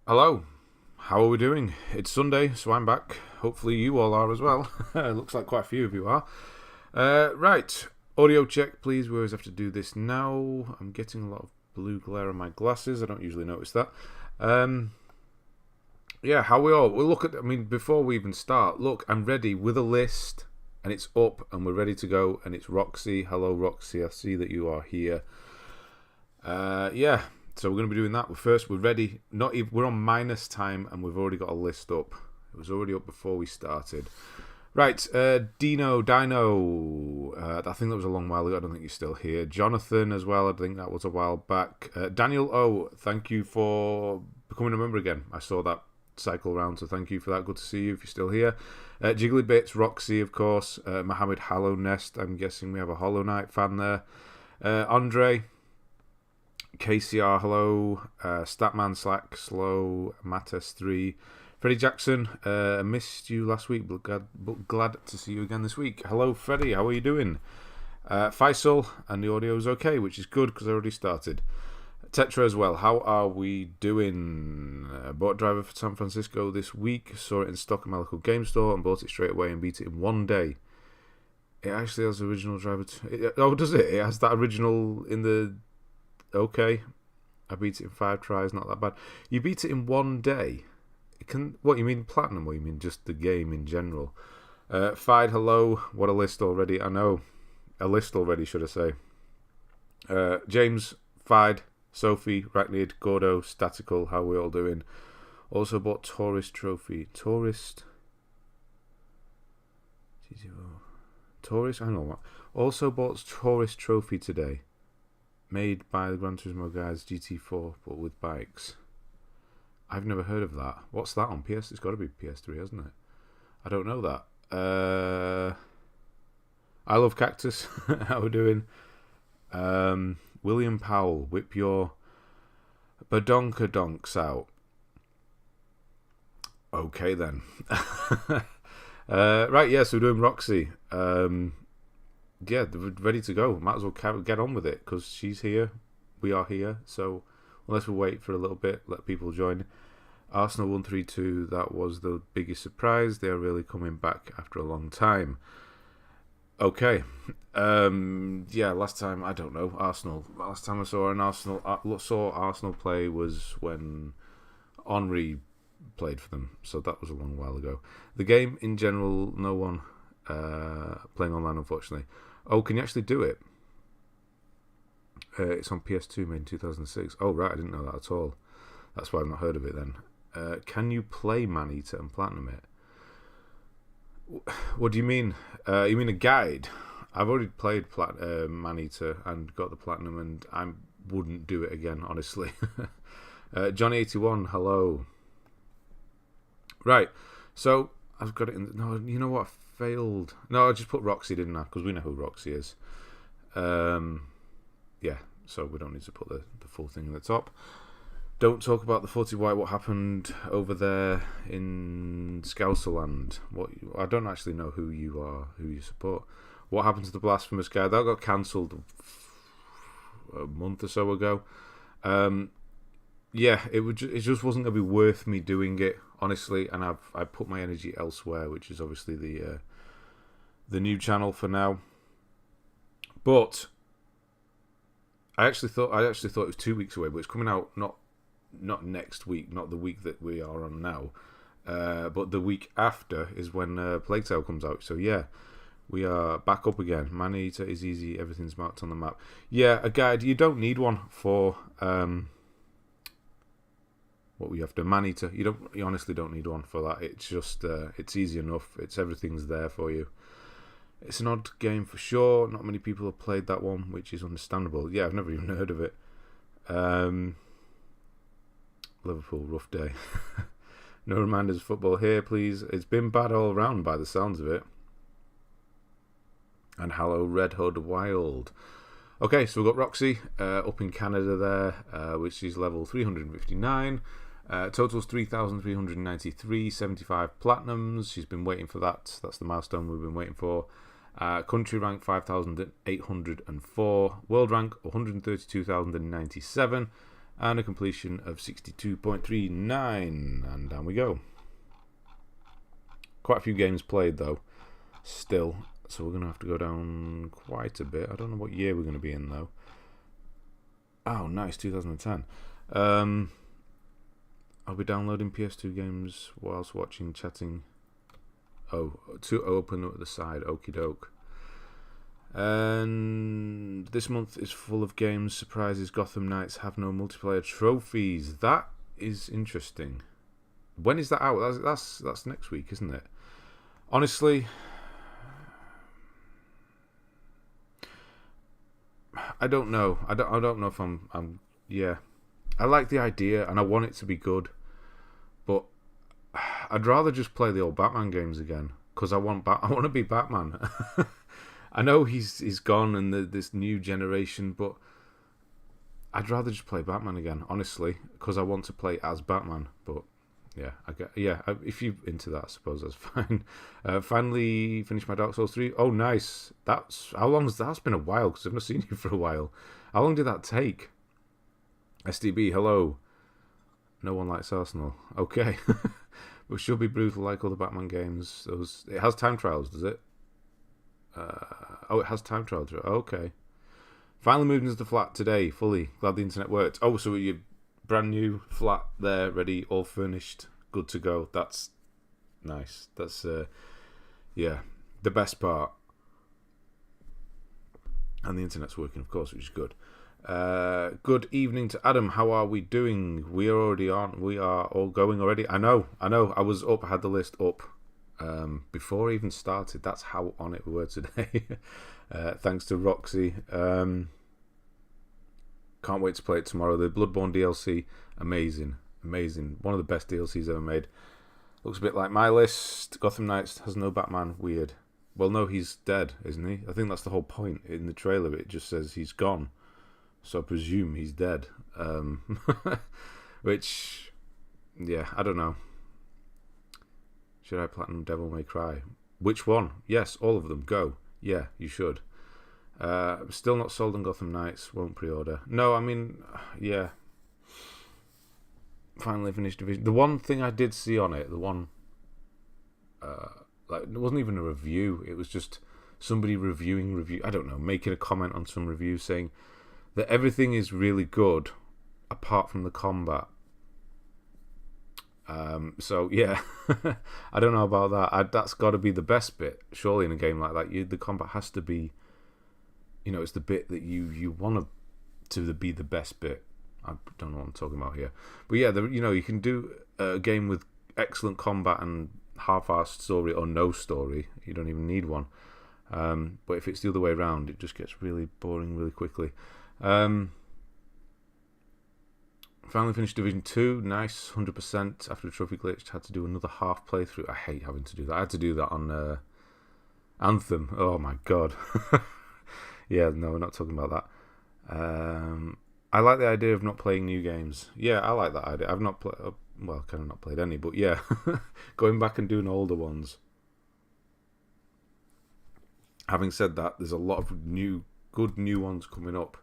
Hello, how are we doing? It's Sunday, so I'm back. Hopefully you all are as well. Looks like quite a few of you are. Right, audio check please. We always have to do this now. I'm getting a lot of blue glare on my glasses. I don't usually notice that. Yeah, how we all? We'll look at, before we even start, look, I'm ready with a list, and it's up, and we're ready to go, and it's Roxy. Hello, Roxy, I see that you are here. Yeah, so we're going to be doing that. We're ready. We're on minus time, and we've already got a list up. It was already up before we started. Right, Dino, I think that was a long while ago. I don't think you're still here. Jonathan as well, I think that was a while back. Daniel O, thank you for becoming a member again. I saw that cycle round, so thank you for that. Good to see you if you're still here. Jiggly Bits, Roxy, of course. Mohammed Hollow Nest, I'm guessing we have a Hollow Knight fan there. Andre, KCR, hello. Statman Slack, Slow, Mattes3. Freddie Jackson, missed you last week, but glad to see you again this week. Hello, Freddie, how are you doing? Faisal, and the audio's okay, which is good because I already started. Tetra as well, how are we doing? Bought Driver for San Francisco this week, saw it in stock at my local game store and bought it straight away and beat it in one day. It actually has the original Driver. Oh, does it? It has that original in the. Okay, I beat it in 5 tries, not that bad. You beat it in one day. What, you mean platinum, or you mean just the game in general? Fide, hello. What a list already. I know. A list already, should I say. James, Fide, Sophie, Rachnid, Gordo, Statical, how are we all doing? Also bought Tourist Trophy. Tourist, I don't know what. Also bought Tourist Trophy today. Made by the Gran Turismo guys, GT4, but with bikes. I've never heard of that. What's that on PS? It's got to be PS3, hasn't it? I don't know that. I love Cactus. How we doing? William Powell, whip your badonkadonks out. Okay then. Right, yeah, so we're doing Roxy. Yeah, they're ready to go. Might as well get on with it because she's here. We are here. So unless we wait for a little bit, let people join. Arsenal 132, that was the biggest surprise. They are really coming back after a long time. Okay. Yeah, last time, I don't know, Arsenal. Last time I saw Arsenal play was when Henry played for them. So that was a long while ago. The game in general, no one playing online, unfortunately. Oh, can you actually do it? It's on PS2 made in 2006. Oh, right, I didn't know that at all. That's why I've not heard of it then. Can you play Maneater and Platinum it? What do you mean? You mean a guide? I've already played Maneater and got the Platinum, and I wouldn't do it again, honestly. Johnny81, hello. Right, so I've got it in. No, you know what? I failed. No, I just put Roxy, didn't I? Because we know who Roxy is. Yeah, so we don't need to put the full thing in the top. Don't talk about the 40 White. What happened over there in Scouserland? I don't actually know who you are, who you support. What happened to the Blasphemous guy? That got cancelled a month or so ago. Yeah, it just wasn't going to be worth me doing it, honestly, and I put my energy elsewhere, which is obviously the new channel for now. But I actually thought it was 2 weeks away, but it's coming out not next week, not the week that we are on now, but the week after is when Plague Tale comes out. So yeah, we are back up again. Maneater is easy, everything's marked on the map. Yeah, a guide. You don't need one for what we have to Maneater. You honestly don't need one for that. It's just it's easy enough. Everything's there for you. It's an odd game for sure. Not many people have played that one, which is understandable. Yeah, I've never even heard of it. Liverpool, rough day. No reminders of football here, please. It's been bad all round by the sounds of it. And hello, Red Hood Wild. Okay, so we've got Roxy up in Canada there, which is level 359. Totals 3,393, 75 platinums. She's been waiting for that. That's the milestone we've been waiting for. Country rank 5,804. World rank 132,097. and a completion of 62.39, and down we go. Quite a few games played though, still, so we're going to have to go down quite a bit. I don't know what year we're going to be in though. Oh, nice, 2010. I'll be downloading PS2 games whilst watching, chatting. Oh, to open at the side, okie doke. And this month is full of games, surprises. Gotham Knights have no multiplayer trophies. That is interesting. When is that out? That's next week, isn't it? Honestly, I don't know. I don't know if I'm. Yeah, I like the idea and I want it to be good, but I'd rather just play the old Batman games again because I want to be Batman. I know he's gone and this new generation, but I'd rather just play Batman again, honestly, because I want to play as Batman. But yeah, if you're into that, I suppose that's fine. Finally finished my Dark Souls 3. Oh, nice. That's been a while because I've not seen you for a while. How long did that take? SDB, hello. No one likes Arsenal. Okay. But should be brutal like all the Batman games. It has time trials, does it? It has time trials. Okay. Finally moved into the flat today, fully. Glad the internet worked. Oh, so you're brand new flat there, ready, all furnished, good to go. That's nice. That's, the best part. And the internet's working, of course, which is good. Good evening to Adam. How are we doing? We are all going already. I know. I was up. I had the list up before I even started. That's how on it we were today. Thanks to Roxy. Can't wait to play it tomorrow. The Bloodborne DLC, amazing. One of the best DLCs ever made. Looks a bit like my list. Gotham Knights has no Batman. Weird. Well, no, he's dead, isn't he? I think that's the whole point. In the trailer, it just says he's gone. So I presume he's dead. Which, yeah, I don't know. Should I platinum Devil May Cry? Which one? Yes, all of them. Go. Yeah, you should. Still not sold on Gotham Knights. Won't pre-order. No, I mean, yeah. Finally finished Division. The one thing I did see on it, it wasn't even a review. It was just somebody reviewing. I don't know, making a comment on some review saying that everything is really good apart from the combat. So yeah, I don't know about that. That's got to be the best bit, surely, in a game like that. The combat has to be, it's the bit that you want to be the best bit. I don't know what I'm talking about here, but yeah, you can do a game with excellent combat and half-assed story or no story. You don't even need one. But if it's the other way around, it just gets really boring really quickly. Finally finished Division 2. Nice, 100% after the trophy glitch. Had to do another half playthrough. I hate having to do that. I had to do that on Anthem. Oh my god. Yeah, no, we're not talking about that. I like the idea of not playing new games. Yeah, I like that idea. I've not played, well, kind of not played any, but yeah, going back and doing older ones. Having said that, there's a lot of good new ones coming up,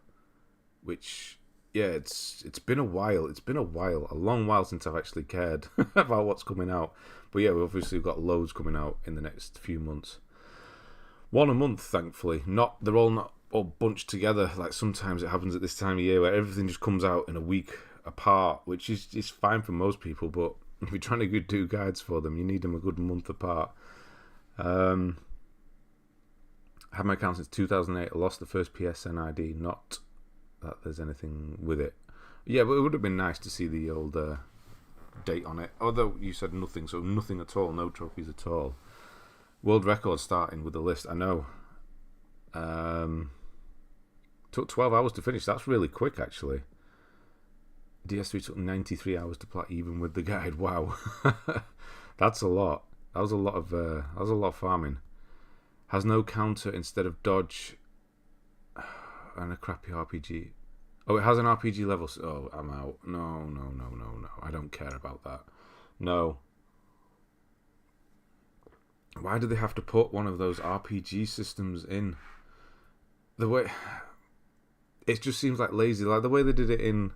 which, yeah, it's been a while. It's been a long while since I've actually cared about what's coming out. But yeah, we've obviously got loads coming out in the next few months. One a month, thankfully. They're all not all bunched together like sometimes it happens at this time of year where everything just comes out in a week apart, which is fine for most people, but if you're trying to do guides for them, you need them a good month apart. I had my account since 2008. I lost the first PSN ID. Not that there's anything with it. Yeah, but it would have been nice to see the old date on it. Although you said nothing, so nothing at all, no trophies at all. World record starting with the list. I know. Took 12 hours to finish. That's really quick, actually. DS3 took 93 hours to play, even with the guide. Wow, that's a lot. That was a lot of farming. Has no counter instead of dodge, and a crappy RPG. Oh, it has an RPG level. Oh, I'm out. No. I don't care about that. No. Why do they have to put one of those RPG systems in? The way it just seems like lazy. Like the way they did it in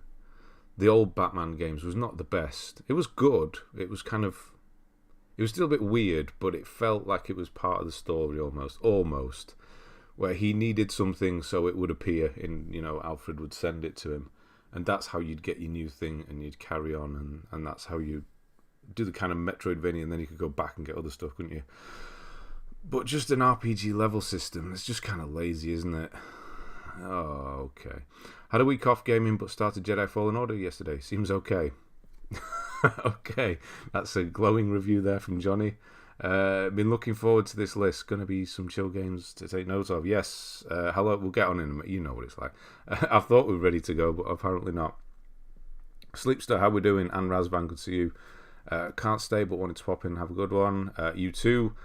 the old Batman games was not the best. It was good. It was still a bit weird, but it felt like it was part of the story almost, where he needed something so it would appear in, Alfred would send it to him, and that's how you'd get your new thing, and you'd carry on, and that's how you do the kind of Metroidvania, and then you could go back and get other stuff, couldn't you? But just an RPG level system, it's just kind of lazy, isn't it? Oh, okay. Had a week off gaming, but started Jedi Fallen Order yesterday. Seems okay. Okay, that's a glowing review there from Johnny. Been looking forward to this list. Going to be some chill games to take notes of. Yes, hello, we'll get on in a minute. You know what it's like. I thought we were ready to go, but apparently not. Sleepster, how we doing? And Razvan, good to see you. Can't stay, but wanted to pop in and have a good one. You too.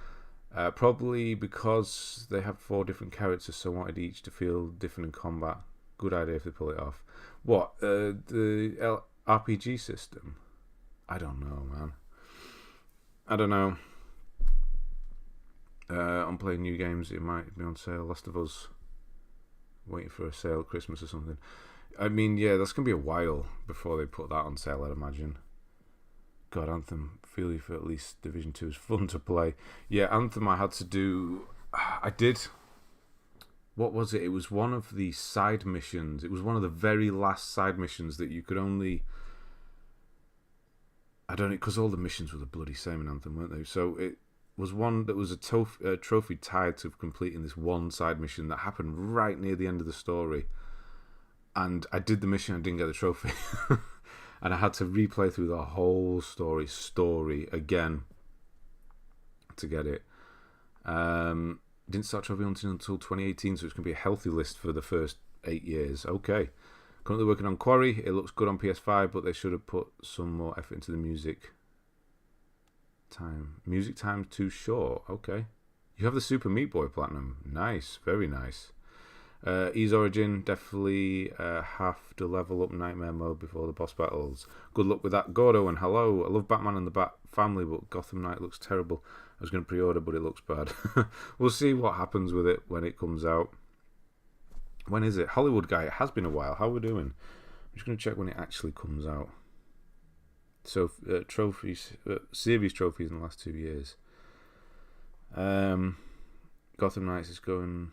Probably because they have 4 different characters, so wanted each to feel different in combat. Good idea if they pull it off. What? The RPG system? I don't know, man. I don't know. I'm playing new games. It might be on sale. Last of Us. Waiting for a sale at Christmas or something. I mean, yeah, that's going to be a while before they put that on sale, I'd imagine. God, Anthem, feel you for at least Division 2 is fun to play. Yeah, Anthem I had to do... I did... What was it? It was one of the side missions. It was one of the very last side missions that you could only... I don't know, because all the missions were the bloody same in Anthem, weren't they? So it was one that was a trophy tied to completing this one side mission that happened right near the end of the story. And I did the mission and didn't get the trophy. And I had to replay through the whole story again to get it. Didn't start trophy hunting until 2018, so it's going to be a healthy list for the first 8 years. Okay. Currently working on Quarry. It looks good on PS5, but they should have put some more effort into the music time. Music time's too short. Okay. You have the Super Meat Boy Platinum. Nice. Very nice. Ease Origin, definitely have to level up Nightmare Mode before the boss battles. Good luck with that. Gordo, and hello. I love Batman and the Bat Family, but Gotham Knight looks terrible. I was going to pre-order, but it looks bad. We'll see what happens with it when it comes out. When is it? Hollywood Guy, it has been a while. How are we doing? I'm just going to check when it actually comes out. So, trophies, series trophies in the last 2 years. Gotham Knights is going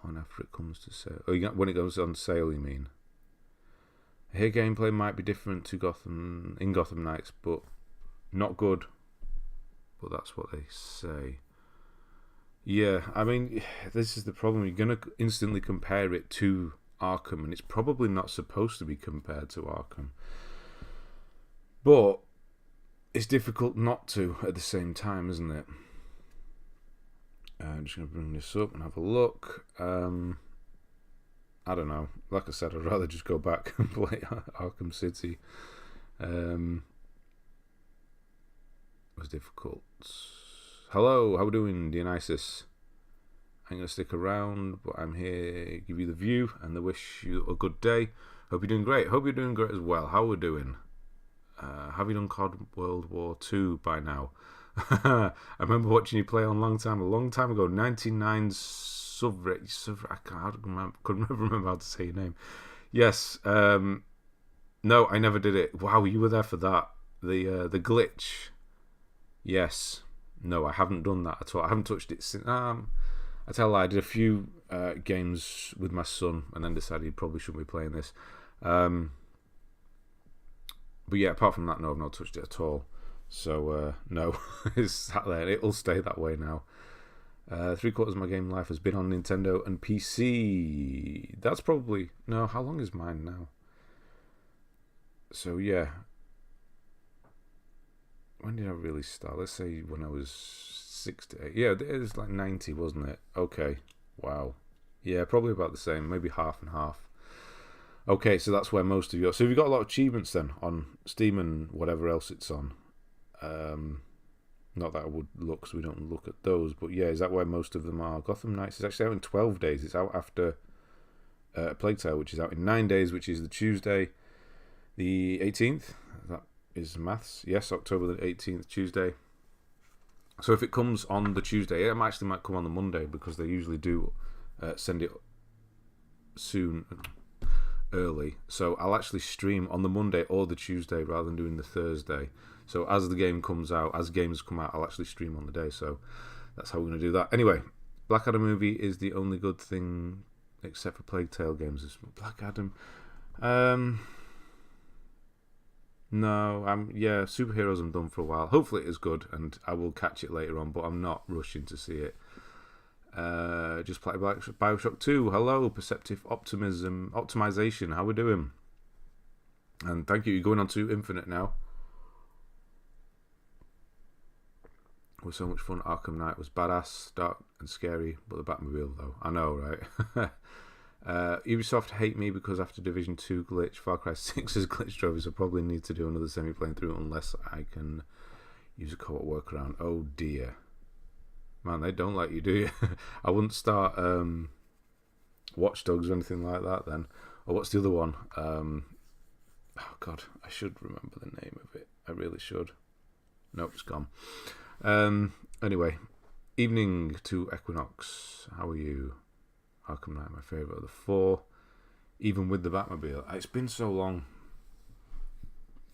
on after it comes to sale. Oh, when it goes on sale, you mean? I hear gameplay might be different to Gotham Knights, but not good. But that's what they say. Yeah, I mean, this is the problem. You're going to instantly compare it to Arkham, and it's probably not supposed to be compared to Arkham. But it's difficult not to at the same time, isn't it? I'm just going to bring this up and have a look. I don't know. Like I said, I'd rather just go back and play Arkham City. It was difficult. Hello, how we doing, Dionysus? I'm going to stick around, but I'm here to give you the view and to wish you a good day. Hope you're doing great. Hope you're doing great as well. How we doing? Have you done COD World War II by now? I remember watching you play on a long time ago. 99 I couldn't remember how to say your name. Yes. No, I never did it. Wow, you were there for that. The glitch. Yes. No, I haven't done that at all. I haven't touched it since. I tell you, I did a few games with my son and then decided he probably shouldn't be playing this. But yeah, apart from that, no, I've not touched it at all. So, no, it's sat there. It'll stay that way now. 3/4 of my game life has been on Nintendo and PC. That's probably... No, how long is mine now? So, yeah. When did I really start? Let's say when I was 6 to 8. Yeah, it was like 90, wasn't it? Okay. Wow. Yeah, probably about the same. Maybe half and half. Okay, so that's where most of you are. So you've got a lot of achievements then on Steam and whatever else it's on. Not that I would look, because we don't look at those. But yeah, is that where most of them are? Gotham Knights is actually out in 12 days. It's out after Plague Tale, which is out in 9 days, which is the Tuesday, the 18th. That is maths. Yes, October the 18th, Tuesday. So if it comes on the Tuesday, it actually might come on the Monday, because they usually do send it soon, early, so I'll actually stream on the Monday or the Tuesday rather than doing the Thursday. So as the game comes out, as games come out, I'll actually stream on the day. So that's how we're going to do that. Anyway, Black Adam movie is the only good thing except for Plague Tale games. Is Black Adam. No, superheroes I'm done for a while. Hopefully it is good, and I will catch it later on, but I'm not rushing to see it. Just played Bioshock 2. Hello, Perceptive Optimization. How we doing? And thank you. You're going on to Infinite now. It was so much fun. Arkham Knight was badass, dark and scary, but the Batmobile though. I know, right? Ubisoft hate me because after Division 2 glitch, Far Cry 6's glitch trophies, I probably need to do another semi-playing through unless I can use a co-op workaround. Oh dear. Man, they don't like you, do you? I wouldn't start Watch Dogs or anything like that then. Or what's the other one? Oh God, I should remember the name of it. I really should. Nope, it's gone. Anyway, evening to Equinox. How are you? Arkham Knight, my favourite of the four. Even with the Batmobile. It's been so long.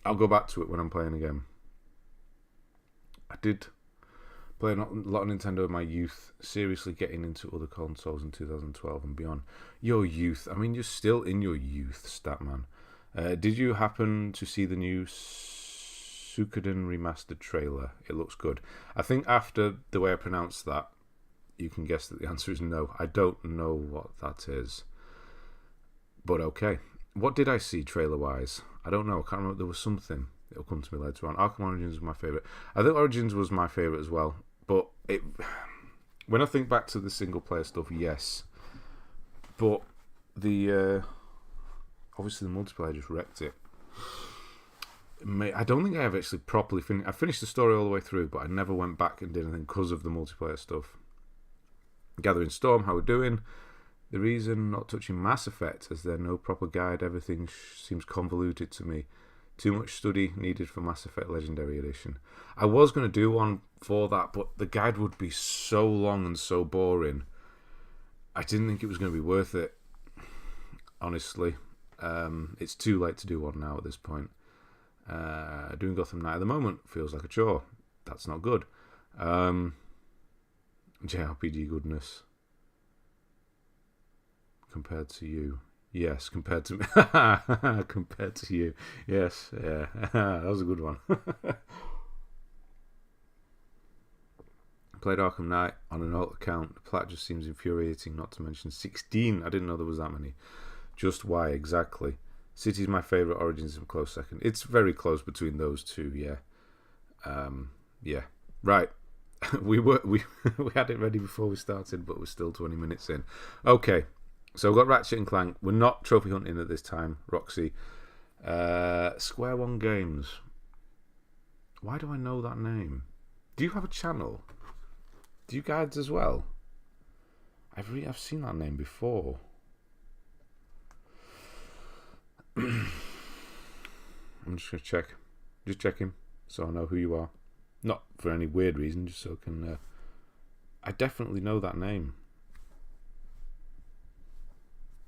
I'll go back to it when I'm playing again. I did play a lot of Nintendo in my youth, seriously getting into other consoles in 2012 and beyond. Your youth, I mean, you're still in your youth, Statman. Did you happen to see the new Suikoden remastered trailer? It looks good. I think after the way I pronounced that, you can guess that the answer is no. I don't know what that is. But okay. What did I see trailer-wise? I don't know. I can't remember. There was something. It'll come to me later on. Arkham Origins was my favourite. I think Origins was my favourite as well. But when I think back to the single-player stuff, yes. But the obviously the multiplayer just wrecked it. I don't think I have actually properly finished. I finished the story all the way through, but I never went back and did anything because of the multiplayer stuff. Gathering Storm, how we're doing. The reason not touching Mass Effect, as there's no proper guide, everything seems convoluted to me. Too much study needed for Mass Effect Legendary Edition. I was going to do one for that, but the guide would be so long and so boring. I didn't think it was going to be worth it, honestly. It's too late to do one now at this point. Doing Gotham Knight at the moment feels like a chore. That's not good. JRPG goodness. Compared to you. Yes, compared to me. Compared to you. Yes, yeah. That was a good one. Played Arkham Knight on an alt account. The plat just seems infuriating, not to mention 16. I didn't know there was that many. Just why exactly? City's my favourite, Origins is a close second. It's very close between those two, yeah. Yeah. Right. we had it ready before we started, but we're still 20 minutes in. Okay. So we've got Ratchet and Clank. We're not trophy hunting at this time, Roxy. Square One Games. Why do I know that name? Do you have a channel? Do you guys as well? I've seen that name before. I'm just going to check. Just checking so I know who you are. Not for any weird reason, just so I can... I definitely know that name.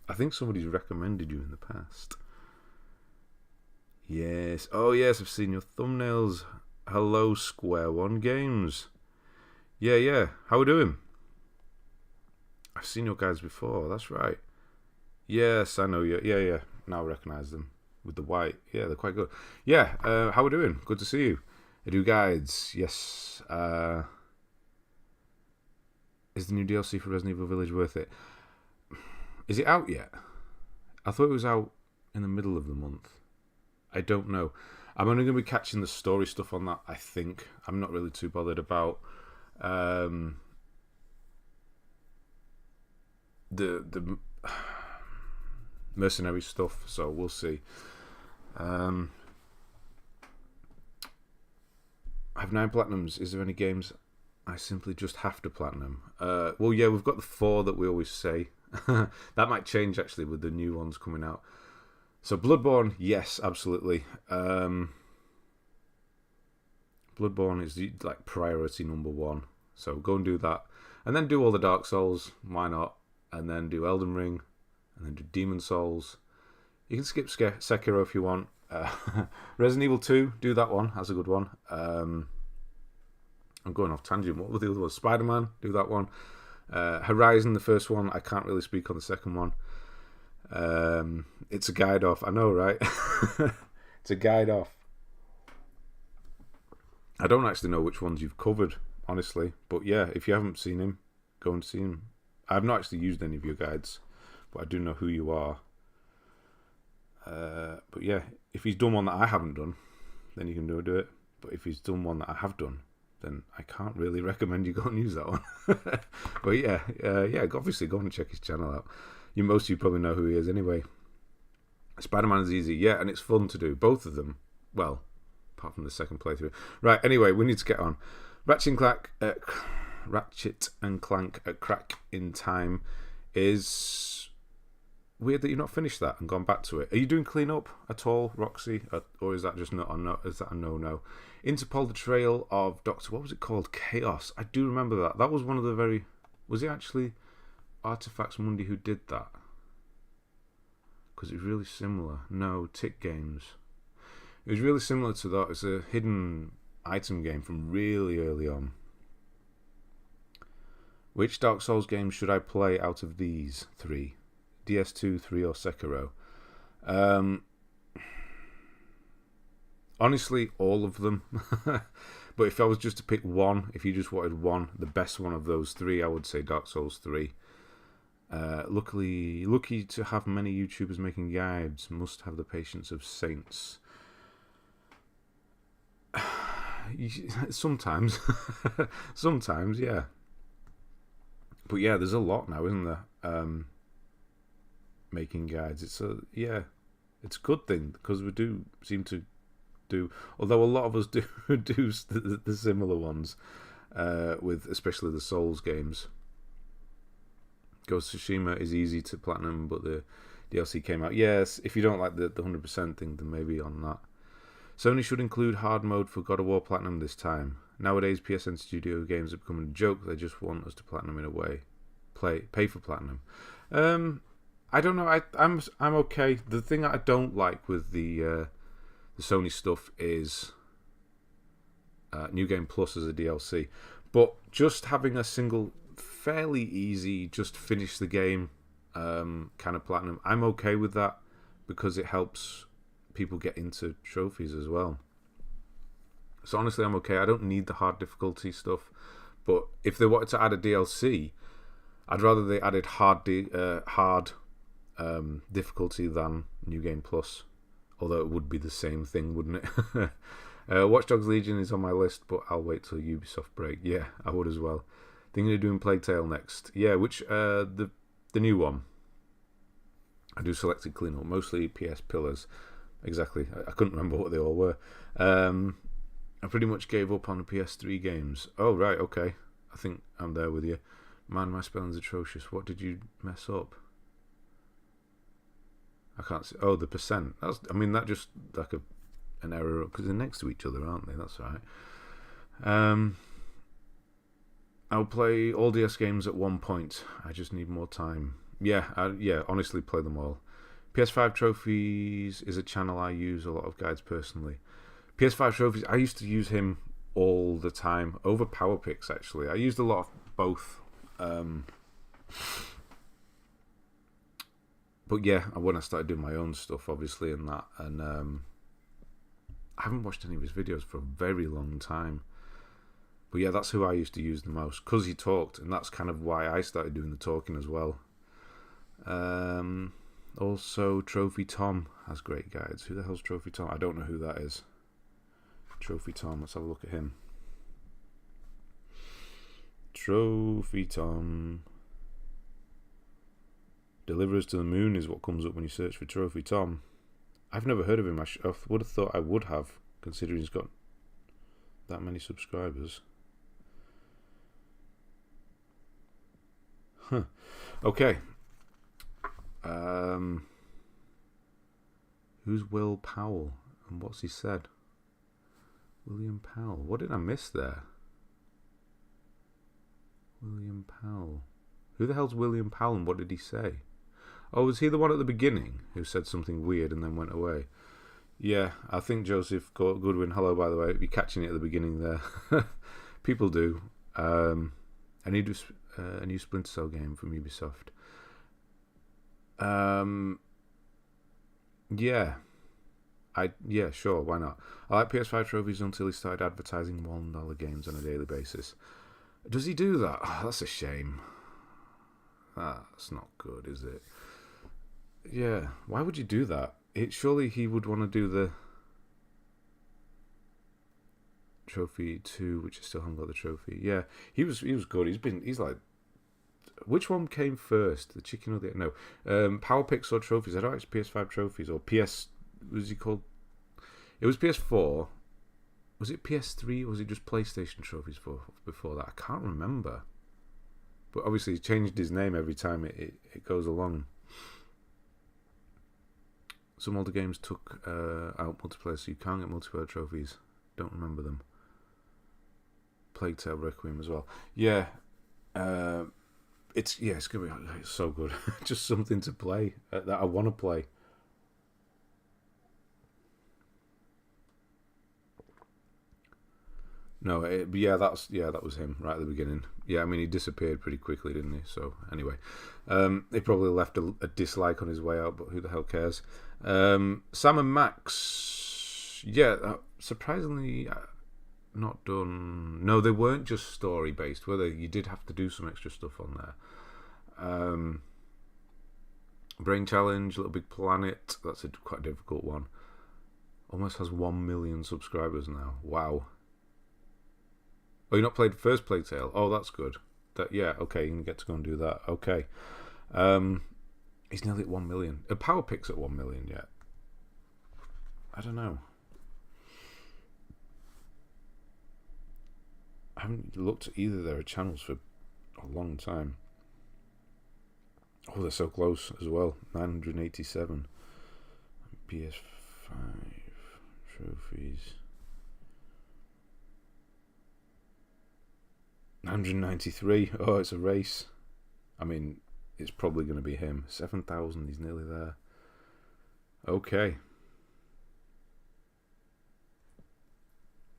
I think somebody's recommended you in the past. Yes. Oh, yes, I've seen your thumbnails. Hello, Square One Games. Yeah. How are we doing? I've seen your guys before. That's right. Yes, I know you. Yeah. Now I recognise them. With the white. Yeah, they're quite good. Yeah, how are we doing? Good to see you. I do guides. Yes. Is the new DLC for Resident Evil Village worth it? Is it out yet? I thought it was out in the middle of the month. I don't know. I'm only going to be catching the story stuff on that, I think. I'm not really too bothered about the mercenary stuff, so we'll see. I have 9 platinums. Is there any games I simply just have to platinum? Well, yeah, we've got the 4 that we always say. That might change actually with the new ones coming out. So Bloodborne, yes, absolutely. Bloodborne is like priority number 1. So go and do that, and then do all the Dark Souls. Why not? And then do Elden Ring, and then do Demon Souls. You can skip Sekiro if you want. Resident Evil 2, do that one. That's a good one. I'm going off tangent. What were the other ones? Spider-Man, do that one. Horizon, the first one. I can't really speak on the second one. It's a guide off. I know, right? It's a guide off. I don't actually know which ones you've covered, honestly. But yeah, if you haven't seen him, go and see him. I've not actually used any of your guides, but I do know who you are. But yeah, if he's done one that I haven't done, then you can do it. But if he's done one that I have done, then I can't really recommend you go and use that one. But yeah, obviously go and check his channel out. Most of you probably know who he is anyway. Spider-Man is easy, yeah, and it's fun to do. Both of them, well, apart from the second playthrough. Right, anyway, we need to get on. Ratchet and Clank at Crack in Time is weird that you've not finished that and gone back to it. Are you doing cleanup at all, Roxy, or is that just is that a no? Interpol: The Trail of Doctor. What was it called? Chaos. I do remember that. That was one of the very. Was it actually Artifacts Mundi who did that? Because it's really similar. No, Tick Games. It was really similar to that. It's a hidden item game from really early on. Which Dark Souls game should I play out of these three? DS2, 3, or Sekiro? Honestly, all of them. But if I was just to pick one, if you just wanted one, the best one of those three, I would say Dark Souls 3. Lucky to have many YouTubers making guides. Must have the patience of saints. Sometimes. Sometimes, yeah. But yeah, there's a lot now, isn't there? Making guides. It's a good thing because we do seem to do. Although a lot of us do the similar ones, with especially the Souls games. Ghost of Tsushima is easy to platinum, but the DLC came out. Yes, if you don't like the 100% thing, then maybe on that. Sony should include hard mode for God of War Platinum this time. Nowadays, PSN Studio games are becoming a joke. They just want us to platinum in a way. Pay for platinum. I don't know. I'm okay. The thing that I don't like with the Sony stuff is New Game Plus as a DLC. But just having a single, fairly easy, just finish the game kind of platinum, I'm okay with that because it helps people get into trophies as well. So honestly, I'm okay. I don't need the hard difficulty stuff. But if they wanted to add a DLC, I'd rather they added hard difficulty than New Game Plus. Although it would be the same thing, wouldn't it? Watch Dogs Legion is on my list, but I'll wait till Ubisoft break. Yeah, I would as well. Thinking of doing Plague Tale next. Yeah, which the new one. I do selected cleanup, mostly PS Pillars. Exactly. I couldn't remember what they all were. I pretty much gave up on the PS3 games. Oh, right, okay. I think I'm there with you. Man, my spelling's atrocious. What did you mess up? I can't see. Oh, the percent. That just like an error because they're next to each other, aren't they? That's all right. I'll play all DS games at one point. I just need more time. Yeah, honestly, play them all. PS5 Trophies is a channel I use a lot of guides personally. PS5 Trophies, I used to use him all the time over PowerPix actually. I used a lot of both. But yeah, when I started doing my own stuff, obviously, and that, and I haven't watched any of his videos for a very long time. But yeah, that's who I used to use the most because he talked, and that's kind of why I started doing the talking as well. Also, Trophy Tom has great guides. Who the hell's Trophy Tom? I don't know who that is. Trophy Tom, let's have a look at him. Trophy Tom. Deliver Us to the Moon is what comes up when you search for Trophy Tom. I've never heard of him. I would have thought I would have, considering he's got that many subscribers. Huh. Okay. Who's Will Powell and what's he said? William Powell. What did I miss there? William Powell. Who the hell's William Powell and what did he say? Oh, was he the one at the beginning who said something weird and then went away? Yeah, I think Joseph Goodwin, hello by the way, you're catching it at the beginning there. People do. I need a new Splinter Cell game from Ubisoft. Yeah, sure, why not? I like PS5 trophies until he started advertising $1 games on a daily basis. Does he do that? Oh, that's a shame. That's not good, is it? Yeah, why would you do that? Surely he would want to do the trophy 2, which I still haven't got the trophy. Yeah, he was good. He's like, which one came first, the chicken or the no? Power picks or trophies? I don't know if it's PS5 trophies or PS. Was he called? It was PS4. Was it PS3 or was it just PlayStation trophies before that? I can't remember. But obviously, he changed his name every time it goes along. Some older games took out multiplayer, so you can't get multiplayer trophies. Don't remember them. Plague Tale Requiem as well. Yeah, it's gonna be so good. Just something to play that I want to play. No, that was him right at the beginning. Yeah, I mean he disappeared pretty quickly, didn't he? So anyway, he probably left a dislike on his way out, but who the hell cares? Sam and Max, yeah, surprisingly not done. No, they weren't just story based, were they? You did have to do some extra stuff on there. Brain Challenge, Little Big Planet. That's quite a difficult one. Almost has 1 million subscribers now. Wow. Oh, you not played first Plague Tale? Oh, that's good. Okay, you can get to go and do that. Okay. He's nearly at 1 million. Power Pick's at 1 million yet. I don't know. I haven't looked at either of their channels for a long time. Oh, they're so close as well. 987. PS5 trophies. 193. Oh, it's a race. I mean, it's probably going to be him. 7,000. He's nearly there. Okay.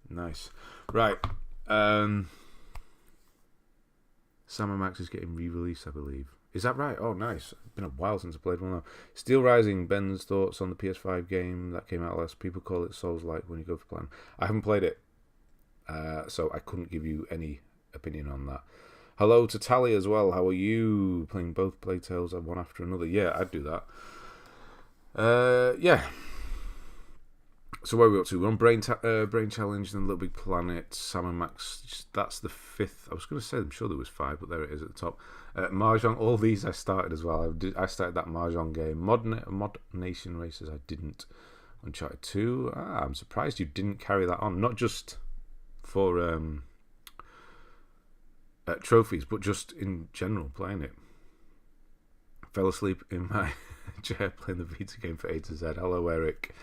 Nice. Right. Sam and Max is getting re-released, I believe. Is that right? Oh, nice. It's been a while since I played one now. Steel Rising, Ben's thoughts on the PS5 game that came out last. People call it Souls-like when you go for plan. I haven't played it, so I couldn't give you any opinion on that. Hello to Tally as well. How are you? Playing both Plague Tales one after another. Yeah, I'd do that. Yeah. So where are we up to? We're on Brain Challenge, then Little Big Planet, Sam and Max. That's the 5th. I was going to say, I'm sure there was 5, but there it is at the top. Mahjong, all these I started as well. I started that Mahjong game. Mod Nation Races, I didn't. Uncharted 2, I'm surprised you didn't carry that on. Not just for trophies, but just in general, playing it. Fell asleep in my chair playing the Vita game for A to Z. Hello, Eric.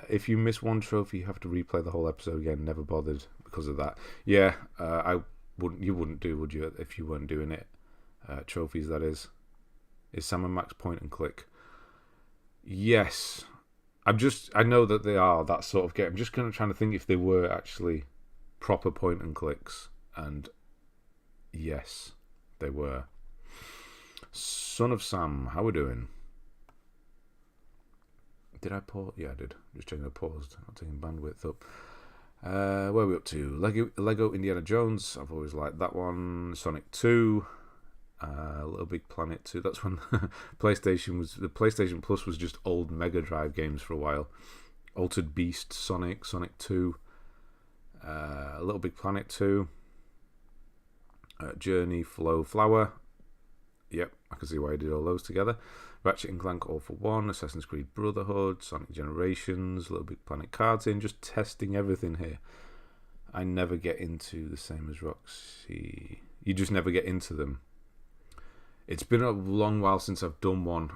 If you miss one trophy, you have to replay the whole episode again. Never bothered because of that. Yeah, you wouldn't do, would you, if you weren't doing it? Trophies, that is. Is Sam and Max point and click? Yes. I know that they are that sort of game. I'm just kind of trying to think if they were actually proper point and clicks, and yes, they were. Son of Sam, how we doing? Did I pause? Yeah, I did. Just checking I paused. Not taking bandwidth up. Where are we up to? Lego Indiana Jones. I've always liked that one. Sonic 2. Little Big Planet 2. That's when the PlayStation Plus was just old Mega Drive games for a while. Altered Beast, Sonic 2. Little Big Planet 2. Journey, Flow, Flower. Yep, I can see why I did all those together. Ratchet and Clank All for One, Assassin's Creed Brotherhood, Sonic Generations, Little Big Planet Cartoon, just testing everything here. I never get into the same as Roxy. You just never get into them. It's been a long while since I've done one.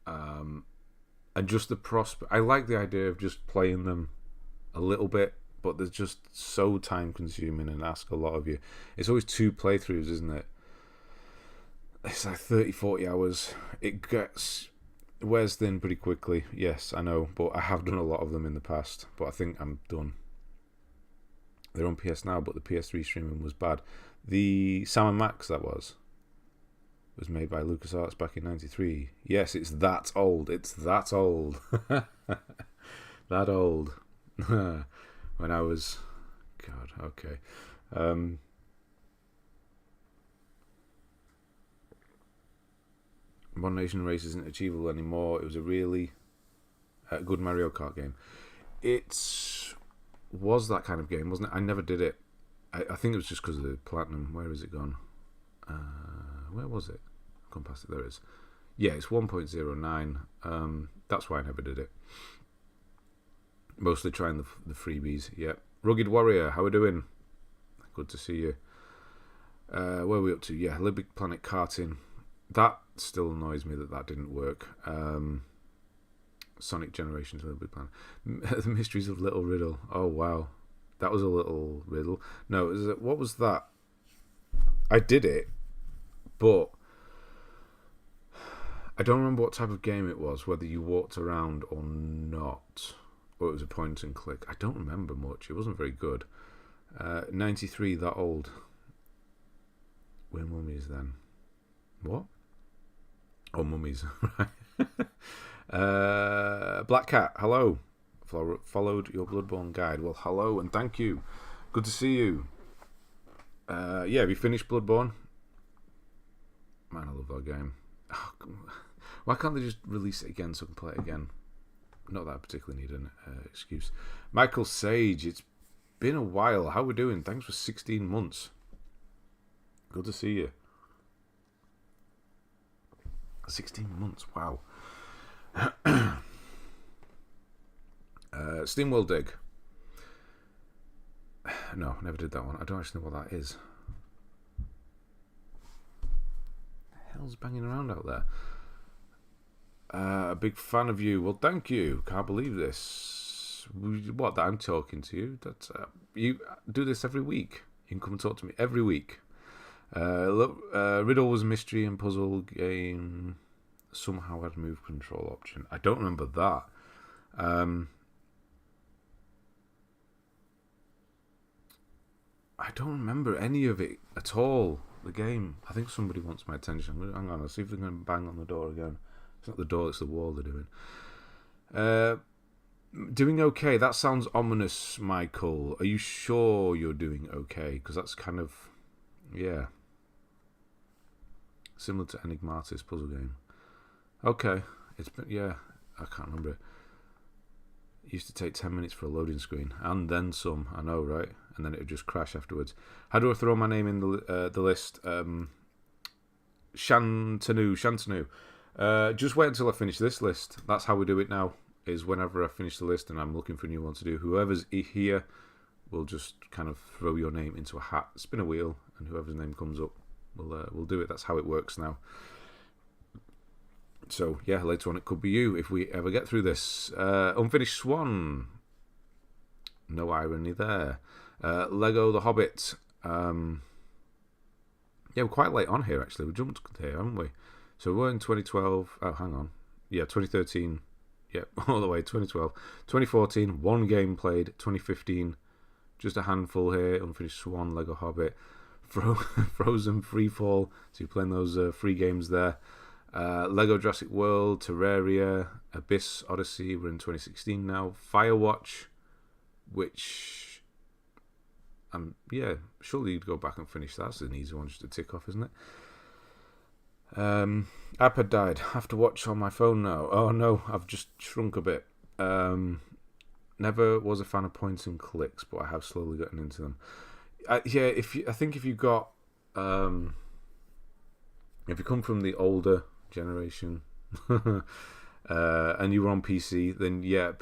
And just the prospect. I like the idea of just playing them a little bit, but they're just so time consuming and ask a lot of you. It's always 2 playthroughs, isn't it? It's like 30, 40 hours. It wears thin pretty quickly. Yes, I know, but I have done a lot of them in the past. But I think I'm done. They're on PS now, but the PS3 streaming was bad. The Sam & Max was made by LucasArts back in '93. Yes, it's that old. It's that old. That old. When I was... God, okay. One Nation Race isn't achievable anymore. It was a really good Mario Kart game. It was that kind of game, wasn't it? I never did it. I think it was just because of the platinum. Where is it gone? Where was it? I've gone past it. There it is. Yeah, it's 1.09. That's why I never did it. Mostly trying the freebies. Yeah. Rugged Warrior, how are we doing? Good to see you. Where are we up to? Yeah, Little Big Planet Karting. That still annoys me that didn't work. Sonic Generations, Little Big Planet. The Mysteries of Little Riddle. Oh, wow. That was a little riddle. No, what was that? I did it, but I don't remember what type of game it was, whether you walked around or not, or it was a point and click. I don't remember much. It wasn't very good. 93, that old. We're mummies then. What? Oh, mummies. Black Cat, hello. Followed your Bloodborne guide. Well, hello and thank you. Good to see you. Yeah, have you finished Bloodborne? Man, I love that game. Oh, why can't they just release it again so I can play it again? Not that I particularly need an excuse. Michael Sage, it's been a while. How are we doing? Thanks for 16 months. Good to see you. 16 months, wow. Steamworld Dig. No, never did that one. I don't actually know what that is. What the hell's banging around out there? A big fan of you. Well, thank you. Can't believe this. What, that I'm talking to you? That's you do this every week. You can come and talk to me every week. Look, Riddle was a mystery and puzzle game. Somehow had move control option. I don't remember that. I don't remember any of it at all. The game. I think somebody wants my attention. Hang on, I'll see if they're going to bang on the door again. It's not the door, it's the wall they're doing. Doing okay. That sounds ominous, Michael. Are you sure you're doing okay? Because that's kind of, yeah, similar to Enigmatis puzzle game. Okay. It's been, yeah, I can't remember it. It used to take 10 minutes for a loading screen. And then some. I know, right? And then it would just crash afterwards. How do I throw my name in the list? Shantanu. Just wait until I finish this list. That's how we do it now. Is whenever I finish the list and I'm looking for a new one to do, whoever's here will just kind of throw your name into a hat, spin a wheel, and whoever's name comes up, we'll do it. That's how it works now. So yeah, later on it could be you if we ever get through this. Unfinished Swan. No irony there. Lego The Hobbit. Yeah, we're quite late on here actually. We jumped here, haven't we? So we're in 2012. Oh, hang on. Yeah, 2013. Yeah, all the way 2012. 2014, one game played. 2015, just a handful here. Unfinished Swan, Lego Hobbit, Frozen Freefall. So you're playing those free games there. Lego Jurassic World, Terraria, Abyss Odyssey. We're in 2016 now. Firewatch, which yeah, surely you'd go back and finish that. That's an easy one just to tick off, isn't it? iPad died. Have to watch on my phone now. Oh no, I've just shrunk a bit. Never was a fan of points and clicks, but I have slowly gotten into them. Yeah, if you got if you come from the older generation and you were on PC, then yeah,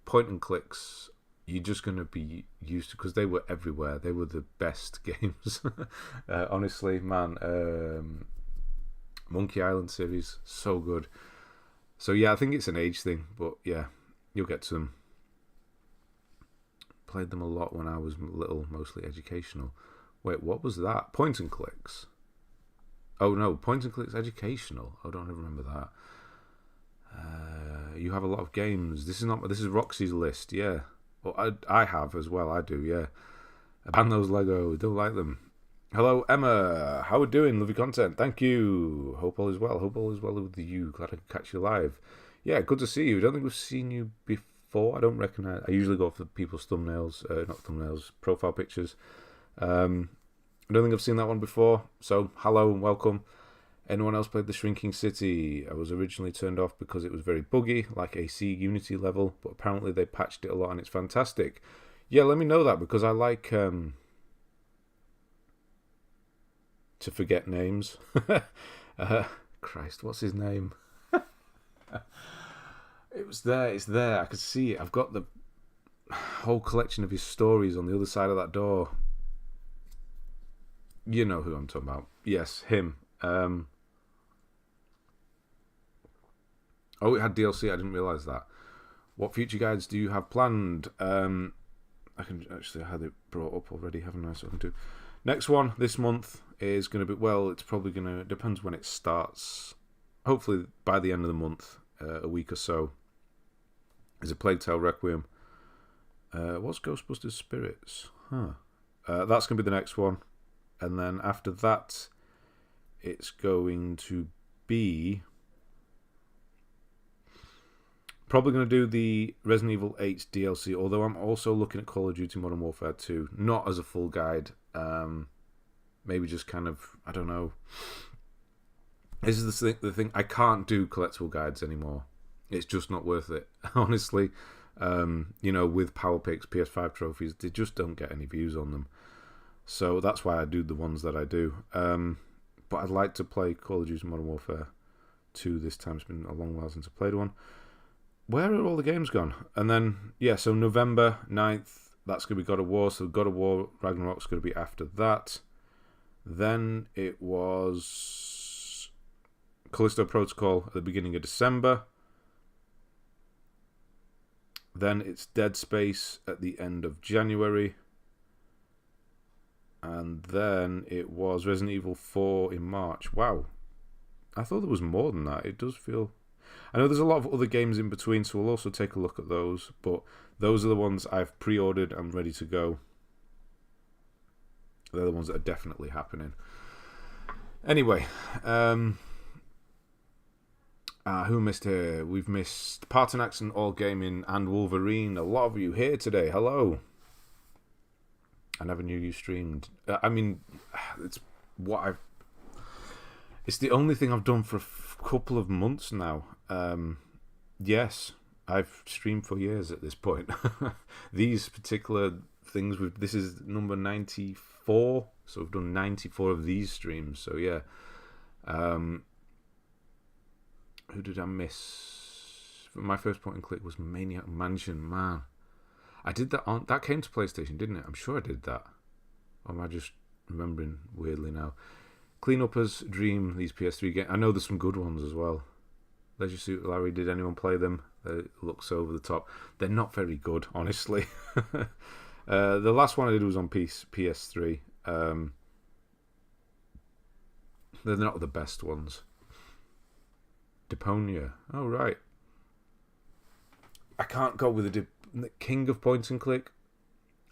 point and clicks you're just going to be used to, because they were everywhere. They were the best games. Honestly, man. Monkey Island series, so good. So yeah, I think it's an age thing, but yeah, you'll get to them. Played them a lot when I was little, mostly educational. Wait, what was that? Point and clicks. Oh no, point and click's educational. I don't remember that. You have a lot of games. This is Roxy's list. Yeah, well, I have as well. I do. Yeah. Ban those Lego. Don't like them. Hello, Emma. How are we doing? Love your content. Thank you. Hope all is well. Hope all is well with you. Glad I could catch you live. Yeah, good to see you. I don't think we've seen you before. I don't recognize. I usually go for people's thumbnails, not thumbnails, profile pictures. I don't think I've seen that one before. So, hello and welcome. Anyone else played The Shrinking City? I was originally turned off because it was very buggy, like AC Unity level, but apparently they patched it a lot and it's fantastic. Yeah, let me know that because I like to forget names. Christ, what's his name? It's there. I could see it. I've got the whole collection of his stories on the other side of that door. You know who I'm talking about. Yes, him. Oh, it had DLC. I didn't realise that. What future guides do you have planned? I can actually have it brought up already, haven't I? So I can do. Next one this month is going to be, well, it's probably going to, depends when it starts. Hopefully by the end of the month, a week or so, is a Plague Tale Requiem. What's Ghostbusters Spirits? That's going to be the next one. And then after that, it's going to be probably going to do the Resident Evil 8 DLC, although I'm also looking at Call of Duty Modern Warfare 2, not as a full guide. Maybe just kind of, I don't know. This is the thing. I can't do collectible guides anymore. It's just not worth it, honestly. With Power Picks, PS5 trophies, they just don't get any views on them. So that's why I do the ones that I do. But I'd like to play Call of Duty Modern Warfare 2 this time. It's been a long while since I played one. Where are all the games gone? And then, so November 9th, that's going to be God of War. So God of War Ragnarok's going to be after that. Then it was Callisto Protocol at the beginning of December. Then it's Dead Space at the end of January. And then it was Resident Evil 4 in March. Wow. I thought there was more than that. It does feel... I know there's a lot of other games in between, so we'll also take a look at those. But those are the ones I've pre-ordered and ready to go. They're the ones that are definitely happening. Anyway, who missed here? We've missed Partonax and All Gaming and Wolverine. A lot of you here today. Hello. I never knew you streamed. It's the only thing I've done for a couple of months now. Yes, I've streamed for years at this point. These particular things, this is number 94, so we've done 94 of these streams. So yeah, who did I miss? My first point and click was Maniac Mansion. Man, I did that on that came to PlayStation, didn't it? I'm sure I did that. Or am I just remembering weirdly now? Clean Uppers, Dream, these PS3 games. I know there's some good ones as well. Leisure Suit Larry, did anyone play them? It looks over the top. They're not very good, honestly. The last one I did was on PS3. They're not the best ones. Deponia. Oh, right. I can't go with the king of point and click.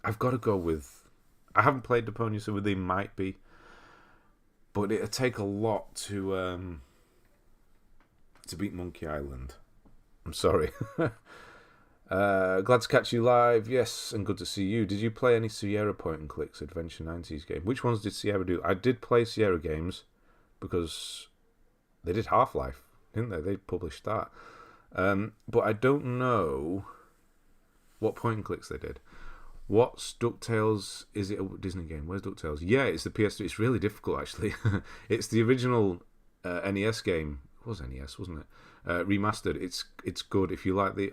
I've got to go with... I haven't played Deponia, so they might be. But it'll take a lot to beat Monkey Island. I'm sorry. Glad to catch you live. Yes, and good to see you. Did you play any Sierra point and clicks Adventure 90s game? Which ones did Sierra do? I did play Sierra games because they did Half-Life, didn't they? They published that. But I don't know what point and clicks they did. What's Ducktales? Is it a Disney game? Where's Ducktales? Yeah, it's the PS3. It's really difficult, actually. It's the original NES game. It was NES, wasn't it? Remastered. It's good. If you like the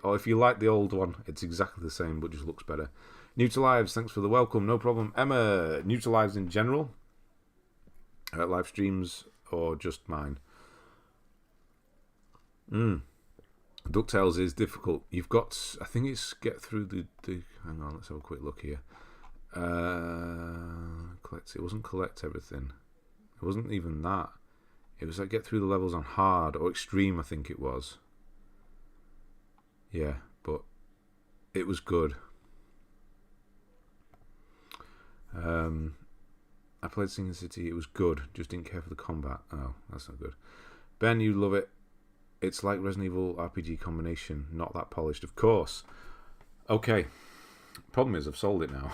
old one, it's exactly the same, but just looks better. New to Lives, thanks for the welcome. No problem. Emma, new to Lives in general? Live streams or just mine? DuckTales is difficult. You've got, I think it's get through the hang on, let's have a quick look here. It wasn't collect everything. It wasn't even that. It was like get through the levels on hard or extreme, I think it was. Yeah, but it was good. I played Singing City. It was good. Just didn't care for the combat. Oh, that's not good. Ben, you love it. It's like Resident Evil RPG combination. Not that polished, of course. Okay. Problem is, I've sold it now.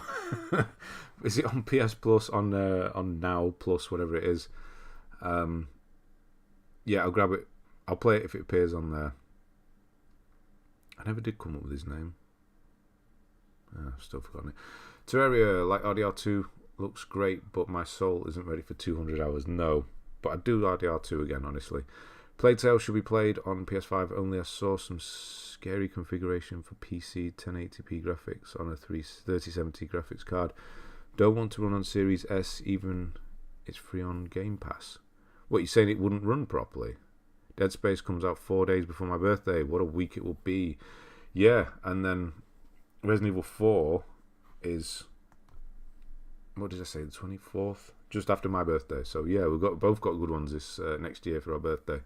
Is it on PS Plus, on Now Plus, whatever it is? Yeah, I'll grab it. I'll play it if it appears on there. I never did come up with his name. I've still forgotten it. Terraria, like RDR2, looks great, but my soul isn't ready for 200 hours. No, but I'd do RDR2 again, honestly. Plague Tale should be played on PS5 only. I saw some scary configuration for PC 1080p graphics on a 3070 graphics card. Don't want to run on Series S, even it's free on Game Pass. What, you saying it wouldn't run properly? Dead Space comes out 4 days before my birthday. What a week it will be. Yeah, and then Resident Evil 4 is, what did I say, the 24th? Just after my birthday. So yeah, we've both got good ones this next year for our birthday.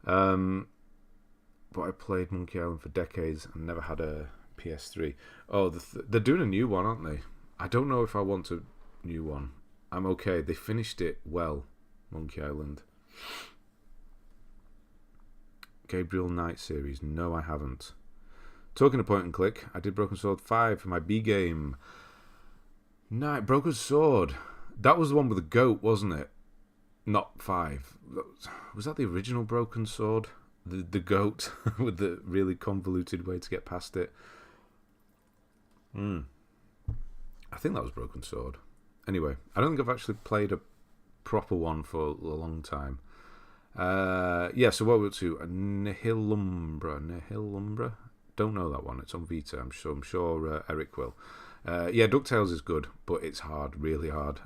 But I played Monkey Island for decades and never had a PS3. Oh, they're doing a new one, aren't they? I don't know if I want a new one. I'm okay. They finished it well, Monkey Island. Gabriel Knight series. No, I haven't. Talking of point and click, I did Broken Sword 5 for my B game. No, Broken Sword. That was the one with the goat, wasn't it? Not 5. Was that the original Broken Sword? The goat with the really convoluted way to get past it. I think that was Broken Sword. Anyway, I don't think I've actually played a proper one for a long time. Yeah, so what we're up to? Nihilumbra. Don't know that one. It's on Vita. I'm sure Eric will. Yeah, Ducktales is good, but it's hard, really hard.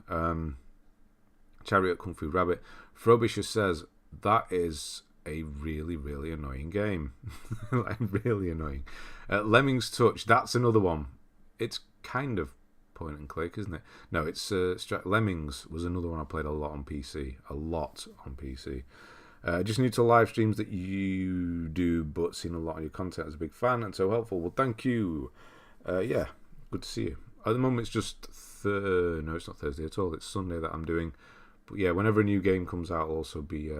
Chariot Kung Fu Rabbit. Frobisher says that is a really, really annoying game. Like, really annoying. Lemmings Touch. That's another one. It's kind of point and click, isn't it? No, it's Lemmings was another one I played a lot on PC. Just new to live streams that you do, but seen a lot of your content as a big fan and so helpful. Well, thank you. Yeah, good to see you. At the moment, it's just no, it's not Thursday at all. It's Sunday that I'm doing. But yeah, whenever a new game comes out, I'll also be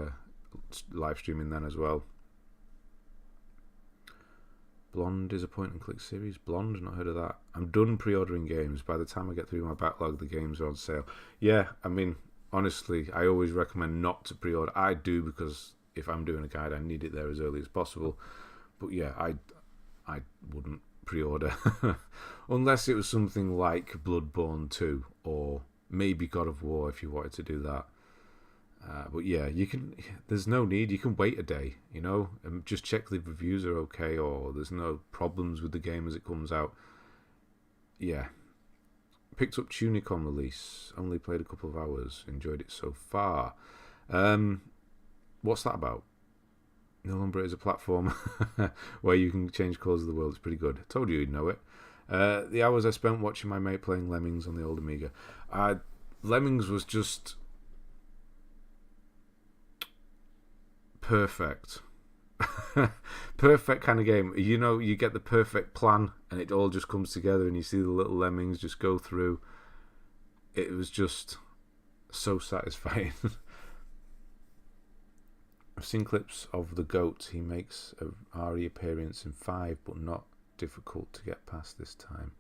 live streaming then as well. Blonde is a point and click series. Blonde, not heard of that. I'm done pre-ordering games. By the time I get through my backlog, the games are on sale. Yeah, I mean, honestly, I always recommend not to pre-order. I do, because if I'm doing a guide, I need it there as early as possible. But yeah, I wouldn't pre-order unless it was something like Bloodborne 2 or maybe God of War if you wanted to do that. But yeah, you can. There's no need. You can wait a day, and just check the reviews are okay or there's no problems with the game as it comes out. Yeah. Picked up Tunic on release. Only played a couple of hours. Enjoyed it so far. What's that about? Nihilumbra is a platform where you can change colours of the world. It's pretty good. I told you you'd know it. The hours I spent watching my mate playing Lemmings on the old Amiga. Lemmings was just perfect. Perfect kind of game. You get the perfect plan and it all just comes together and you see the little lemmings just go through. It was just so satisfying. I've seen clips of the goat. He makes a RE appearance in 5, but not difficult to get past this time.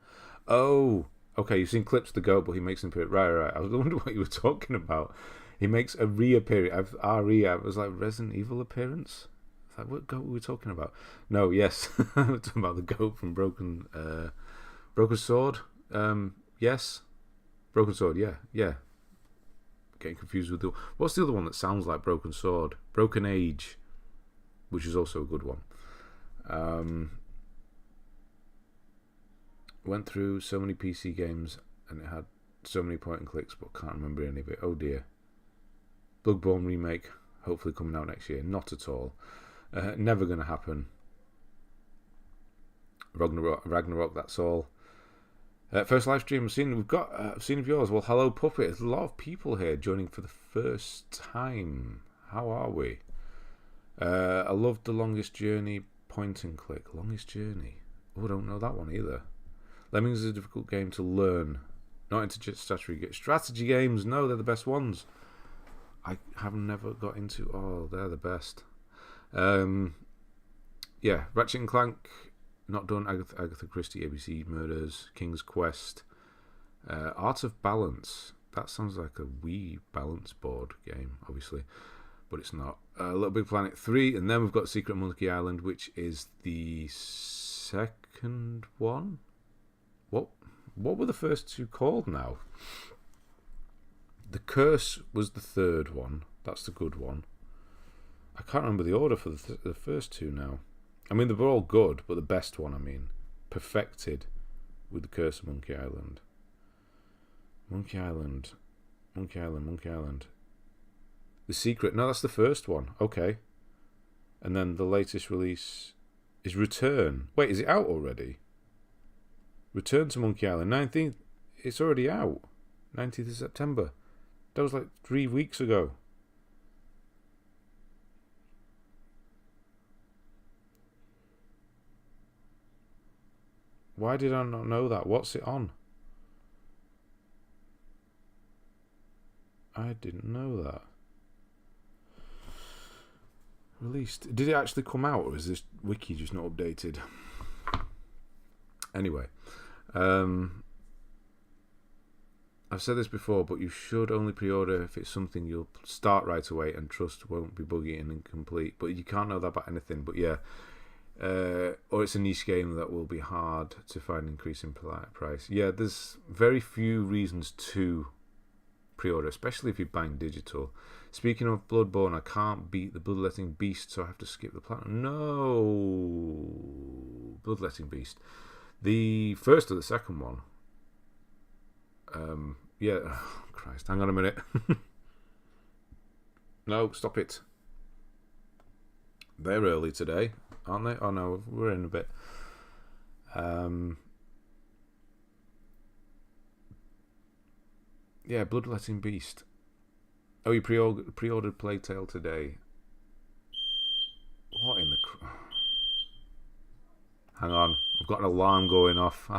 Oh, okay. You've seen clips of the goat, but he makes an appearance. Right. I was wondering what you were talking about. He makes a reappearance. I was like Resident Evil appearance. Like, what goat were we talking about? No, yes, we're talking about the goat from Broken Sword. Yes, Broken Sword. Yeah. Getting confused with what's the other one that sounds like Broken Sword? Broken Age, which is also a good one. Went through so many PC games and it had so many point and clicks, but can't remember any of it. Oh dear. Bloodborne remake, hopefully coming out next year. Not at all. Never going to happen. Ragnarok, that's all. First live stream I've seen. I've seen of yours. Well, hello, Puppet. There's a lot of people here joining for the first time. How are we? I loved The Longest Journey, point and click. Longest Journey. Oh, I don't know that one either. Lemmings is a difficult game to learn. Not into strategy games. No, they're the best ones. I have never got into. Oh, they're the best. Yeah, Ratchet and Clank. Not done. Agatha Christie, ABC Murders, King's Quest, Art of Balance. That sounds like a Wii balance board game, obviously, but it's not. Little Big Planet 3, and then we've got Secret Monkey Island, which is the second one. What were the first two called now? The Curse was the third one. That's the good one. I can't remember the order for the first two now. I mean, they were all good, but the best one, perfected with The Curse of Monkey Island. Monkey Island. The Secret. No, that's the first one. Okay. And then the latest release is Return. Wait, is it out already? Return to Monkey Island. 19th. It's already out. 19th of September. That was like 3 weeks ago. Why did I not know that? What's it on? I didn't know that. Released. Did it actually come out, or is this wiki just not updated? Anyway, I've said this before, but you should only pre-order if it's something you'll start right away and trust won't be buggy and incomplete. But you can't know that about anything. But yeah. Or it's a niche game that will be hard to find increasing price. Yeah, there's very few reasons to pre-order, especially if you're buying digital. Speaking of Bloodborne, I can't beat the Bloodletting Beast, so I have to skip the platinum. No, Bloodletting Beast, the first or the second one. Yeah, oh, Christ, hang on a minute. No, stop it. They're early today, aren't they? Oh no, we're in a bit. Yeah, Bloodletting Beast. Oh, you pre-ordered Plague Tale today. What in the... Hang on, I've got an alarm going off.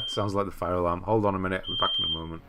Sounds like the fire alarm. Hold on a minute, I'll be back in a moment.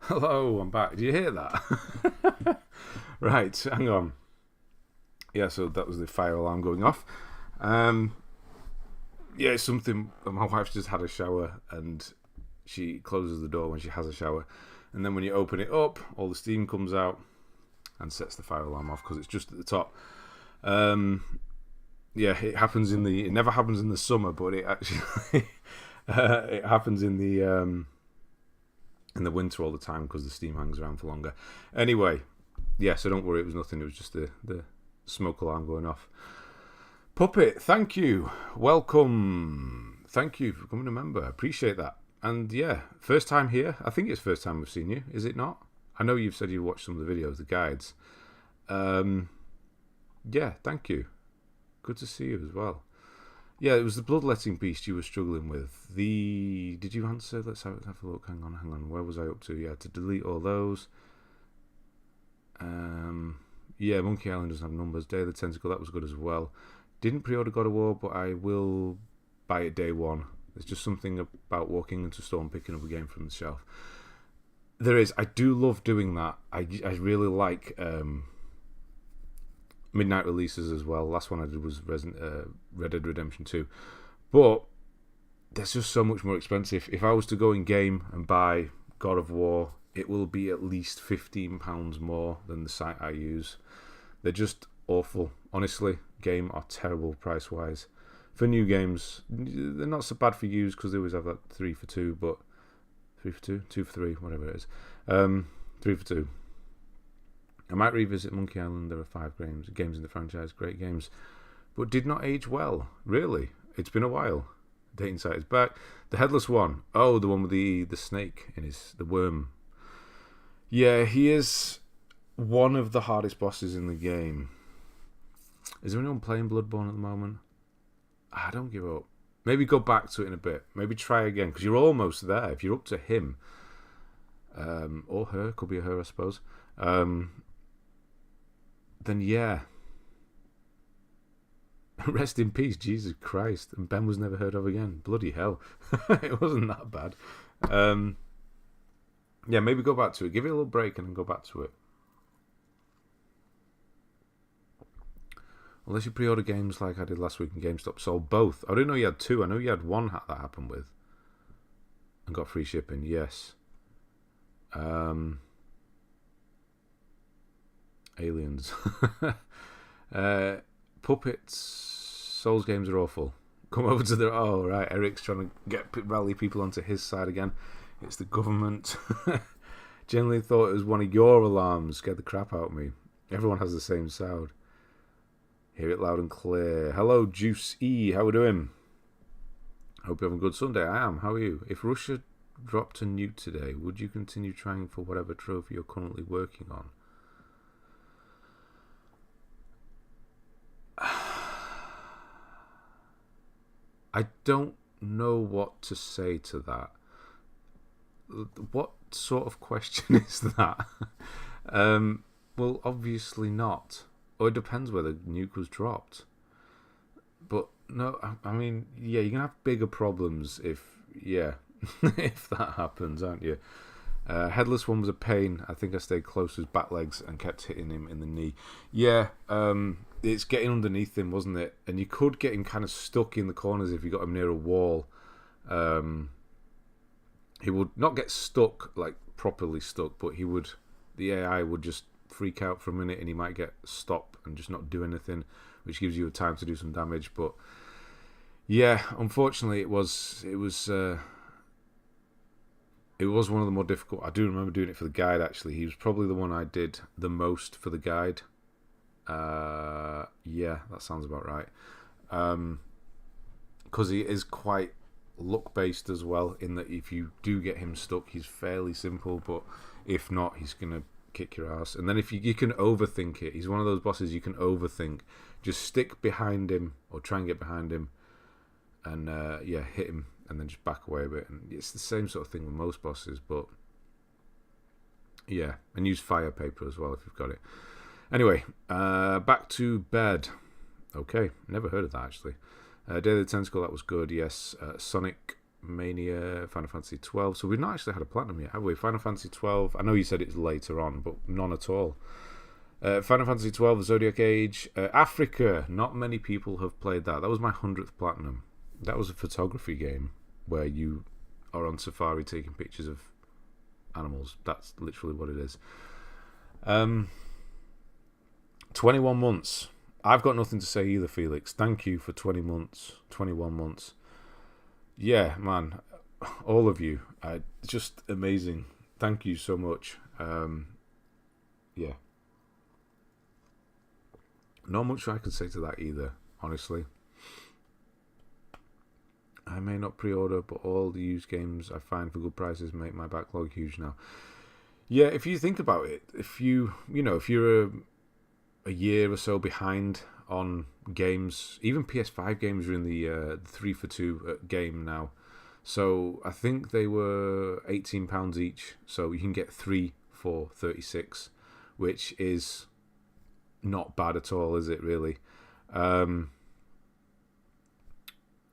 Hello, I'm back. Do you hear that? Right, hang on. Yeah, so that was the fire alarm going off. Yeah, it's something. My wife's just had a shower and she closes the door when she has a shower. And then when you open it up, all the steam comes out and sets the fire alarm off because it's just at the top. Yeah, it happens it never happens in the summer, but it actually it happens in the winter all the time because the steam hangs around for longer. Anyway, yeah, so don't worry, it was nothing. It was just the smoke alarm going off. Puppet, thank you. Welcome. Thank you for becoming a member. I appreciate that. And yeah, first time here. I think it's first time we've seen you, is it not? I know you've said you watched some of the videos, the guides. Yeah, thank you. Good to see you as well. Yeah, it was the bloodletting beast you were struggling with. Did you answer? Let's have a look. Hang on. Where was I up to? Yeah, to delete all those. Yeah, Monkey Island doesn't have numbers. Day of the Tentacle, that was good as well. Didn't pre-order God of War, but I will buy it day one. There's just something about walking into a store and picking up a game from the shelf. There is. I do love doing that. I really like midnight releases as well. Last one I did was Red Dead Redemption 2. But that's just so much more expensive. If I was to go in game and buy God of War, it will be at least £15 more than the site I use. They're just awful. Honestly, game are terrible price-wise. For new games, they're not so bad for used because they always have that 3 for 2, but 3 for 2? 2 for 3, whatever it is. 3 for 2. I might revisit Monkey Island. There are 5 games in the franchise, great games, but did not age well. Really, it's been a while. Dating site is back. The Headless One. Oh, the one with the snake in the worm. Yeah, he is one of the hardest bosses in the game. Is there anyone playing Bloodborne at the moment? I don't give up. Maybe go back to it in a bit. Maybe try again, because you're almost there. If you're up to him, or her, could be a her, I suppose. Then yeah. Rest in peace, Jesus Christ. And Ben was never heard of again. Bloody hell. It wasn't that bad. Yeah, maybe go back to it. Give it a little break and then go back to it. Unless you pre-order games like I did last week and GameStop sold both. I didn't know you had 2. I know you had 1 that happened with. And got free shipping, yes. Aliens. Puppets. Souls games are awful. Come over to the... Oh, right. Eric's trying to rally people onto his side again. It's the government. Generally thought it was one of your alarms. Scared the crap out of me. Everyone has the same sound. Hear it loud and clear. Hello, Juice E. How are we doing? Hope you're having a good Sunday. I am. How are you? If Russia dropped a nuke today, would you continue trying for whatever trophy you're currently working on? I don't know what to say to that. What sort of question is that? Well, obviously not. Or it depends where the nuke was dropped. But no, I mean, yeah, you're going to have bigger problems if that happens, aren't you? Headless One was a pain. I think I stayed close to his back legs and kept hitting him in the knee. Yeah, it's getting underneath him, wasn't it? And you could get him kind of stuck in the corners if you got him near a wall. He would not get stuck, like properly stuck, but the AI would just freak out for a minute and he might get stopped and just not do anything, which gives you a time to do some damage. But yeah, unfortunately it was one of the more difficult. I do remember doing it for the guide, actually. He was probably the one I did the most for the guide. Yeah, that sounds about right. Because he is quite luck based as well, in that if you do get him stuck, he's fairly simple, but if not, he's gonna kick your ass. And then if you can overthink it, he's one of those bosses you can overthink. Just stick behind him or try and get behind him and hit him and then just back away a bit. And it's the same sort of thing with most bosses, but yeah, and use fire paper as well if you've got it. Anyway, back to bed. Okay, never heard of that actually. Day of the Tentacle, that was good, yes. Sonic Mania, Final Fantasy 12. So we've not actually had a platinum yet, have we? Final Fantasy 12, I know you said it's later on, but none at all. Final Fantasy 12, Zodiac Age. Africa, not many people have played that. That was my 100th platinum. That was a photography game where you are on safari taking pictures of animals. That's literally what it is. 21 months. I've got nothing to say either, Felix. Thank you for 20 months, 21 months. Yeah, man, all of you. Just amazing. Thank you so much. Yeah. Not much I can say to that either, honestly. I may not pre-order, but all the used games I find for good prices make my backlog huge now. Yeah, if you think about it, if you're a year or so behind on games, even PS5 games are in the 3 for 2 game now. So I think they were £18 each, so you can get 3 for 36, which is not bad at all, is it really?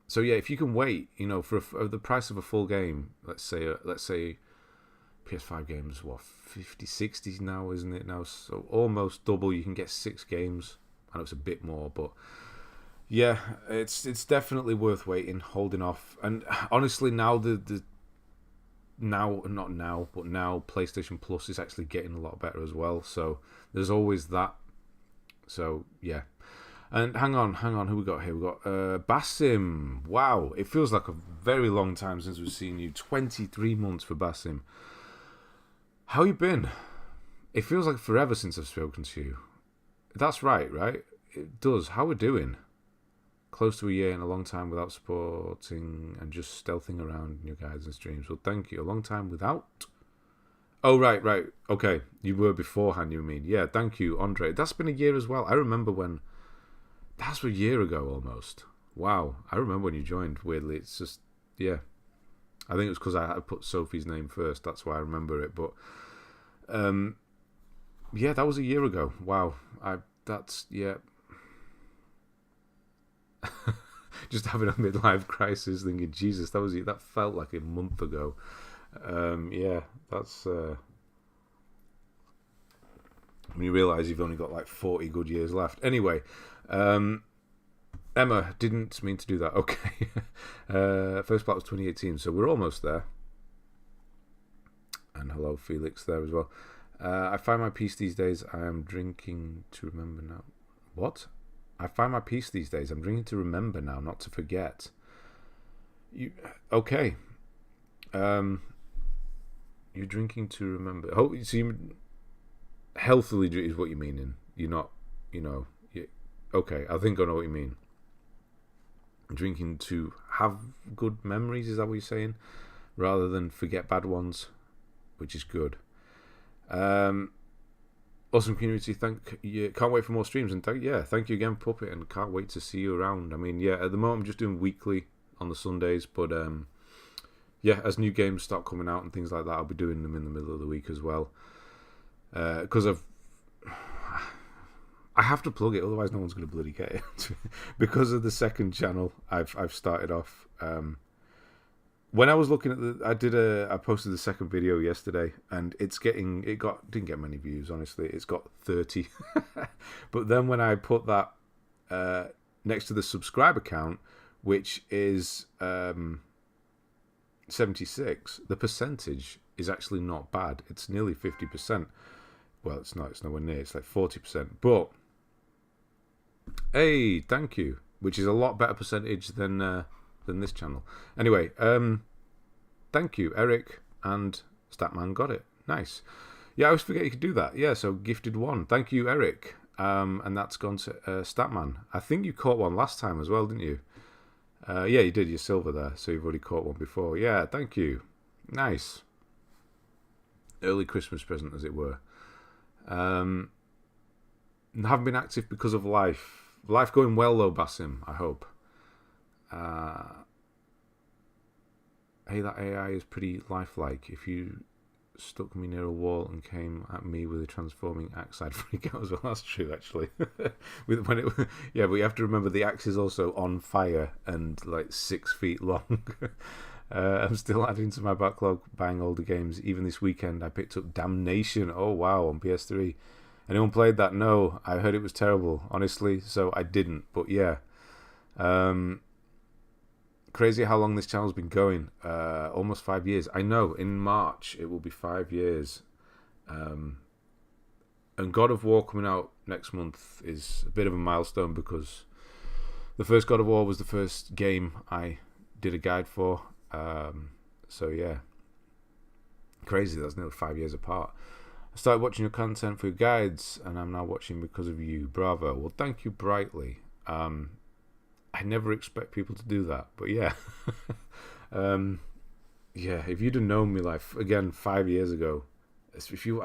So yeah, if you can wait, for the price of a full game, let's say PS5 games, what, 50, 60 now, isn't it now? So almost double. You can get 6 games. I know it's a bit more, but yeah, it's definitely worth waiting, holding off. And honestly, now now PlayStation Plus is actually getting a lot better as well. So there's always that. So yeah. And hang on, who we got here? We got Basim. Wow, it feels like a very long time since we've seen you. 23 months for Basim. How you been? It feels like forever since I've spoken to you. That's right? It does. How we doing? Close to a year and a long time without supporting and just stealthing around in your guides and streams. Well, thank you. A long time without? Oh, right. Okay, you were beforehand, you mean. Yeah, thank you, Andre. That's been a year as well. I remember when... That's a year ago almost. Wow, I remember when you joined, weirdly. It's just, yeah. I think it was because I had put Sophie's name first. That's why I remember it. But, yeah, that was a year ago. Wow. Yeah. Just having a midlife crisis thinking, Jesus, that felt like a month ago. Yeah, that's... when you realise you've only got like 40 good years left. Anyway, Emma, didn't mean to do that. Okay. First part was 2018, so we're almost there. And hello, Felix, there as well. I find my peace these days. I am drinking to remember now. What? I find my peace these days. I'm drinking to remember now, not to forget. Okay. You're drinking to remember. Oh, so you healthily is what you mean. In you're not, okay, I think I know what you mean. Drinking to have good memories, is that what you're saying? Rather than forget bad ones, which is good. Awesome community, thank you. Can't wait for more streams, and thank you again, Puppet, and can't wait to see you around. I mean, yeah, at the moment I'm just doing weekly on the Sundays, but yeah, as new games start coming out and things like that, I'll be doing them in the middle of the week as well. Because I have to plug it, otherwise no one's going to bloody get it. Because of the second channel I've started off. When I was looking at I posted the second video yesterday, and didn't get many views, honestly. It's got 30. But then when I put that next to the subscriber count, which is 76, the percentage is actually not bad. It's nearly 50%. Well, it's not. It's nowhere near. It's like 40%. But hey, thank you. Which is a lot better percentage than this channel. Anyway, thank you, Eric and Statman. Got it. Nice. Yeah, I always forget you could do that. Yeah, so gifted one. Thank you, Eric. And that's gone to Statman. I think you caught one last time as well, didn't you? Yeah, you did. You're silver there, so you've already caught one before. Yeah, thank you. Nice. Early Christmas present, as it were. Haven't been active because of life. Life going well though, Basim, I hope. Hey, that AI is pretty lifelike. If you stuck me near a wall and came at me with a transforming axe, I'd freak out as well. That's true, actually. Yeah, but you have to remember the axe is also on fire and like 6 feet long. I'm still adding to my backlog, buying older games. Even this weekend, I picked up Damnation. Oh, wow, on PS3. Anyone played that? No, I heard it was terrible, honestly, so I didn't. But yeah, crazy how long this channel's been going. Almost 5 years. I know, in March, it will be 5 years. And God of War coming out next month is a bit of a milestone because the first God of War was the first game I did a guide for. So yeah, crazy, that's nearly 5 years apart. I started watching your content for your guides, and I'm now watching because of you. Bravo. Well, thank you, Brightly. I I never expect people to do that, but yeah. Yeah, if you'd have known me like again 5 years ago, I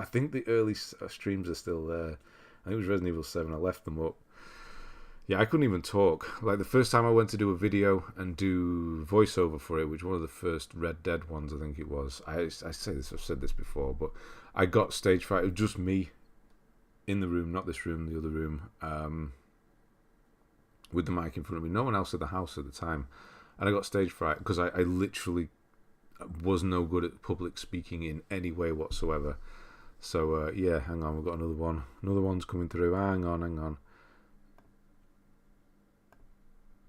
think the early streams are still there. I think it was Resident Evil 7. I left them up. Yeah, I couldn't even talk. Like the first time I went to do a video and do voiceover for it, which was one of the first Red Dead ones, I think it was. I say this, I've said this before, but I got stage fright. It was just me in the room, not this room, the other room, with the mic in front of me. No one else at the house at the time, and I got stage fright because I literally was no good at public speaking in any way whatsoever. So yeah, hang on, we've got another one. Another one's coming through. Hang on.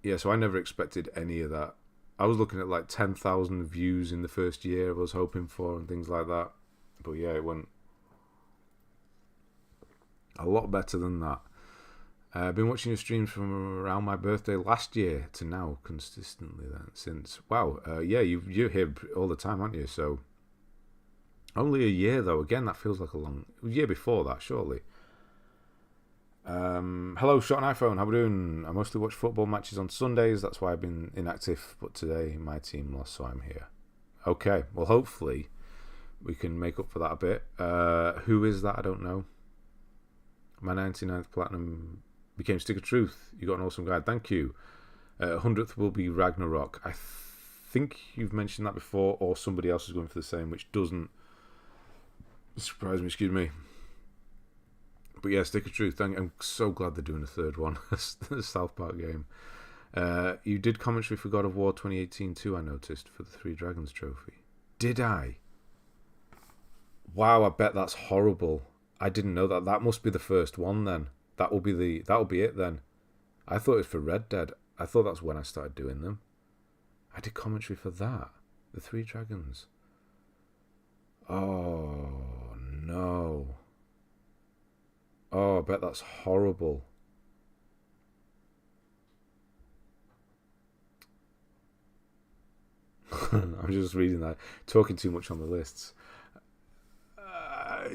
Yeah, so I never expected any of that. I was looking at like 10,000 views in the first year I was hoping for and things like that. But yeah, it went a lot better than that. I've been watching your streams from around my birthday last year to now consistently then since. Wow, yeah, you're here all the time, aren't you? So only a year though. Again, that feels like a long year before that, surely. Hello, Shot on iPhone. How we doing? I mostly watch football matches on Sundays. That's why I've been inactive. But today my team lost, so I'm here. Okay, well, hopefully we can make up for that a bit. Who is that? I don't know. My 99th platinum became Stick of Truth. You got an awesome guide. Thank you. 100th will be Ragnarok. I think you've mentioned that before, or somebody else is going for the same, which doesn't surprise me. Excuse me. But yeah, Stick of Truth. I'm so glad they're doing a third one. The South Park game. You did commentary for God of War 2018 too, I noticed, for the Three Dragons trophy. Did I? Wow, I bet that's horrible. I didn't know that. That must be the first one then. That'll be it then. I thought it was for Red Dead. I thought that's when I started doing them. I did commentary for that. The Three Dragons. Oh no. Oh, I bet that's horrible. I'm just reading that. Talking too much on the lists.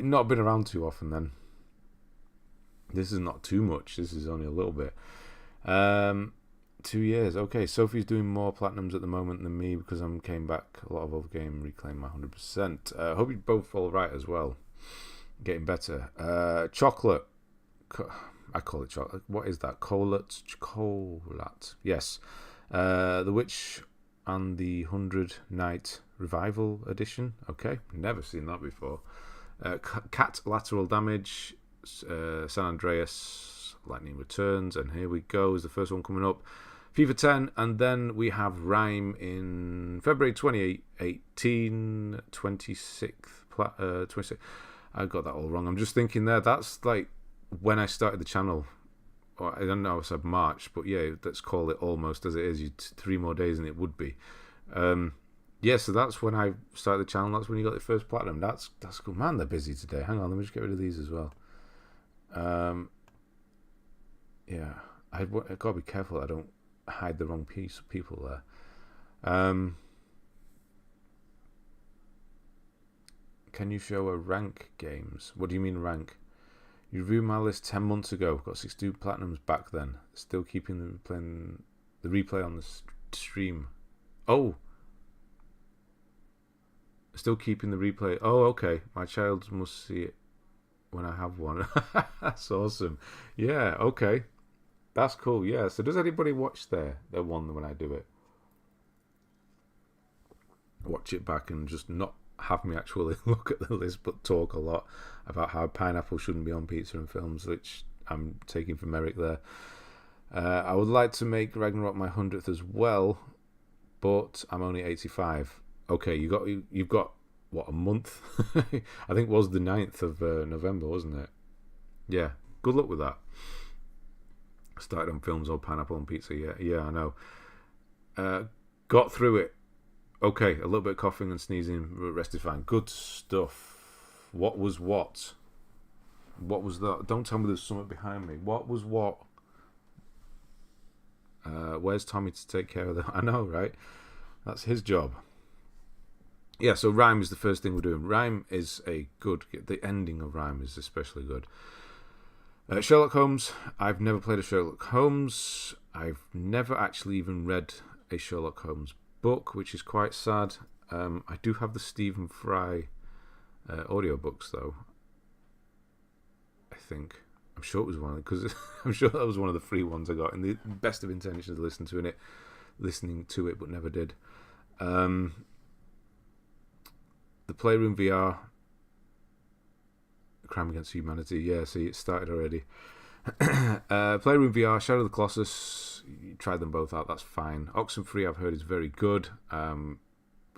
Not been around too often then. This is not too much. This is only a little bit. 2 years. Okay, Sophie's doing more platinums at the moment than me because I came back a lot of other game, reclaim my 100%. Hope you both all right as well. Getting better. Chocolate. I call it chocolate. What is that? Colat. Yes. The Witch and the 100 Night Revival Edition. Okay. Never seen that before. Cat Lateral Damage. San Andreas Lightning Returns. And here we go. Is the first one coming up. FIFA 10. And then we have Rime in February 2018. 26th. I got that all wrong. I'm just thinking there. That's like when I started the channel. Or I don't know if I said March, but yeah, let's call it almost as it is. 3 more days and it would be. Yeah, so that's when I started the channel. That's when you got the first platinum. That's good. Man, they're busy today. Hang on, let me just get rid of these as well. Yeah, I've got to be careful that I don't hide the wrong piece of people there. Can you show a rank games? What do you mean rank? You reviewed my list 10 months ago. Got 62 platinums back then. Still keeping playing the replay on the stream. Oh. Still keeping the replay. Oh, okay. My child must see it when I have one. That's awesome. Yeah, okay. That's cool. Yeah. So does anybody watch their one when I do it? Watch it back and just not have me actually look at the list but talk a lot about how pineapple shouldn't be on pizza and films, which I'm taking from Eric there. I would like to make Ragnarok my 100th as well, but I'm only 85. Okay, you've got what, a month? I think it was the 9th of November, wasn't it? Yeah, good luck with that. Started on films or pineapple on pizza. Yeah, I know. Got through it. Okay, a little bit of coughing and sneezing, rest is fine. Good stuff. What was what? What was that? Don't tell me there's something behind me. What was what? Where's Tommy to take care of that? I know, right? That's his job. Yeah, so Rime is the first thing we're doing. Rime is a good... The ending of Rime is especially good. Sherlock Holmes. I've never played a Sherlock Holmes. I've never actually even read a Sherlock Holmes book, which is quite sad. I do have the Stephen Fry audiobooks, though. I think. I'm sure it was one, because I'm sure that was one of the free ones I got in the best of intentions of listening to it, but never did. The Playroom VR, Crime Against Humanity. Yeah, see, it started already. Playroom VR, Shadow of the Colossus. You tried them both out. That's fine. Oxenfree, I've heard, is very good. I've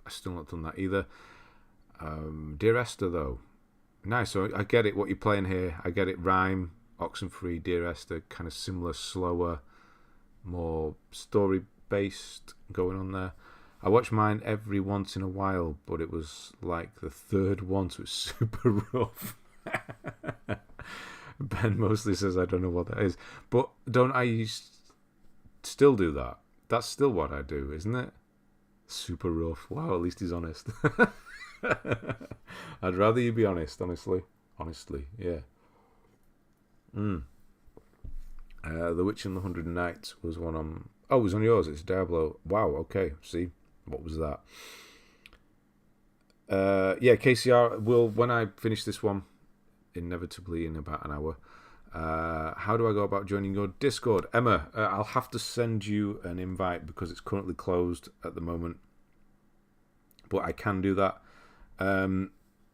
still not done that either. Dear Esther, though, nice. So I get it. What you're playing here, I get it. Rhyme, Oxenfree, Dear Esther, kind of similar, slower, more story based going on there. I watch mine every once in a while, but it was like the third one, so it's super rough. Ben mostly says I don't know what that is, but don't I still do that? That's still what I do, isn't it? Super rough. Wow, at least he's honest. I'd rather you be honest, honestly, yeah. The Witch and the 100 Nights was one on. Oh, it was on yours. It's Diablo. Wow. Okay. See, what was that? Yeah, KCR will, when I finish this one, inevitably in about an hour. How do I go about joining your Discord? Emma, I'll have to send you an invite because it's currently closed at the moment, but I can do that.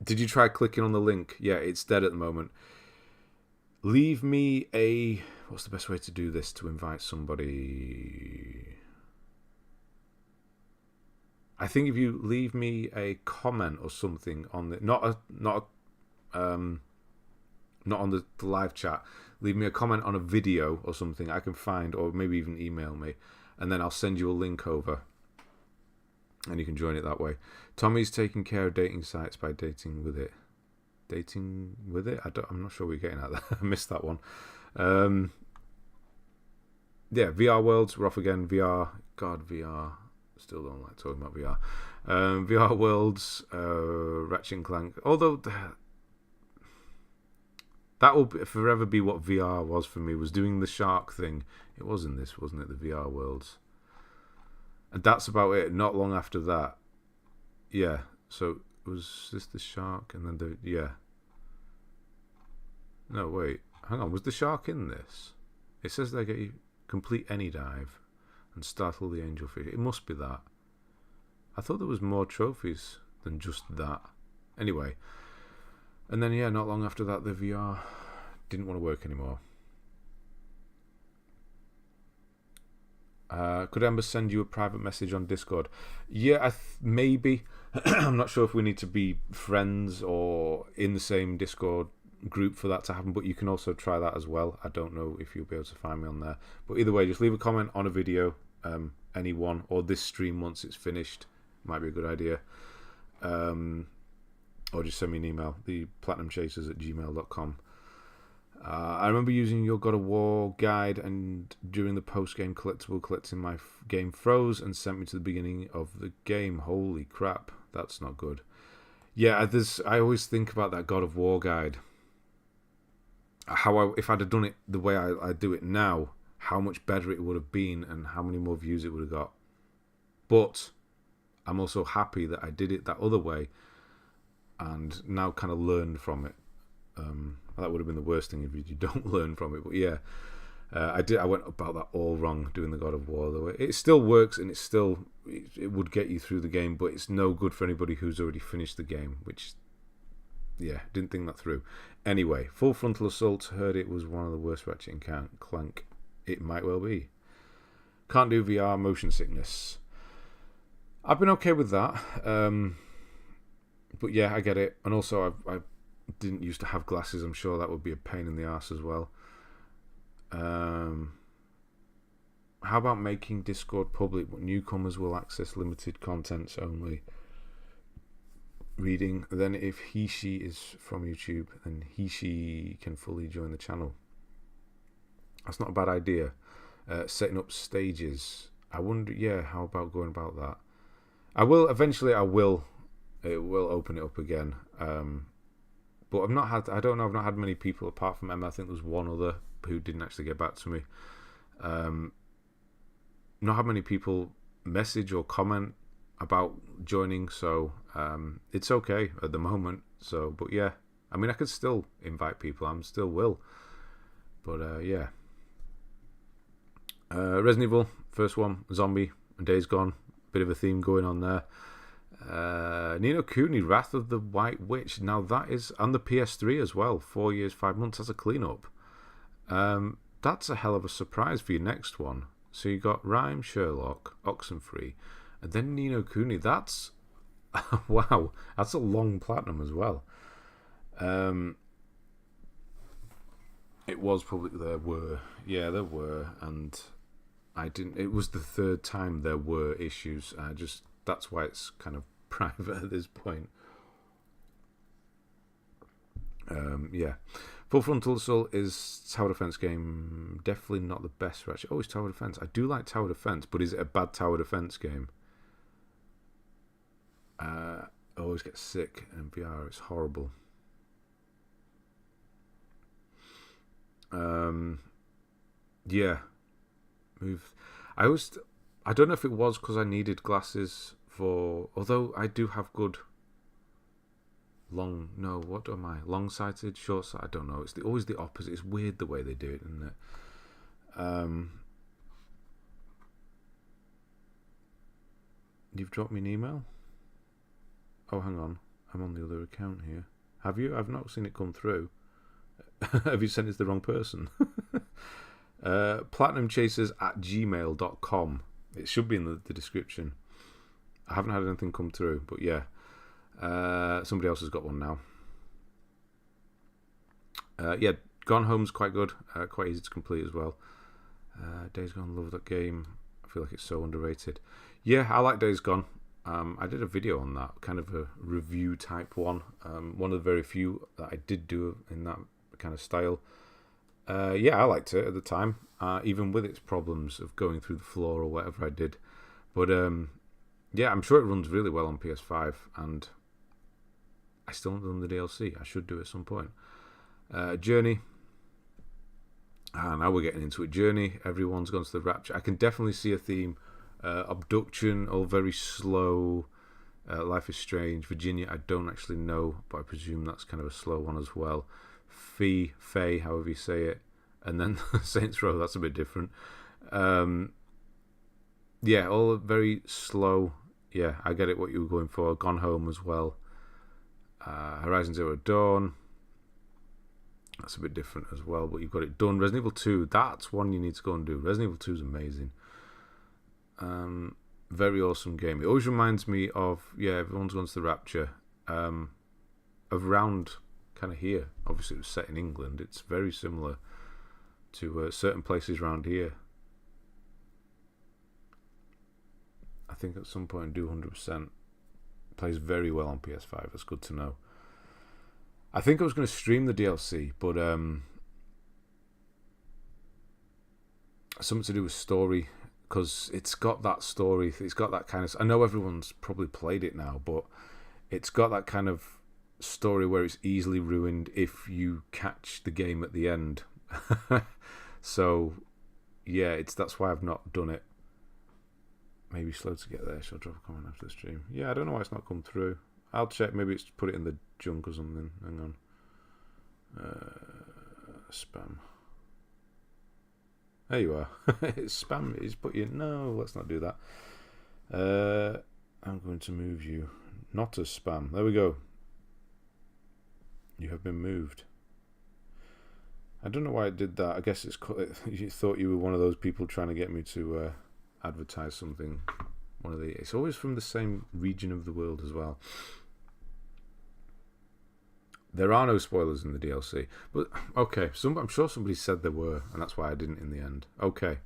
Did you try clicking on the link? Yeah, it's dead at the moment. Leave me a... What's the best way to do this to invite somebody? I think if you leave me a comment or something on the... Not on the live chat. Leave me a comment on a video or something I can find, or maybe even email me, and then I'll send you a link over, and you can join it that way. Tommy's taking care of dating sites by dating with it. Dating with it? I'm not sure what you're getting at there. I missed that one. Yeah, VR Worlds, we're off again. VR. God, VR. Still don't like talking about VR. VR Worlds, Ratchet and Clank. Although... That will forever be what VR was for me, was doing the shark thing. It was in this, wasn't it? The VR Worlds. And that's about it. Not long after that. Yeah. So, was this the shark? And then the... Yeah. No, wait. Hang on. Was the shark in this? It says they get you complete any dive and startle the angelfish. It must be that. I thought there was more trophies than just that. Anyway... And then, yeah, not long after that, the VR didn't want to work anymore. Could Ember send you a private message on Discord? Yeah, maybe. I'm not sure if we need to be friends or in the same Discord group for that to happen, but you can also try that as well. I don't know if you'll be able to find me on there. But either way, just leave a comment on a video, anyone, or this stream once it's finished. Might be a good idea. Or just send me an email, theplatinumchasers@gmail.com. I remember using your God of War guide, and during the post-game collectible collecting, my game froze and sent me to the beginning of the game. Holy crap, that's not good. Yeah, I always think about that God of War guide. If I'd have done it the way I do it now, how much better it would have been and how many more views it would have got. But I'm also happy that I did it that other way, and now kind of learned from it. That would have been the worst thing if you don't learn from it. But yeah, I went about that all wrong doing the God of War the way. It still works, and it would get you through the game, but it's no good for anybody who's already finished the game. Which, yeah, didn't think that through. Anyway, Full Frontal Assault, heard it was one of the worst Ratchet and Clank. It might well be. Can't do VR, motion sickness. I've been okay with that. But yeah, I get it. And also, I didn't used to have glasses. I'm sure that would be a pain in the arse as well. How about making Discord public, but newcomers will access limited contents only? Reading. Then if she is from YouTube, then she can fully join the channel. That's not a bad idea. Setting up stages. I wonder, yeah, how about going about that? Eventually I will. It will open it up again But I've not had many people apart from Emma. I think there was one other who didn't actually get back to me. Not had many people message or comment about joining, so it's okay at the moment. So, but yeah, I mean, I could still invite people. I'm still will. But yeah. Resident Evil, first one, zombie, and Days Gone. Bit of a theme going on there. Ni no Kuni, Wrath of the White Witch. Now that is on the PS3 as well. 4 years, 5 months. That's a clean-up. That's a hell of a surprise for your next one. So you got Rhyme, Sherlock, Oxenfree, and then Ni no Kuni. That's wow. That's a long platinum as well. It was probably there were, and I didn't. It was the third time there were issues. That's why it's kind of private at this point. Yeah. Full Frontal Assault is tower defense game. Definitely not the best for actually. Oh, it's tower defense. I do like tower defense, but is it a bad tower defense game? I always get sick in VR. It's horrible. Yeah. I don't know if it was because I needed glasses for. Although I do have good. Long-sighted, short-sighted, I don't know. It's always the opposite. It's weird the way they do it, isn't it? You've dropped me an email? Oh, hang on. I'm on the other account here. Have you? I've not seen it come through. Have you sent it to the wrong person? platinumchasers@gmail.com. It should be in the description. I haven't had anything come through, but yeah. Somebody else has got one now. Yeah, Gone Home's quite good, quite easy to complete as well. Days Gone, love that game. I feel like it's so underrated. Yeah, I like Days Gone. I did a video on that, kind of a review type one. One of the very few that I did do in that kind of style. Yeah, I liked it at the time, even with its problems of going through the floor or whatever I did. But yeah, I'm sure it runs really well on PS5, and I still haven't done the DLC. I should do it at some point. Journey. Now we're getting into it. Journey. Everyone's gone to the Rapture. I can definitely see a theme. Abduction, all very slow. Life is Strange. Virginia, I don't actually know, but I presume that's kind of a slow one as well. Faye, however you say it. And then Saints Row, that's a bit different. Yeah, all very slow. Yeah, I get it what you were going for. Gone Home as well. Horizon Zero Dawn. That's a bit different as well, but you've got it done. Resident Evil 2, that's one you need to go and do. Resident Evil 2 is amazing. Very awesome game. It always reminds me of, everyone's gone to the Rapture. Of around kind of here. Obviously, it was set in England. It's very similar to certain places around here. I think at some point do 100%. Plays very well on PS5. That's good to know. I think I was going to stream the DLC, but something to do with story, because it's got that story. It's got that kind of. I know everyone's probably played it now, but it's got that kind of story where it's easily ruined if you catch the game at the end. So yeah, that's why I've not done it. Maybe slow to get there. Shall I drop a comment after the stream? Yeah, I don't know why it's not come through. I'll check. Maybe it's put it in the junk or something. Hang on. Spam. There you are. It's spam. It's put you. No, let's not do that. I'm going to move you. Not as spam. There we go. You have been moved. I don't know why it did that. I guess you thought you were one of those people trying to get me to advertise something. It's always from the same region of the world as well. There are no spoilers in the DLC, but okay. I'm sure somebody said there were, and that's why I didn't in the end. Okay.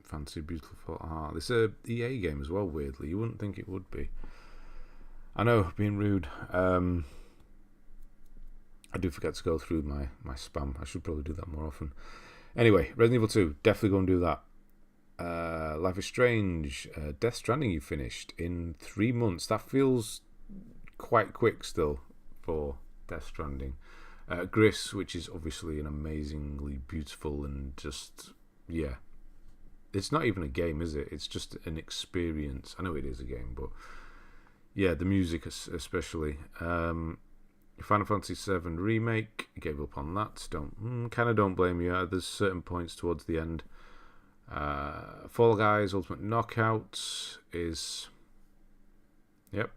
Fancy Beautiful Heart. This is a EA game as well, weirdly. You wouldn't think it would be. I know, being rude. I do forget to go through my spam. I should probably do that more often. Anyway, Resident Evil 2. Definitely go and do that. Life is Strange, Death Stranding you finished in 3 months. That feels quite quick still for Death Stranding. Gris, which is obviously an amazingly beautiful and just, yeah. It's not even a game, is it? It's just an experience. I know it is a game, but yeah, the music especially. Final Fantasy VII Remake, gave up on that. Don't blame you. There's certain points towards the end. Fall Guys Ultimate Knockout is, yep.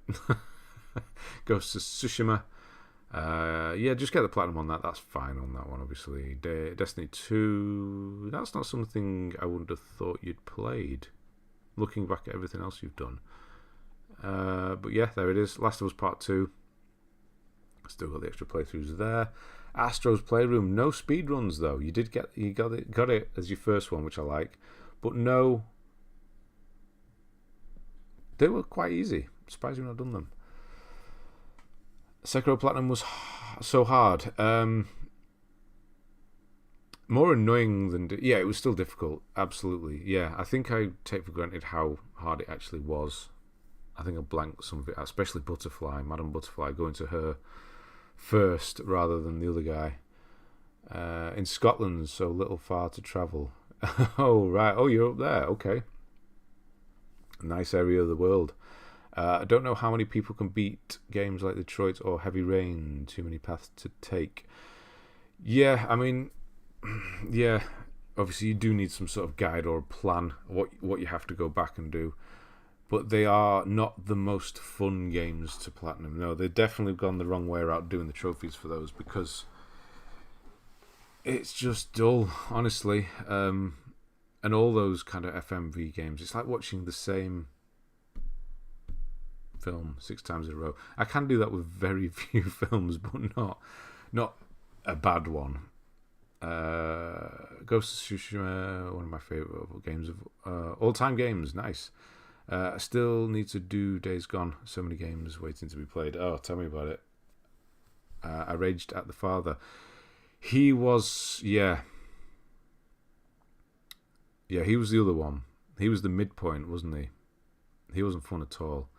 Ghost of Tsushima. Just get the platinum on that. That's fine on that one, obviously. Destiny 2, that's not something I wouldn't have thought you'd played, looking back at everything else you've done. But yeah, there it is. Last of Us Part 2. Still got the extra playthroughs there. Astro's Playroom, no speed runs though. You got it as your first one, which I like, but no, they were quite easy. Surprised you've not done them. Sekiro Platinum was so hard. More annoying than it was still difficult. Absolutely, yeah. I think I take for granted how hard it actually was. I think I blanked some of it, especially Butterfly, Madame Butterfly, going to her first rather than the other guy. In Scotland, so little far to travel. Oh, right. Oh, you're up there. Okay. Nice area of the world. I don't know how many people can beat games like Detroit or Heavy Rain. Too many paths to take. Yeah, I mean, yeah. Obviously, you do need some sort of guide or plan what you have to go back and do. But they are not the most fun games to platinum. No, they've definitely gone the wrong way around doing the trophies for those, because it's just dull, honestly. And all those kind of FMV games, it's like watching the same film 6 times in a row. I can do that with very few films, but not a bad one. Ghost of Tsushima, one of my favourite games of all-time games. Nice. I still need to do Days Gone. So many games waiting to be played. Oh, tell me about it. I raged at the father. He was, yeah, he was the other one. He was the midpoint, wasn't he? He wasn't fun at all.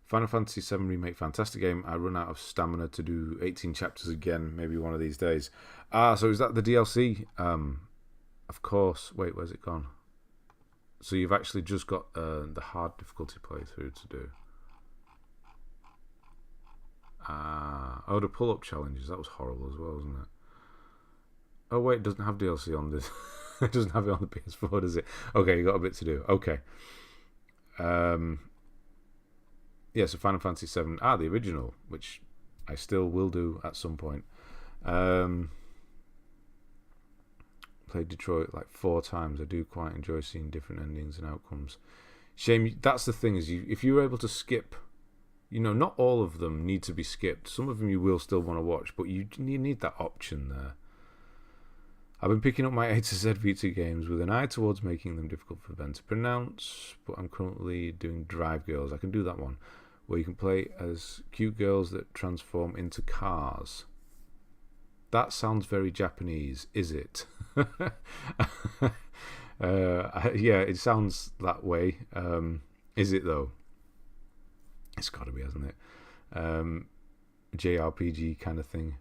Final Fantasy VII Remake, fantastic game. I run out of stamina to do 18 chapters again, maybe one of these days. So is that the DLC? Of course. Wait, where's it gone? So you've actually just got the hard difficulty playthrough to do. The pull-up challenges. That was horrible as well, wasn't it? Oh wait, it doesn't have DLC on this. It doesn't have it on the PS4, does it? Okay, you got a bit to do. Okay. So Final Fantasy VII. The original, which I still will do at some point. Played Detroit like 4 times. I do quite enjoy seeing different endings and outcomes. Shame, that's the thing, is if you're able to skip, not all of them need to be skipped. Some of them you will still want to watch, but you need that option there. I've been picking up my A to Z Vita games with an eye towards making them difficult for Ben to pronounce, but I'm currently doing Drive Girls. I can do that one, where you can play as cute girls that transform into cars. That sounds very Japanese, is it? It sounds that way. Is it though? It's got to be, hasn't it? JRPG kind of thing.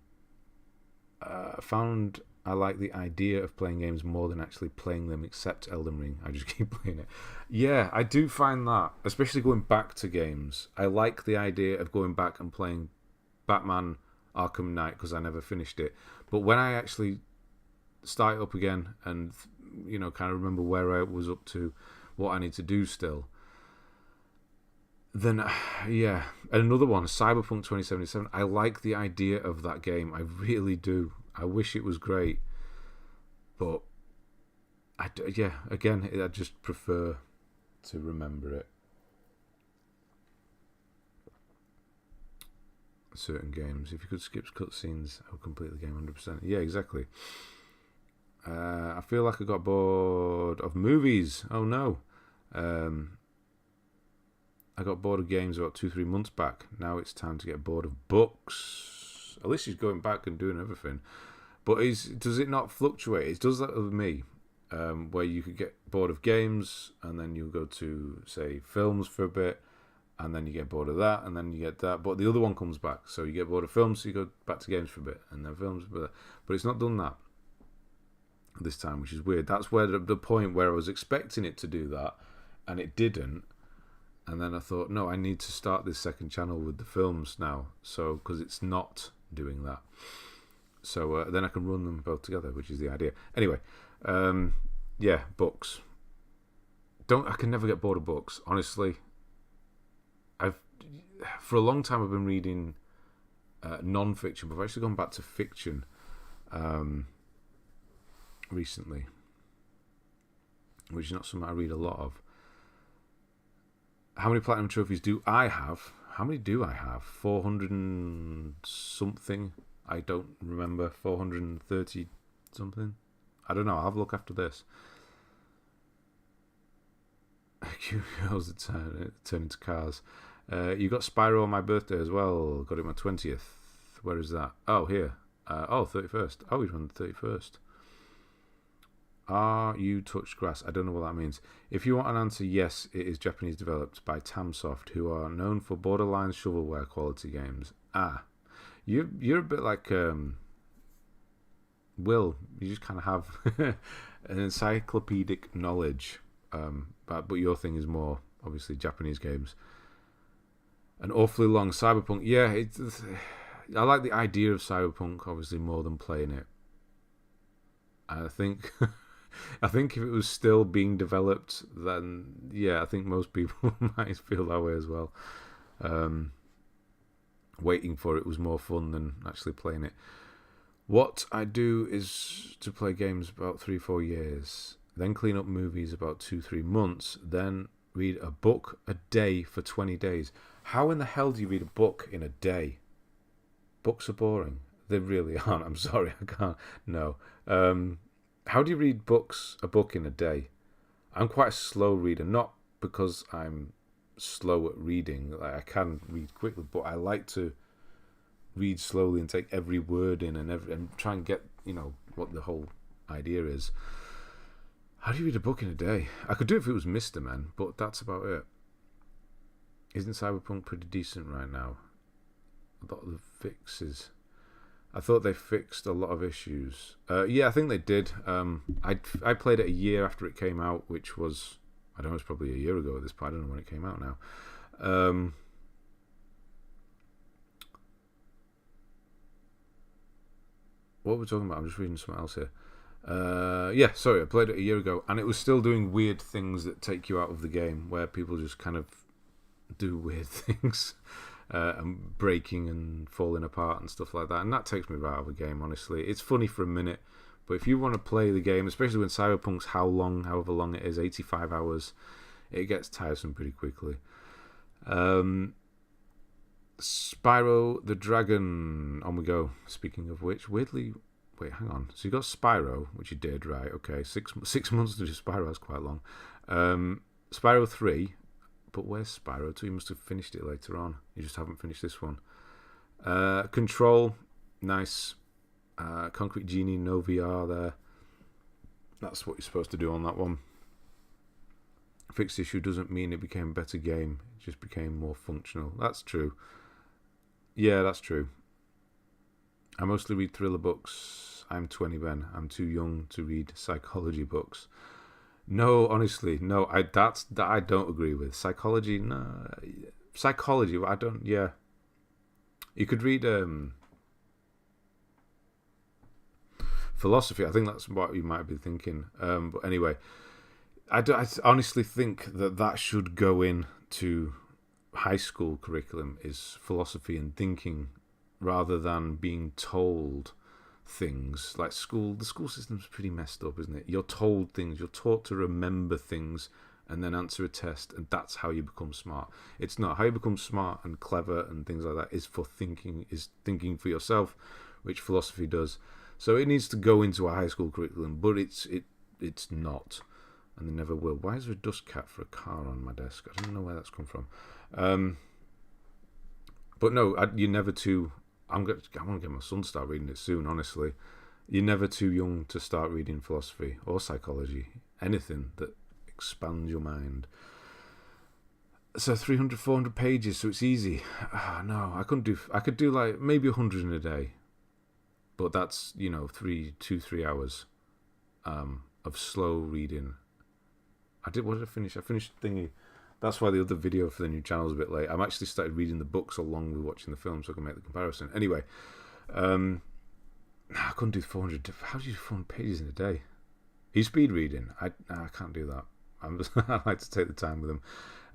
Found I like the idea of playing games more than actually playing them, except Elden Ring. I just keep playing it. Yeah, I do find that, especially going back to games. I like the idea of going back and playing Batman Arkham Knight, because I never finished it. But when I actually start it up again and, kind of remember where I was up to, what I need to do still, then, yeah. And another one, Cyberpunk 2077. I like the idea of that game. I really do. I wish it was great. But, I just prefer to remember it. Certain games. If you could skip cutscenes, I would complete the game 100%. Yeah, exactly. I feel like I got bored of movies. Oh no. I got bored of games about 2-3 months back. Now it's time to get bored of books. At least he's going back and doing everything. But does it not fluctuate? It does that with me. where you could get bored of games, and then you go to, say, films for a bit, and then you get bored of that, and then you get that. But the other one comes back, so you get bored of films, so you go back to games for a bit, and then films. But it's not done that this time, which is weird. That's where the point where I was expecting it to do that, and it didn't. And then I thought, no, I need to start this second channel with the films now, so because it's not doing that. So then I can run them both together, which is the idea. Anyway, yeah, books. I can never get bored of books, honestly. For a long time I've been reading non-fiction, but I've actually gone back to fiction recently, which is not something I read a lot of. How many platinum trophies do I have? How many do I have? 400 and something. I don't remember. 430 something. I don't know. I'll have a look after this. Girls that turn into cars. You got Spyro on my birthday as well. Got it my 20th. Where is that? Oh, here. 31st. Oh, he's on the 31st. Are you touched grass? I don't know what that means. If you want an answer, yes, it is Japanese developed by Tamsoft, who are known for borderline shovelware quality games. You're a bit like Will. You just kind of have an encyclopedic knowledge, but your thing is more obviously Japanese games. An awfully long Cyberpunk. Yeah, I like the idea of Cyberpunk obviously more than playing it. I think if it was still being developed, then yeah, I think most people might feel that way as well. Waiting for it was more fun than actually playing it. What I do is to play games about 3-4 years, then clean up movies about 2-3 months, then read a book a day for 20 days. How in the hell do you read a book in a day? Books are boring. They really aren't. I'm sorry, I can't. No. How do you read a book in a day? I'm quite a slow reader, not because I'm slow at reading. Like, I can read quickly, but I like to read slowly and take every word in and try and get, what the whole idea is. How do you read a book in a day? I could do it if it was Mr. Men, but that's about it. Isn't Cyberpunk pretty decent right now? A lot of the fixes. I thought they fixed a lot of issues. Yeah, I think they did. I played it a year after it came out, which was, I don't know, it's probably a year ago at this point. I don't know when it came out now. What were we talking about? I'm just reading something else here. Yeah, sorry, I played it a year ago, and it was still doing weird things that take you out of the game, where people just kind of do weird things. And breaking and falling apart and stuff like that, and that takes me right out of the game. Honestly, it's funny for a minute, but if you want to play the game, especially when Cyberpunk's however long it is, 85 hours, it gets tiresome pretty quickly. Spyro the Dragon, on we go. Speaking of which, weirdly, wait, hang on. So you got Spyro, which you did, right? Okay, 6 months to do Spyro, that's quite long. Spyro 3. But where's Spyro 2? You must have finished it later on. You just haven't finished this one. Control, nice. Concrete Genie, no VR there. That's what you're supposed to do on that one. Fixed issue doesn't mean it became a better game. It just became more functional. That's true. Yeah, that's true. I mostly read thriller books. I'm 20, Ben. I'm too young to read psychology books. No, honestly, no. That I don't agree with. Psychology, no. Psychology, I don't. Yeah, you could read philosophy. I think that's what you might be thinking. But anyway, I honestly think that should go into high school curriculum, is philosophy and thinking, rather than being told things. Like the school system's pretty messed up, isn't it? You're told things, you're taught to remember things and then answer a test, and that's how you become smart. It's not. How you become smart and clever and things like that is thinking for yourself, which philosophy does. So it needs to go into a high school curriculum, but it's not, and they never will. Why is there a dust cap for a car on my desk? I don't know where that's come from. But no, you're never too. I want to get my son to start reading it soon, honestly. You're never too young to start reading philosophy or psychology, anything that expands your mind. So 300, 400 pages, so it's easy. No, I could do like maybe 100 in a day. But that's, 3 hours of slow reading. What did I finish? I finished thingy. That's why the other video for the new channel is a bit late. I've actually started reading the books along with watching the film so I can make the comparison. Anyway, I couldn't do 400. How do you do 400 pages in a day? Are you speed reading? I can't do that. I like to take the time with them.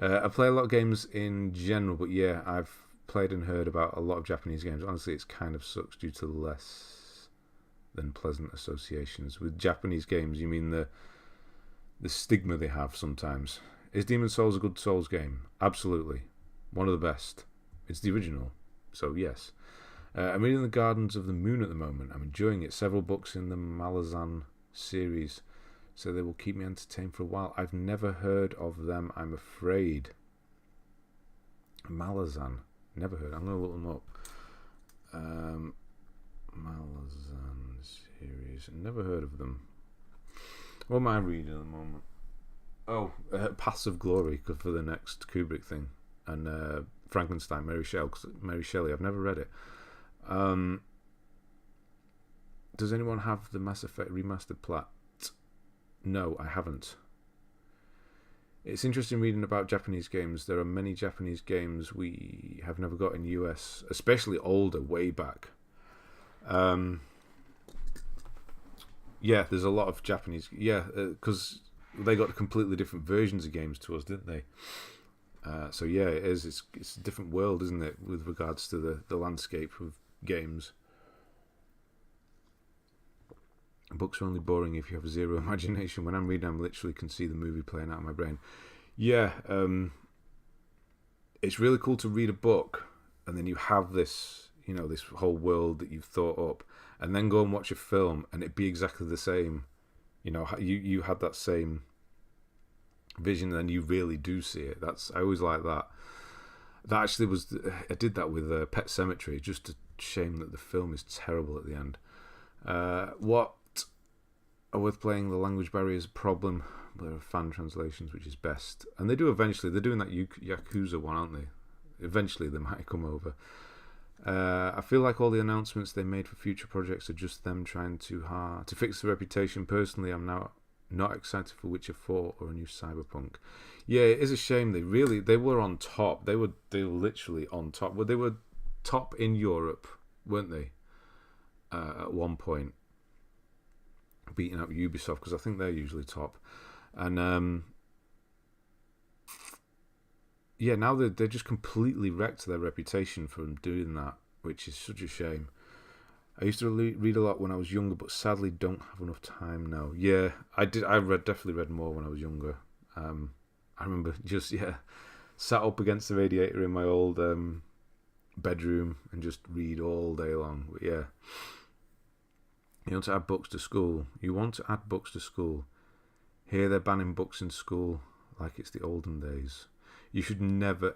I play a lot of games in general, but yeah, I've played and heard about a lot of Japanese games. Honestly, it's kind of sucks due to less than pleasant associations. With Japanese games, you mean the stigma they have sometimes. Is Demon's Souls a good Souls game? Absolutely. One of the best. It's the original, so yes. I'm reading The Gardens of the Moon at the moment. I'm enjoying it. Several books in the Malazan series, so they will keep me entertained for a while. I've never heard of them, I'm afraid. Malazan. Never heard. I'm going to look them up. Malazan series. Never heard of them. What am I reading at the moment? Oh, Paths of Glory for the next Kubrick thing. And Frankenstein, Mary Shelley. I've never read it. Does anyone have the Mass Effect remastered plat? No, I haven't. It's interesting reading about Japanese games. There are many Japanese games we have never got in the US, especially older, way back. Yeah, there's a lot of Japanese. Yeah, because they got completely different versions of games to us, didn't they? So yeah, it is. It's a different world, isn't it, with regards to the landscape of games. Books are only boring if you have zero imagination. When I'm reading, I literally can see the movie playing out in my brain. Yeah, it's really cool to read a book, and then you have this, this whole world that you've thought up, and then go and watch a film, and it'd be exactly the same. You had that same vision, and you really do see it. I always like that. That actually was. I did that with Pet Sematary. Just a shame that the film is terrible at the end. What are worth playing? The language barrier is a problem. There are fan translations, which is best, and they do eventually. They're doing that Yakuza one, aren't they? Eventually, they might come over. I feel like all the announcements they made for future projects are just them trying too hard to fix the reputation. Personally, I'm now not excited for Witcher 4 or a new Cyberpunk. Yeah, it is a shame. They were on top. They were literally on top. Well, they were top in Europe, weren't they? At one point, beating up Ubisoft, because I think they're usually top. And yeah, now they're just completely wrecked their reputation from doing that, which is such a shame. I used to read a lot when I was younger, but sadly don't have enough time now. Yeah, I did. Definitely read more when I was younger. I remember just sat up against the radiator in my old bedroom and just read all day long. But yeah, you want to add books to school. Here they're banning books in school like it's the olden days. You should never,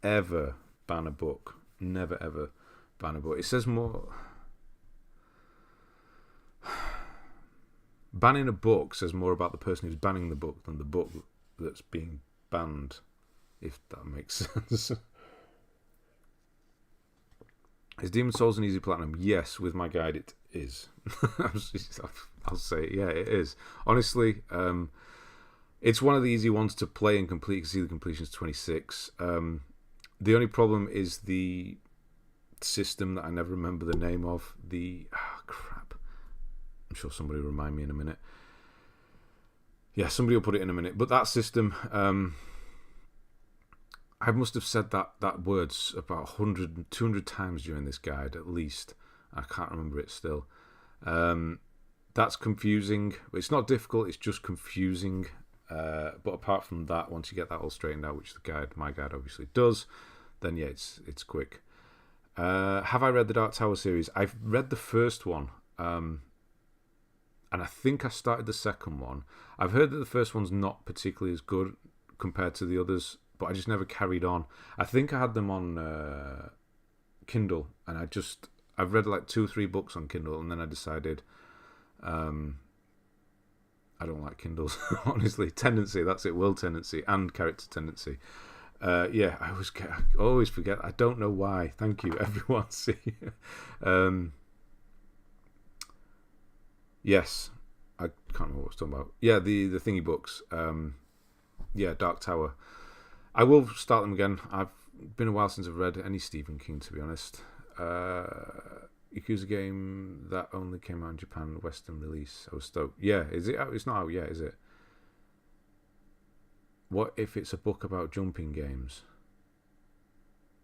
ever ban a book. Never, ever ban a book. It says more. Banning a book says more about the person who's banning the book than the book that's being banned, if that makes sense. Is Demon's Souls an easy platinum? Yes, with my guide it is. I'll say, yeah, it is. Honestly, it's one of the easy ones to play and complete. You can see the completion is 26. The only problem is the system that I never remember the name of. Crap. I'm sure somebody will remind me in a minute. Yeah, somebody will put it in a minute. But that system, I must have said that words about 100, 200 times during this guide at least. I can't remember it still. That's confusing. It's not difficult, it's just confusing. But apart from that, once you get that all straightened out, which my guide obviously does, then yeah, it's quick. Have I read the Dark Tower series? I've read the first one, and I think I started the second one. I've heard that the first one's not particularly as good compared to the others, but I just never carried on. I think I had them on Kindle, and I've read like 2 or 3 books on Kindle, and then I decided I don't like Kindles, honestly. Tendency, that's it. World tendency and character tendency. Yeah, I always forget. I don't know why. Thank you, everyone. See, yes, I can't remember what I was talking about. Yeah, the thingy books. Yeah, Dark Tower. I will start them again. I've been a while since I've read any Stephen King, to be honest. Yakuza game that only came out in Japan, Western release. I was stoked. Yeah, is it out? It's not out yet, is it? What if it's a book about jumping games?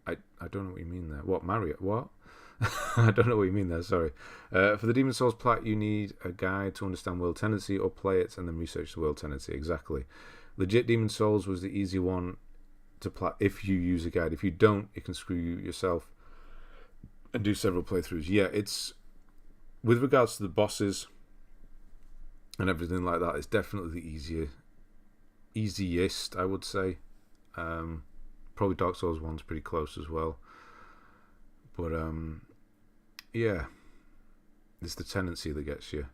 I don't know what you mean there. What, Mario? What? I don't know what you mean there, sorry. For the Demon Souls plat, you need a guide to understand world tendency, or play it and then research the world tendency. Exactly. Legit Demon Souls was the easy one to plat if you use a guide. If you don't, it can screw you yourself and do several playthroughs. Yeah, it's with regards to the bosses and everything like that, it's definitely the easiest, I would say. Probably Dark Souls 1's pretty close as well. But yeah, it's the tendency that gets you.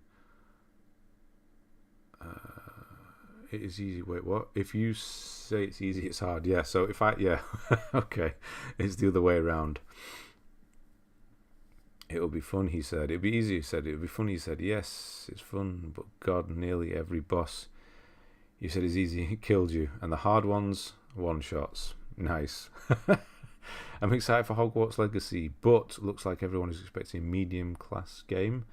It is easy. Wait, what? If you say it's easy, it's hard. Yeah. So if yeah, okay, it's the other way around. It'll be fun, he said. It'll be easy, he said. It'll be fun, he said. Yes, it's fun, but God, nearly every boss you said is easy, it killed you. And the hard ones, one-shots. Nice. I'm excited for Hogwarts Legacy, but looks like everyone is expecting a medium-class game.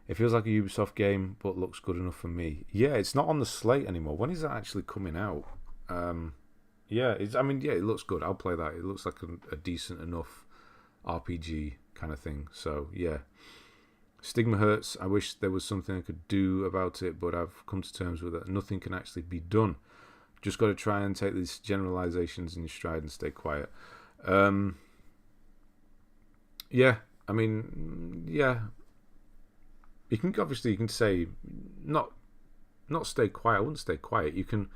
It feels like a Ubisoft game, but looks good enough for me. Yeah, it's not on the slate anymore. When is that actually coming out? Yeah, it looks good. I'll play that. It looks like a decent enough RPG kind of thing. So yeah, stigma hurts. I wish there was something I could do about it, but I've come to terms with it. Nothing can actually be done. Just got to try and take these generalizations in your stride and stay quiet. Yeah, I mean, yeah, you can say not stay quiet. I wouldn't stay quiet. You can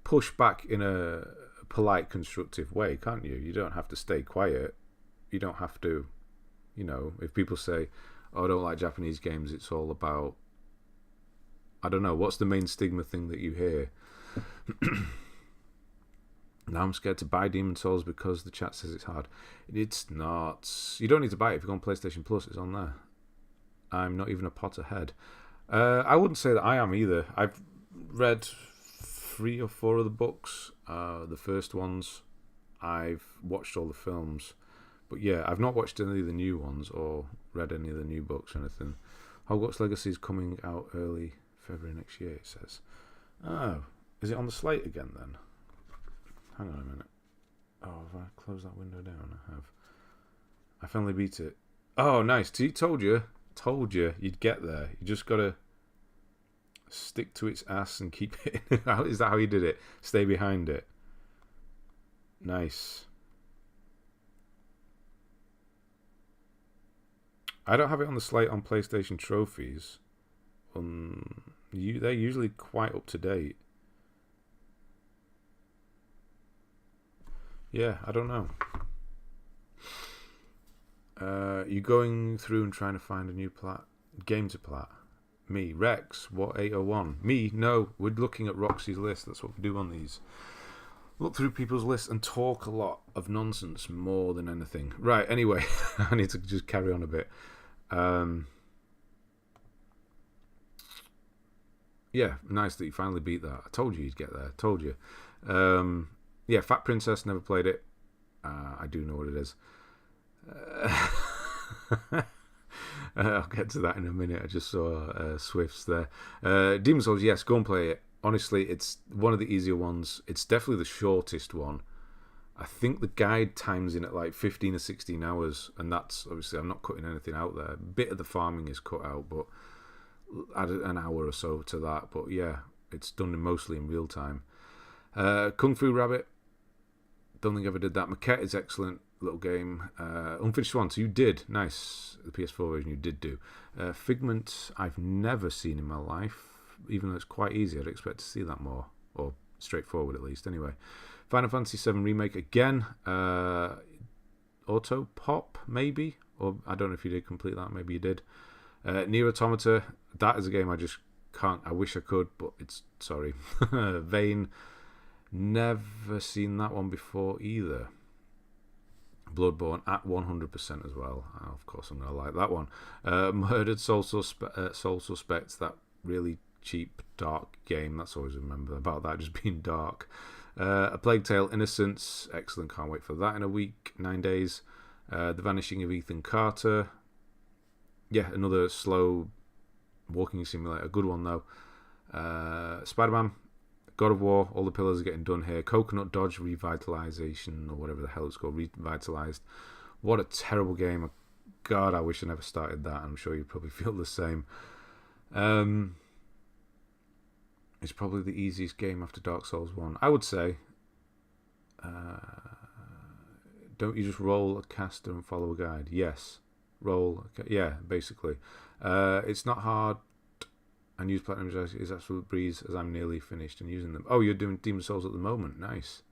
push back in a polite, constructive way, can't you? You don't have to stay quiet. You don't have to, if people say, oh, I don't like Japanese games, it's all about, I don't know, what's the main stigma thing that you hear? Now I'm scared to buy Demon Souls because the chat says it's hard. It's not. You don't need to buy it. If you go on PlayStation Plus, it's on there. I'm not even a pot ahead. I wouldn't say that I am either. I've read 3 or 4 of the books. The first ones. I've watched all the films. But yeah, I've not watched any of the new ones or read any of the new books or anything. Hogwarts Legacy is coming out early February next year, it says. Oh, is it on the slate again then? Hang on a minute. Oh, have I closed that window down? I have. I finally beat it. Oh, nice. Told you you'd get there. You just got to stick to its ass and keep it. Is that how you did it? Stay behind it. Nice. I don't have it on the slate on PlayStation Trophies. They're usually quite up to date. Yeah, I don't know. You going through and trying to find a new game to plat? Me, Rex, what 801? Me, no. We're looking at Roxy's list. That's what we do on these. Look through people's lists and talk a lot of nonsense more than anything. Right, anyway, I need to just carry on a bit. Yeah, nice that you finally beat that. I told you you'd get there. Told you. Yeah, Fat Princess, never played it. I do know what it is. I'll get to that in a minute. I just saw Swifts there. Demon Souls, yes, go and play it. Honestly, it's one of the easier ones. It's definitely the shortest one. I think the guide time's in at like 15 or 16 hours, and that's obviously, I'm not cutting anything out there. A bit of the farming is cut out, but add an hour or so to that. But yeah, it's done mostly in real time. Kung Fu Rabbit, don't think I ever did that. Maquette is excellent little game. Unfinished Swan, so you did. Nice. The PS4 version you did do. Figment, I've never seen in my life. Even though it's quite easy, I'd expect to see that more. Or straightforward at least. Anyway. Final Fantasy VII Remake again. Auto Pop, maybe? Or I don't know if you did complete that. Maybe you did. Nier Automata, that is a game I just can't. I wish I could, but it's sorry. Vane, never seen that one before either. Bloodborne at 100% as well. Oh, of course, I'm gonna like that one. Murdered Soul Suspects. That really cheap dark game. That's always remember about that just being dark. A Plague Tale: Innocence. Excellent. Can't wait for that in a week. 9 days. The Vanishing of Ethan Carter. Yeah, another slow walking simulator. Good one though. Spider-Man, God of War, all the pillars are getting done here. Coconut Dodge Revitalization, or whatever the hell it's called, Revitalized. What a terrible game. God, I wish I never started that. I'm sure you probably feel the same. It's probably the easiest game after Dark Souls 1. I would say, don't you just roll a caster and follow a guide? Yes. Yeah, basically. It's not hard, and use Platinum is absolute breeze, as I'm nearly finished and using them. Oh, you're doing Demon Souls at the moment. Nice.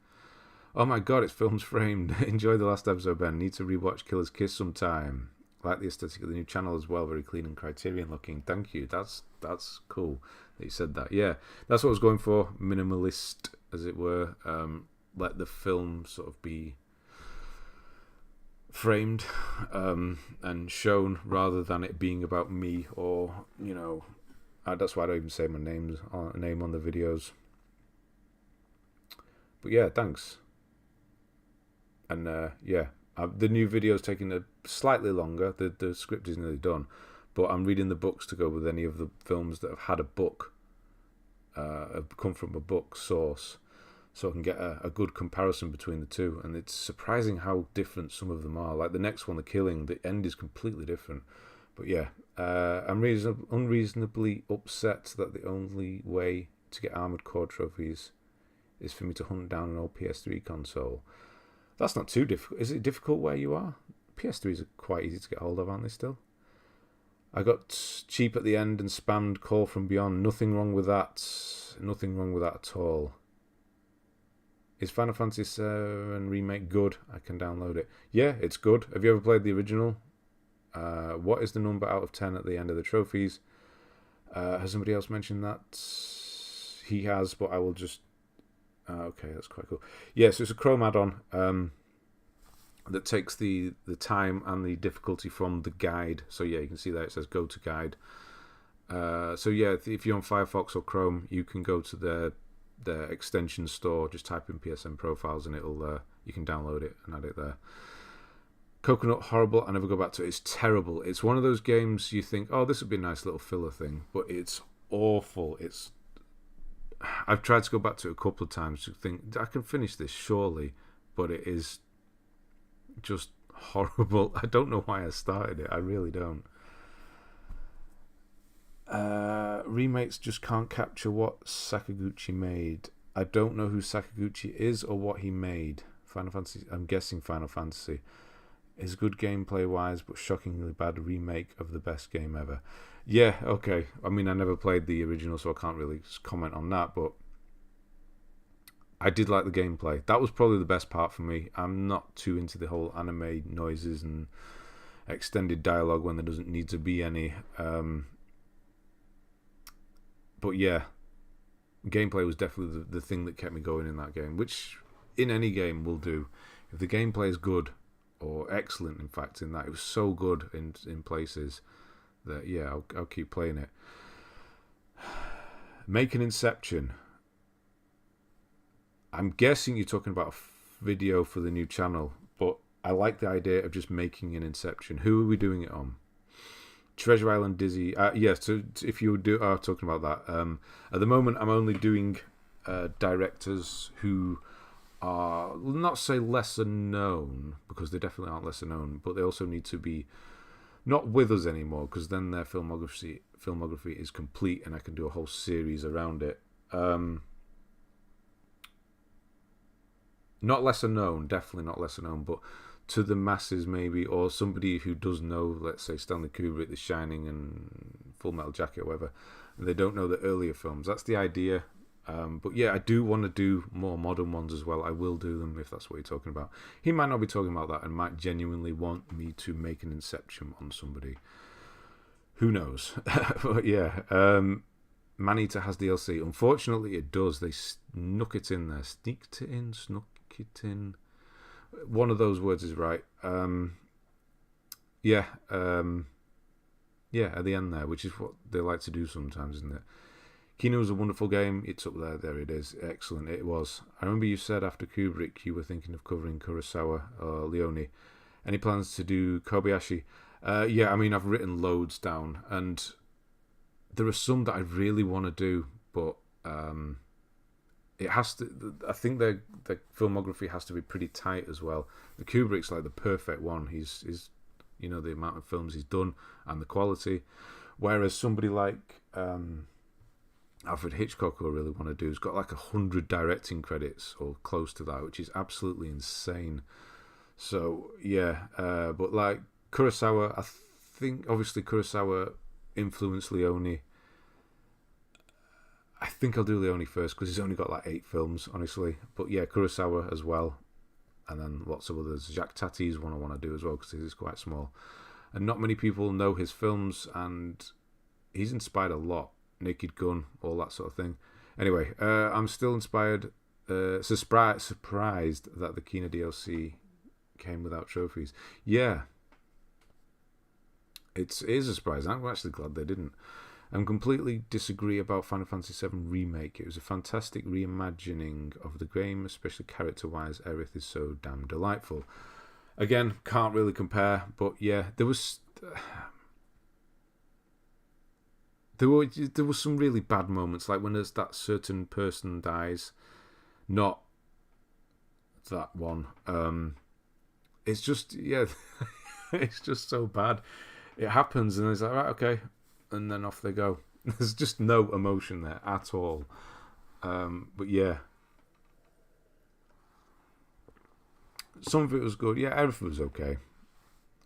Oh my god, it's films framed. Enjoy the last episode, Ben. Need to rewatch Killer's Kiss sometime. Like the aesthetic of the new channel as well. Very clean and Criterion looking. Thank you. That's cool that you said that. Yeah, that's what I was going for. Minimalist, as it were. Let the film sort of be framed and shown, rather than it being about me, or that's why I don't even say my name on the videos. But yeah, thanks. And the new video is taking a slightly longer. The script is nearly done, but I'm reading the books to go with any of the films that have had a book, have come from a book source, so I can get a good comparison between the two. And it's surprising how different some of them are. Like the next one, The Killing, the end is completely different. But yeah, I'm unreasonably upset that the only way to get Armored Core trophies is for me to hunt down an old PS3 console. That's not too difficult. Is it difficult where you are? PS3s are quite easy to get hold of, aren't they still? I got cheap at the end and spammed Call from Beyond. Nothing wrong with that. Nothing wrong with that at all. Is Final Fantasy VII Remake good? I can download it. Yeah, it's good. Have you ever played the original? What is the number out of 10 at the end of the trophies? Has somebody else mentioned that? He has, but I will just... okay, that's quite cool. Yeah, so it's a Chrome add-on that takes the time and the difficulty from the guide. So yeah, you can see there it says go to guide. So yeah, if you're on Firefox or Chrome, you can go to the extension store, just type in PSN profiles, and it'll you can download it and add it there. Coconut, horrible. I never go back to it. It's terrible. It's one of those games you think, oh, this would be a nice little filler thing, but it's awful. I've tried to go back to it a couple of times to think I can finish this surely, but it is just horrible. I don't know why I started it. I really don't. Remakes just can't capture what Sakaguchi made. I don't know who Sakaguchi is or what he made. Final Fantasy. I'm guessing Final Fantasy is good gameplay wise, but shockingly bad remake of the best game ever. Yeah, okay. I mean, I never played the original, so I can't really comment on that, but I did like the gameplay. That was probably the best part for me. I'm not too into the whole anime noises and extended dialogue when there doesn't need to be any. But yeah, gameplay was definitely the thing that kept me going in that game, which in any game will do. If the gameplay is good, or excellent, in fact, in that, it was so good in places that, yeah, I'll keep playing it. Make an Inception. I'm guessing you're talking about a video for the new channel, but I like the idea of just making an Inception. Who are we doing it on? Treasure Island Dizzy. Yes, so if you are talking about that. At the moment, I'm only doing directors who are, not say lesser known, because they definitely aren't lesser known, but they also need to be not with us anymore, because then their filmography is complete and I can do a whole series around it. Not lesser known, definitely not lesser known, but to the masses maybe, or somebody who does know, let's say, Stanley Kubrick, The Shining and Full Metal Jacket or whatever, and they don't know the earlier films. That's the idea. But yeah, I do want to do more modern ones as well. I will do them if that's what you're talking about. He might not be talking about that and might genuinely want me to make an Inception on somebody. Who knows? But yeah, Maneater has DLC. Unfortunately, it does. They snuck it in there. Sneaked it in, snuck it in. One of those words is right. Yeah, at the end there, which is what they like to do sometimes, isn't it? Kino was a wonderful game. It's up there. There it is. Excellent. It was. I remember you said after Kubrick you were thinking of covering Kurosawa or Leone. Any plans to do Kobayashi? Yeah, I mean, I've written loads down, and there are some that I really want to do, but it has to. I think the filmography has to be pretty tight as well. The Kubrick's like the perfect one. He's the amount of films he's done and the quality, whereas somebody like Alfred Hitchcock, who I really want to do, has got like 100 directing credits or close to that, which is absolutely insane. So yeah, but like Kurosawa, I think obviously Kurosawa influenced Leone. I think I'll do Leone first because he's only got like 8 films, honestly. But yeah, Kurosawa as well, and then lots of others. Jacques Tati's one I want to do as well because he's quite small, and not many people know his films, and he's inspired a lot. Naked Gun, all that sort of thing. Anyway, I'm still inspired. Surprised that the Kina DLC came without trophies. Yeah, it is a surprise. I'm actually glad they didn't. I completely disagree about Final Fantasy VII Remake. It was a fantastic reimagining of the game, especially character-wise. Aerith is so damn delightful. Again, can't really compare, but yeah, there was some really bad moments, like when there's that certain person dies, not that one. It's just, yeah, it's just so bad. It happens, and it's like, right, okay, and then off they go. There's just no emotion there at all. But yeah, some of it was good. Yeah, everything was okay.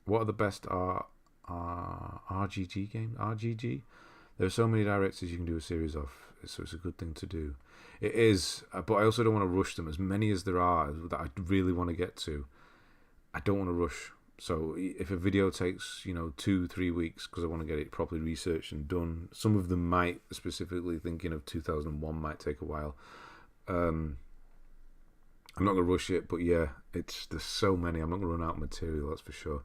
What are the best RGG games? RGG? There are so many directors you can do a series of, so it's a good thing to do. It is, but I also don't want to rush them. As many as there are that I really want to get to, I don't want to rush. So if a video takes 2-3 weeks because I want to get it properly researched and done, some of them might, specifically thinking of 2001, might take a while. I'm not going to rush it, but yeah, there's so many. I'm not going to run out of material, that's for sure.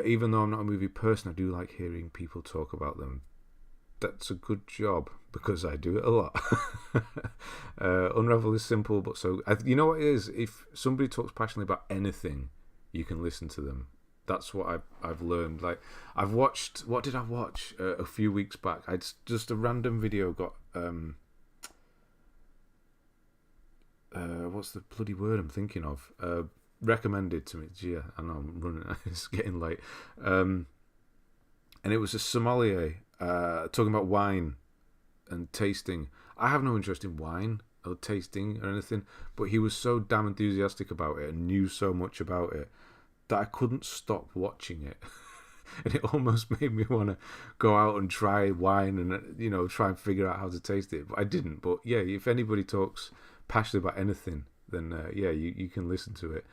Even though I'm not a movie person, I do like hearing people talk about them. That's a good job because I do it a lot. Unravel is simple, but so you know what it is. If somebody talks passionately about anything, you can listen to them. That's what I've learned. Like I've watched. What did I watch a few weeks back? Just a random video got. What's the bloody word I'm thinking of? Recommended to me. Yeah, I know I'm running. It's getting late. And it was a sommelier talking about wine and tasting. I have no interest in wine or tasting or anything, but he was so damn enthusiastic about it and knew so much about it that I couldn't stop watching it. And it almost made me want to go out and try wine and try and figure out how to taste it. But I didn't. But yeah, if anybody talks passionately about anything, then yeah, you can listen to it.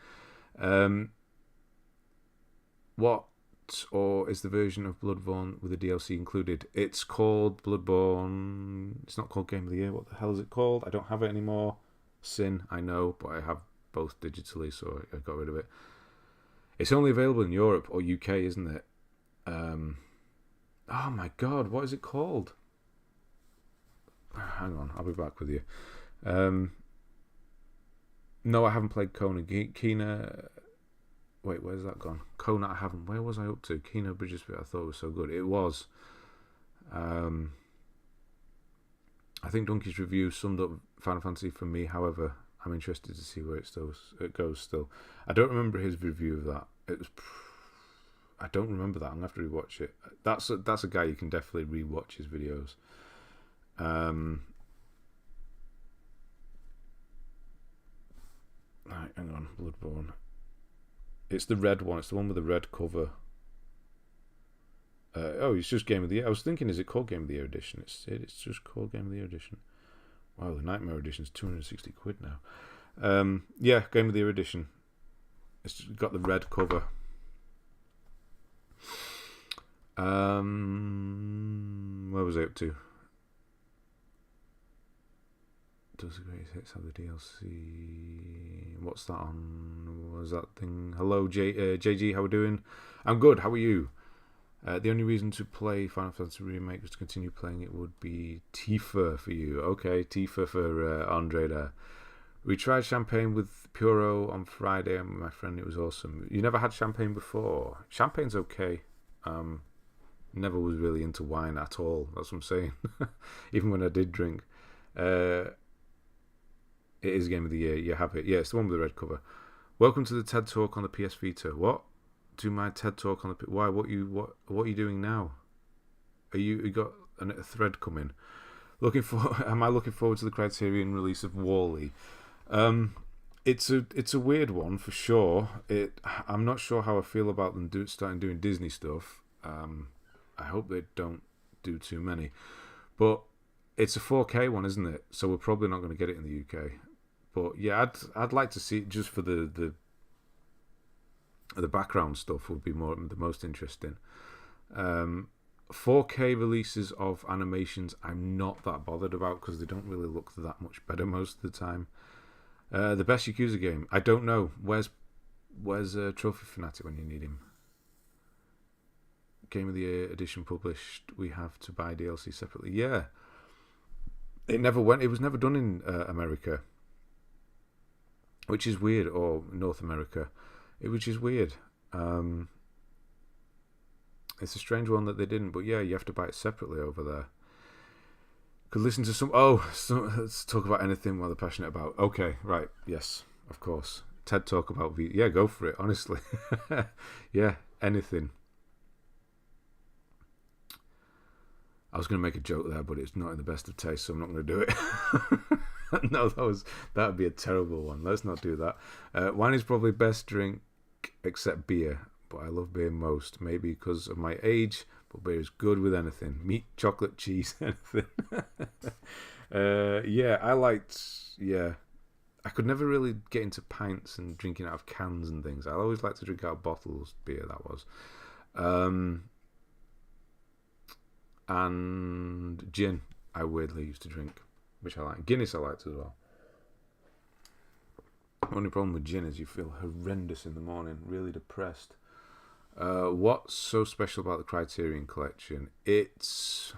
What or is the version of Bloodborne with the DLC included? It's called Bloodborne. It's not called Game of the Year. What the hell is it called? I don't have it anymore. Sin, I know, but I have both digitally, so I got rid of it. It's only available in Europe or UK, isn't it? Oh my god, what is it called? Hang on, I'll be back with you. No, I haven't played Kona. Kina. Wait, where's that gone? Kona, I haven't. Where was I up to? Kina Bridges Bit, I thought was so good. It was. I think Donkey's review summed up Final Fantasy for me. However, I'm interested to see where it goes still. I don't remember his review of that. I don't remember that. I'm going to have to rewatch it. That's a guy you can definitely rewatch his videos. Right, hang on. Bloodborne. It's the red one. It's the one with the red cover. It's just Game of the Year. I was thinking, is it called Game of the Year edition? It's just called Game of the Year edition. Wow, the Nightmare edition is £260 now. Yeah, Game of the Year edition. It's got the red cover. Where was I up to? Does the greatest hits have the DLC? What's that on? What was that thing? Hello, JG, how are we doing? I'm good, how are you? The only reason to play Final Fantasy Remake was to continue playing it would be Tifa for you. Okay, Tifa for Andre there. We tried champagne with Puro on Friday and my friend, it was awesome. You never had champagne before? Champagne's okay. Never was really into wine at all, that's what I'm saying. Even when I did drink. It is Game of the Year. You have it. Yeah, it's the one with the red cover. Welcome to the TED Talk on the PS Vita. What? To my TED Talk on the... Why? What are you doing now? You got a thread coming? Am I looking forward to the Criterion release of Wall-E? It's a weird one for sure. I'm not sure how I feel about them starting doing Disney stuff. I hope they don't do too many. But it's a 4K one, isn't it? So we're probably not going to get it in the UK. But yeah, I'd like to see it just for the background stuff would be the most interesting. 4K releases of animations I'm not that bothered about because they don't really look that much better most of the time. The best Yakuza game, I don't know. Where's Trophy Fanatic when you need him? Game of the Year edition published. We have to buy DLC separately. Yeah, it was never done in America, which is weird, or North America, which is weird. It's a strange one that they didn't, but yeah, you have to buy it separately over there. Could listen to let's talk about anything while they're passionate about. Okay, right, yes, of course. TED Talk about yeah, go for it, honestly. Yeah, anything. I was going to make a joke there, but it's not in the best of taste, so I'm not going to do it. No, that would be a terrible one. Let's not do that. Wine is probably best drink except beer, but I love beer most. Maybe because of my age, but beer is good with anything. Meat, chocolate, cheese, anything. Yeah, I could never really get into pints and drinking out of cans and things. I always like to drink out of bottles, beer that was. And gin, I weirdly used to drink, which I like. Guinness I liked as well. Only problem with gin is you feel horrendous in the morning, really depressed. What's so special about the Criterion Collection? It's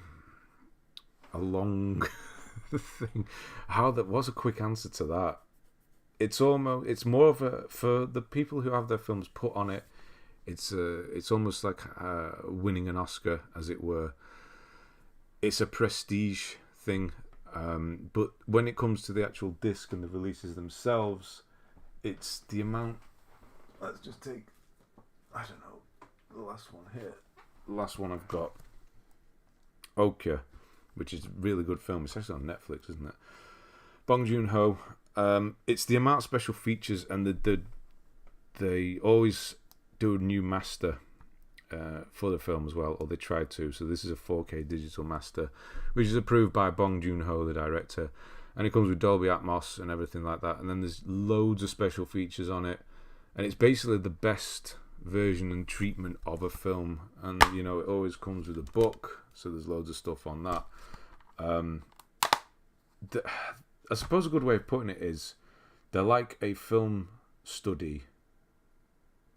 a long thing. What's a quick answer to that? It's more of a, for the people who have their films put on it, it's almost like winning an Oscar, as it were. It's a prestige thing, but when it comes to the actual disc and the releases themselves, it's the amount. Let's just take, I don't know, the last one here. The last one I've got, Okja, which is a really good film. It's actually on Netflix, isn't it? Bong Joon-ho. It's the amount of special features, and they always do a new master for the film as well, or they tried to. So this is a 4K digital master, which is approved by Bong Joon-ho, the director, and it comes with Dolby Atmos and everything like that. And then there's loads of special features on it, and it's basically the best version and treatment of a film. And it always comes with a book, so there's loads of stuff on that. I suppose a good way of putting it is they're like a film study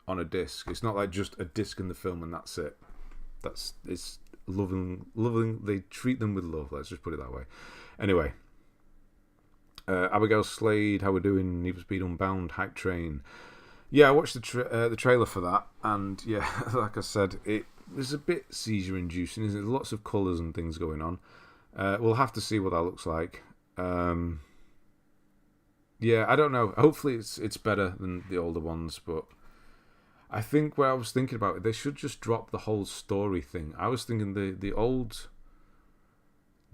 on a disc. It's not like just a disc in the film and that's it. It's loving. They treat them with love. Let's just put it that way. Anyway, Abigail Slade, how we doing? Need for Speed Unbound, Hype Train. Yeah, I watched the trailer for that, and yeah, like I said, there's a bit seizure-inducing. There's lots of colours and things going on. We'll have to see what that looks like. Yeah, I don't know. Hopefully, it's better than the older ones, but I think where I was thinking about it, they should just drop the whole story thing. I was thinking the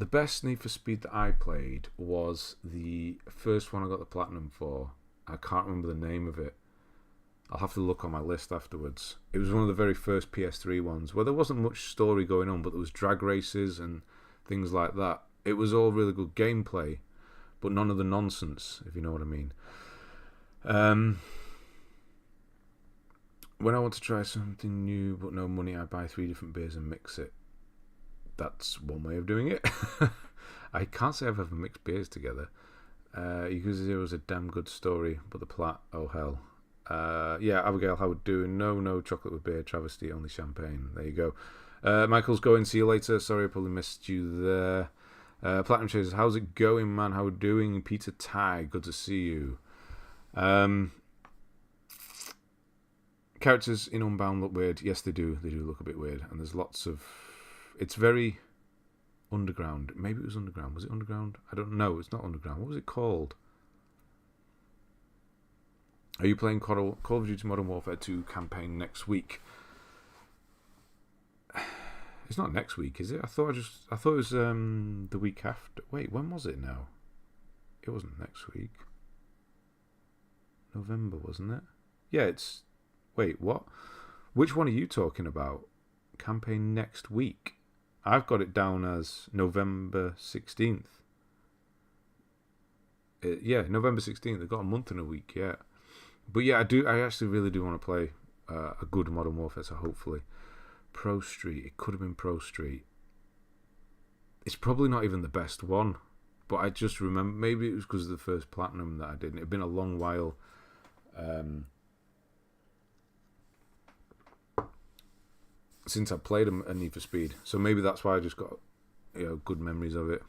best Need for Speed that I played was the first one I got the platinum for. I can't remember the name of it. I'll have to look on my list afterwards. It was one of the very first PS3 ones where there wasn't much story going on, but there was drag races and things like that. It was all really good gameplay, but none of the nonsense, if you know what I mean. When I want to try something new but no money, I buy 3 different beers and mix it. That's one way of doing it. I can't say I've ever mixed beers together. Yakuza 0 is a damn good story, but the plot, oh hell. Yeah, Abigail, how we doing? No chocolate with beer, travesty, only champagne. There you go. Michael's going, see you later. Sorry, I probably missed you there. Platinum Chasers, how's it going, man? How we doing? Peter Ty, good to see you. Characters in Unbound look weird. Yes, they do. They do look a bit weird. And there's lots of... It's very underground. Maybe it was underground. Was it underground? I don't know. It's not underground. What was it called? Are you playing Call of Duty Modern Warfare 2 campaign next week? It's not next week, is it? I thought it was the week after. Wait, when was it now? It wasn't next week. November, wasn't it? Yeah, it's... Wait, what? Which one are you talking about? Campaign next week. I've got it down as November 16th. Yeah, November 16th. They've got a month and a week, yeah. But yeah, I actually really do want to play a good Modern Warfare, so hopefully. Pro Street. It could have been Pro Street. It's probably not even the best one. But I just remember, maybe it was because of the first Platinum that I did. It had been a long while since I played a Need for Speed, so maybe that's why I just got good memories of it.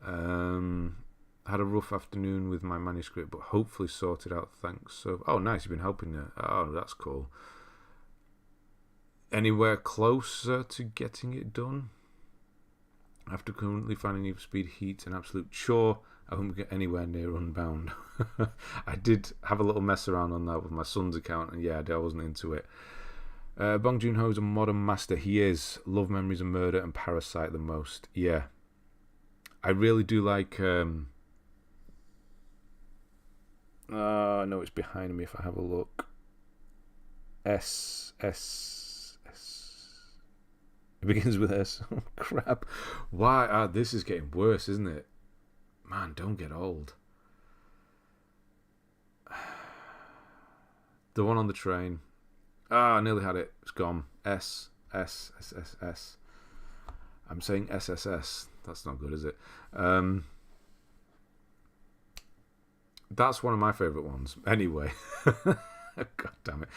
Had a rough afternoon with my manuscript, but hopefully sorted out. Thanks. So, oh, nice, you've been helping there. Oh, that's cool. Anywhere closer to getting it done? After currently finding Need for Speed Heat an absolute chore, I won't get anywhere near Unbound. I did have a little mess around on that with my son's account, and yeah, I wasn't into it. Bong Joon-ho's a modern master. He is. Love Memories of Murder and Parasite the most. Yeah. I really do like... no, it's behind me if I have a look. S. It begins with S. Oh, crap. Why? This is getting worse, isn't it? Man, don't get old. The one on the train. I nearly had it. It's gone. S. I'm saying SSS. That's not good, is it? That's one of my favourite ones. Anyway. God damn it.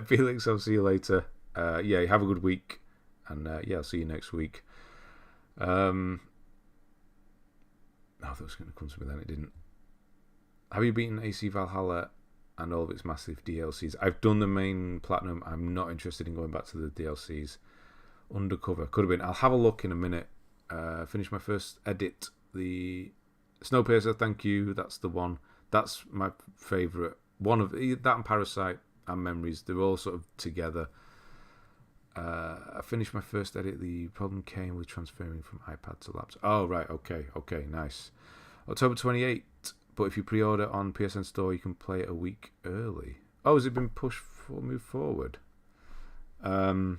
Felix, I'll see you later. Yeah, have a good week. And yeah, I'll see you next week. I thought it was going to come to me then. It didn't. Have you beaten AC Valhalla and all of its massive DLCs? I've done the main Platinum. I'm not interested in going back to the DLCs. Undercover. Could have been. I'll have a look in a minute. Finish my first edit. The Snowpiercer, thank you. That's the one. That's my favourite. One of that and Parasite and Memories. They're all sort of together. I finished my first edit. The problem came with transferring from iPad to laptop. Oh, right. Okay, nice. October 28th. But if you pre-order on PSN Store, you can play it a week early. Oh, has it been moved forward? Has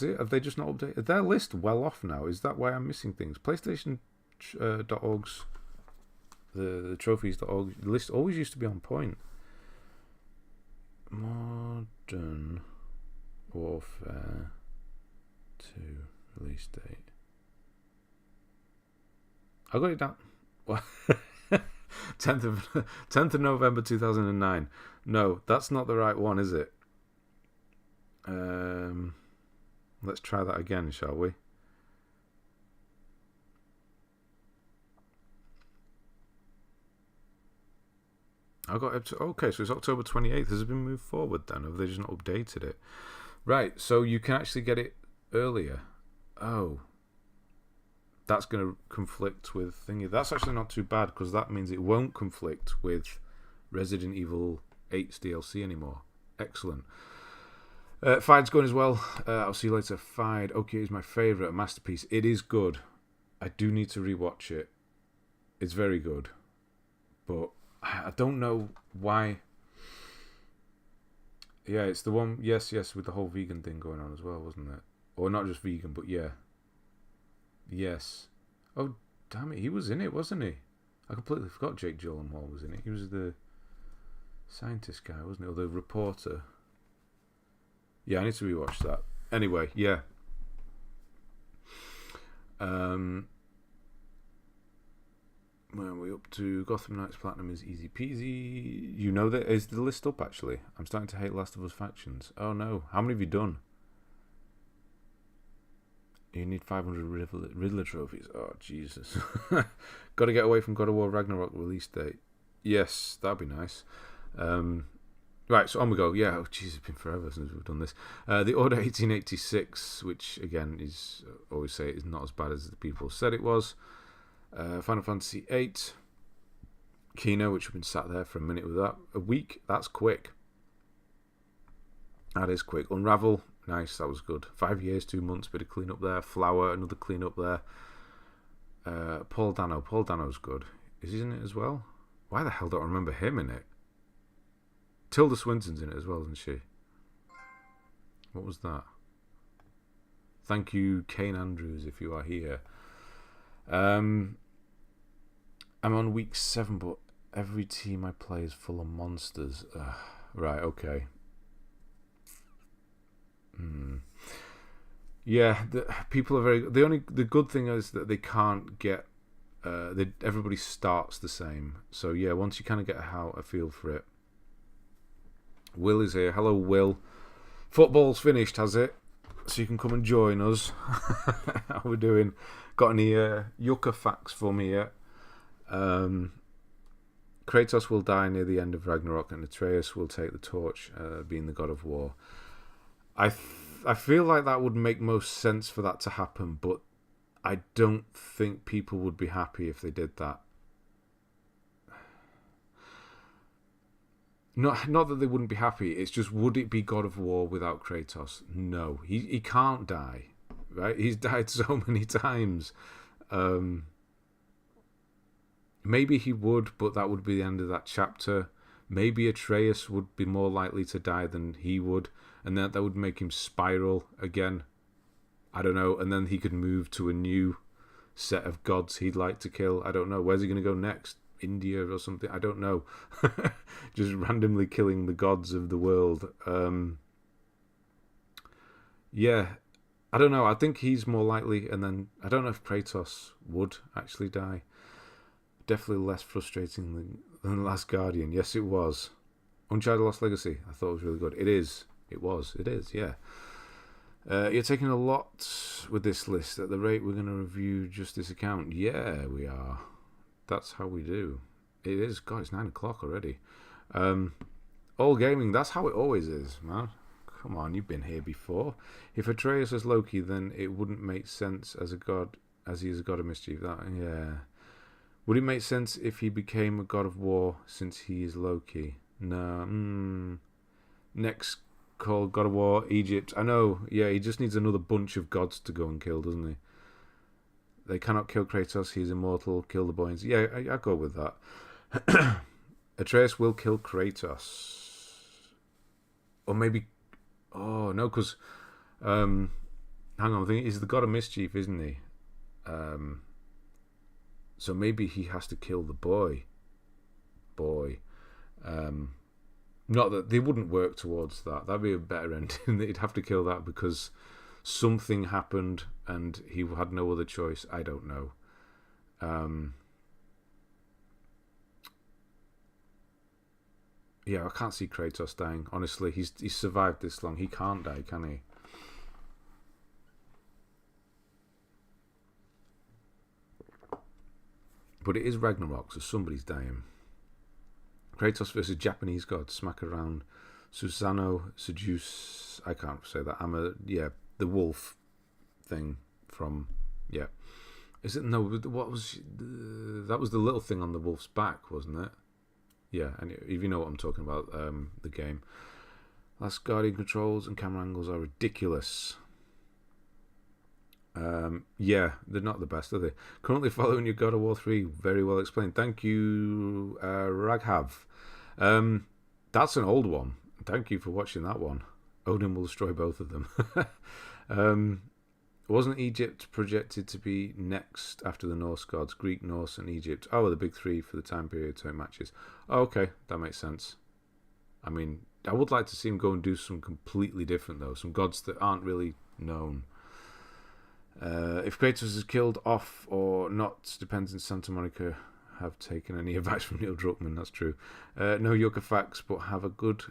it? Have they just not updated? Their list well off now. Is that why I'm missing things? PlayStation.org's the trophies.org list always used to be on point. Modern Warfare 2 release date. I got it down. 10th of November 2009. No, that's not the right one, is it? Let's try that again, shall we? I got okay, so it's October 28th. Has it been moved forward then? Or have they just not updated it? Right, so you can actually get it earlier. Oh. That's going to conflict with thingy. That's actually not too bad because that means it won't conflict with Resident Evil 8's DLC anymore. Excellent. Fide's going as well. I'll see you later. Fide. Okay, is my favourite. A masterpiece. It is good. I do need to rewatch it. It's very good. But I don't know why. Yeah, it's the one. Yes, with the whole vegan thing going on as well, wasn't it? Or not just vegan, but yeah. Yes. Oh, damn it. He was in it, wasn't he? I completely forgot Jake Gyllenhaal was in it. He was the Scientist guy, wasn't it? Or the reporter. Yeah, I need to rewatch that. Anyway, yeah. Where are we up to? Gotham Knights Platinum is easy peasy. You know that is the list up actually. I'm starting to hate Last of Us factions. Oh no, how many have you done? You need 500 Riddler trophies. Oh Jesus. Got to get away from God of War Ragnarok release date. Yes, that'd be nice. Right, so on we go. Yeah, oh jeez, it's been forever since we've done this. The Order 1886, which again is always say is not as bad as the people said it was. Final Fantasy VIII, Kino, which we've been sat there for a minute with that. A week, that's quick. That is quick. Unravel, nice, that was good. 5 years, 2 months, bit of clean up there. Flower, another clean up there. Paul Dano's good. Is he in it as well? Why the hell don't I remember him in it? Tilda Swinton's in it as well, isn't she? What was that? Thank you, Kane Andrews, if you are here. I'm on week 7, but every team I play is full of monsters. Right, okay. Yeah, people are very. The good thing is that they can't get. Everybody starts the same. So yeah, once you kind of get a feel for it. Will is here. Hello, Will. Football's finished, has it? So you can come and join us. How we doing? Got any yucca facts for me yet? Kratos will die near the end of Ragnarok, and Atreus will take the torch, being the god of war. I feel like that would make most sense for that to happen, but I don't think people would be happy if they did that. Not that they wouldn't be happy. It's just, would it be God of War without Kratos? No, he can't die, right? He's died so many times. Maybe he would, but that would be the end of that chapter. Maybe Atreus would be more likely to die than he would, and that would make him spiral again. I don't know, and then he could move to a new set of gods he'd like to kill. I don't know. Where's he going to go next? India or something? I don't know. Just randomly killing the gods of the world. Yeah, I don't know. I think he's more likely, and then I don't know if Kratos would actually die. Definitely less frustrating than The Last Guardian. Yes, it was. Uncharted Lost Legacy. I thought it was really good. It is. It was. It is, yeah. You're taking a lot with this list. At the rate we're going to review just this account. Yeah, we are. That's how we do. It is. God, it's 9 o'clock already. All gaming, that's how it always is, man. Come on, you've been here before. If Atreus is Loki, then it wouldn't make sense as a god, as he is a god of mischief. Yeah. Would it make sense if he became a god of war since he is Loki? No. Next called God of War, Egypt. I know, yeah, he just needs another bunch of gods to go and kill, doesn't he? They cannot kill Kratos, he's immortal. Kill the boys. Yeah, I go with that. Atreus will kill Kratos. Or maybe... Oh, no, because... hang on, I think he's the god of mischief, isn't he? So maybe he has to kill the boy. Not that they wouldn't work towards that. That'd be a better ending. They'd have to kill that because something happened and he had no other choice. I don't know. Yeah, I can't see Kratos dying. Honestly, he's survived this long. He can't die, can he? But it is Ragnarok, so somebody's dying. Kratos versus Japanese god. Smack around. Susano seduce. I can't say that. The wolf thing from. Yeah. Is it? No, what was. That was the little thing on the wolf's back, wasn't it? Yeah, and if you know what I'm talking about, the game. Last Guardian controls and camera angles are ridiculous. Yeah, they're not the best, are they? Currently following your God of War 3. Very well explained. Thank you, Raghav. That's an old one. Thank you for watching that one. Odin will destroy both of them. Wasn't Egypt projected to be next after the Norse gods? Greek, Norse, and Egypt. Oh, the big three for the time period, so it matches. Oh, okay, that makes sense. I mean, I would like to see him go and do some completely different, though. Some gods that aren't really known. If Kratos is killed off or not, depends on Santa Monica have taken any advice from Neil Druckmann. That's true. No Yoga facts, but have a good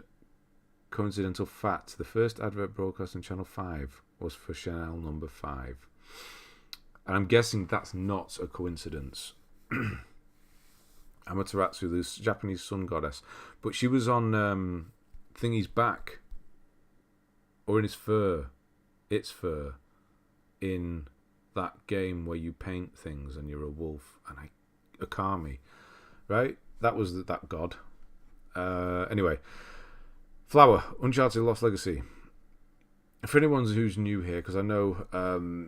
coincidental fact. The first advert broadcast on Channel 5 was for Chanel number 5. And I'm guessing that's not a coincidence. Amaterasu, the Japanese sun goddess. But she was on Thingy's back. Or in his fur. Its fur. In that game where you paint things and you're a wolf. And Akami. Right? That was that god. Anyway. Flower. Uncharted Lost Legacy. For anyone who's new here, because I know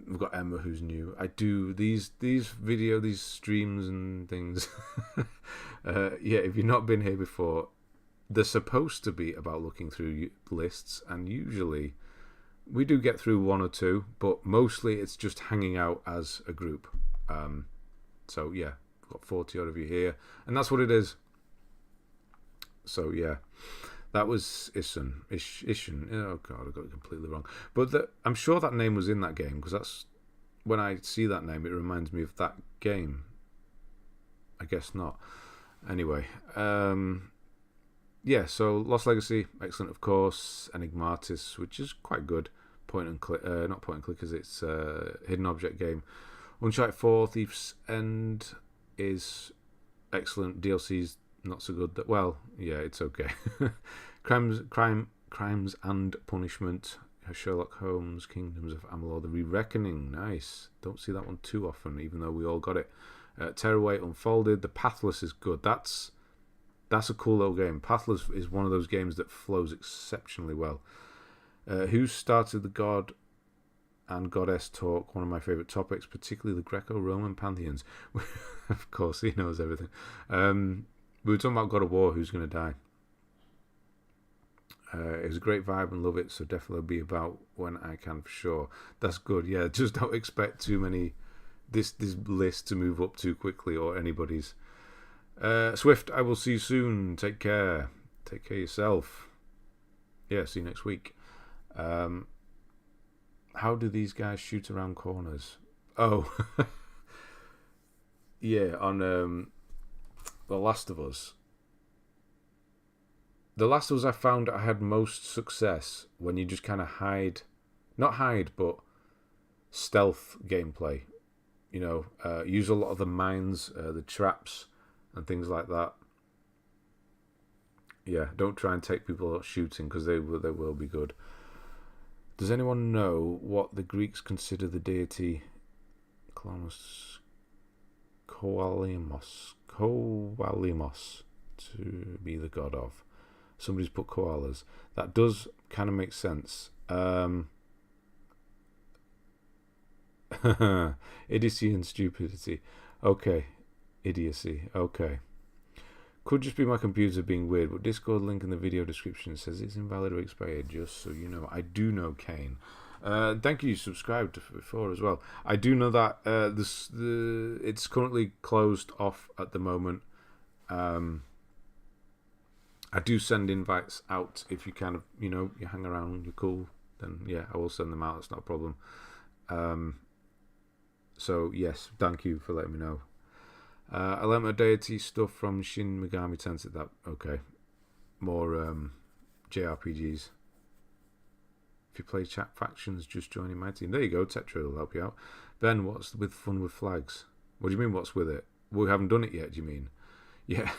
we've got Emma who's new. I do these streams and things. If you've not been here before, they're supposed to be about looking through lists, and usually we do get through one or two, but mostly it's just hanging out as a group. So yeah, we've got 40 odd of you here, and that's what it is. So yeah. That was Ishin. Oh god, I got it completely wrong. But I'm sure that name was in that game, because that's when I see that name, it reminds me of that game. I guess not. Anyway, yeah. So Lost Legacy, excellent, of course. Enigmatis, which is quite good. Point and click, not point and click, as it's a hidden object game. Uncharted 4, Thief's End is excellent. DLC's not so good. Well, yeah, it's okay. Crimes and Punishment, Sherlock Holmes, Kingdoms of Amalur, The Re-Reckoning, nice. Don't see that one too often, even though we all got it. Tearaway Unfolded, The Pathless is good. That's a cool little game. Pathless is one of those games that flows exceptionally well. Who Started the God and Goddess Talk, one of my favourite topics, particularly the Greco-Roman pantheons. Of course, he knows everything. We were talking about God of War, who's going to die. It was a great vibe and love it, so definitely be about when I can for sure. That's good, yeah. Just don't expect too many, this list to move up too quickly, or anybody's. Swift, I will see you soon. Take care. Take care of yourself. Yeah, see you next week. How do these guys shoot around corners? Oh. Yeah, on The Last of Us. The Last of Us, I found I had most success when you just kind of but stealth gameplay. You know, use a lot of the mines, the traps, and things like that. Yeah, don't try and take people out shooting, because they will be good. Does anyone know what the Greeks consider the deity Koalimos to be the god of? Somebody's put koalas. That does kind of make sense. Idiocy and stupidity. Okay. Idiocy. Okay. Could just be my computer being weird, but Discord link in the video description says it's invalid or expired, just so you know. I do know Kane. Thank you, subscribed before as well. I do know that it's currently closed off at the moment. I do send invites out if you kind of, you hang around, you're cool, then yeah, I will send them out. It's not a problem. So yes, thank you for letting me know. I learned my deity stuff from Shin Megami Tensei. That okay, more JRPGs. If you play chat factions, just joining my team. There you go. Tetra will help you out. Ben, what's with fun with flags? What do you mean? What's with it? We haven't done it yet. Do you mean? Yeah.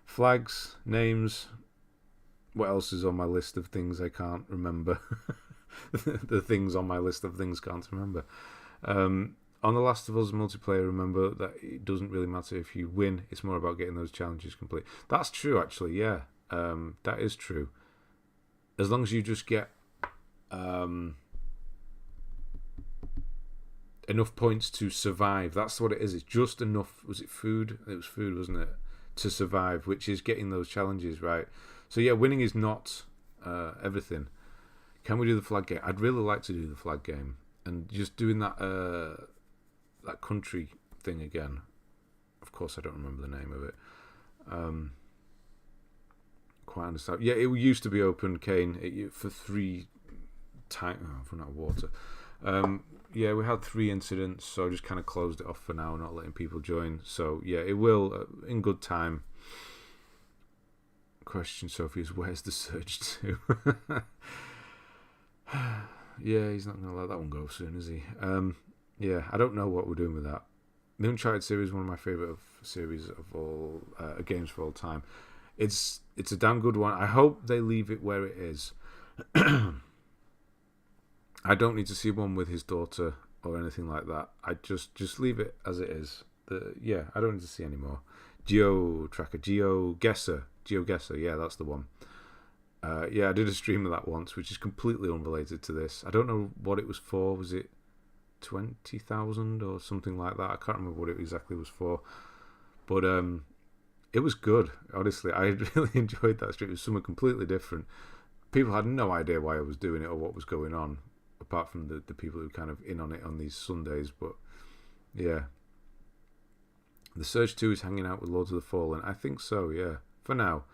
Flags, names. What else is on my list of things I can't remember? The things on my list of things can't remember. On The Last of Us multiplayer, remember that it doesn't really matter if you win. It's more about getting those challenges complete. That's true, actually. Yeah, that is true. As long as you just get enough points to survive. That's what it is. It's just enough. Was it food? It was food, wasn't it? To survive, which is getting those challenges right. So yeah, winning is not everything. Can we do the flag game? I'd really like to do the flag game, and just doing that that country thing again. Of course, I don't remember the name of it. quite understand. Yeah, it used to be open, Kane, for 3 times. Oh, I've run out of water. Yeah, we had 3 incidents, so I just kind of closed it off for now, not letting people join. So yeah, it will in good time. Question, Sophie, is where's the Surge to? Yeah, he's not going to let that one go soon, is he? Yeah, I don't know what we're doing with that. The Uncharted series is one of my favourite series of all games for all time. It's a damn good one. I hope they leave it where it is. I don't need to see one with his daughter or anything like that. I just leave it as it is. I don't need to see any more. GeoGuessr, yeah, that's the one. Yeah, I did a stream of that once, which is completely unrelated to this. I don't know what it was for. Was it 20,000 or something like that? I can't remember what it exactly was for. But it was good, honestly. I really enjoyed that stream. It was something completely different. People had no idea why I was doing it or what was going on, apart from the people who kind of in on it on these Sundays. But yeah, The Surge 2 is hanging out with Lords of the Fallen. I think so, yeah, for now.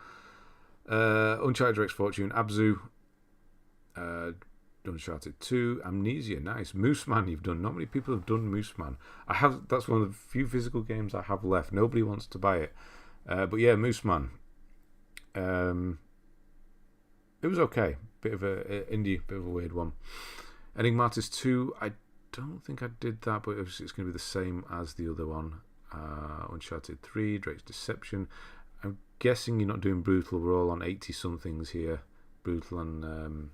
Uncharted Rex Fortune, Abzu, Uncharted 2, Amnesia, nice. Mooseman you've done. Not many people have done Mooseman. That's one of the few physical games I have left. Nobody wants to buy it. But yeah, Mooseman. It was okay. Bit of a indie, bit of a weird one. Enigmatis 2, I don't think I did that, but it's going to be the same as the other one. Uncharted 3, Drake's Deception. I'm guessing you're not doing Brutal. We're all on 80-somethings here. Brutal and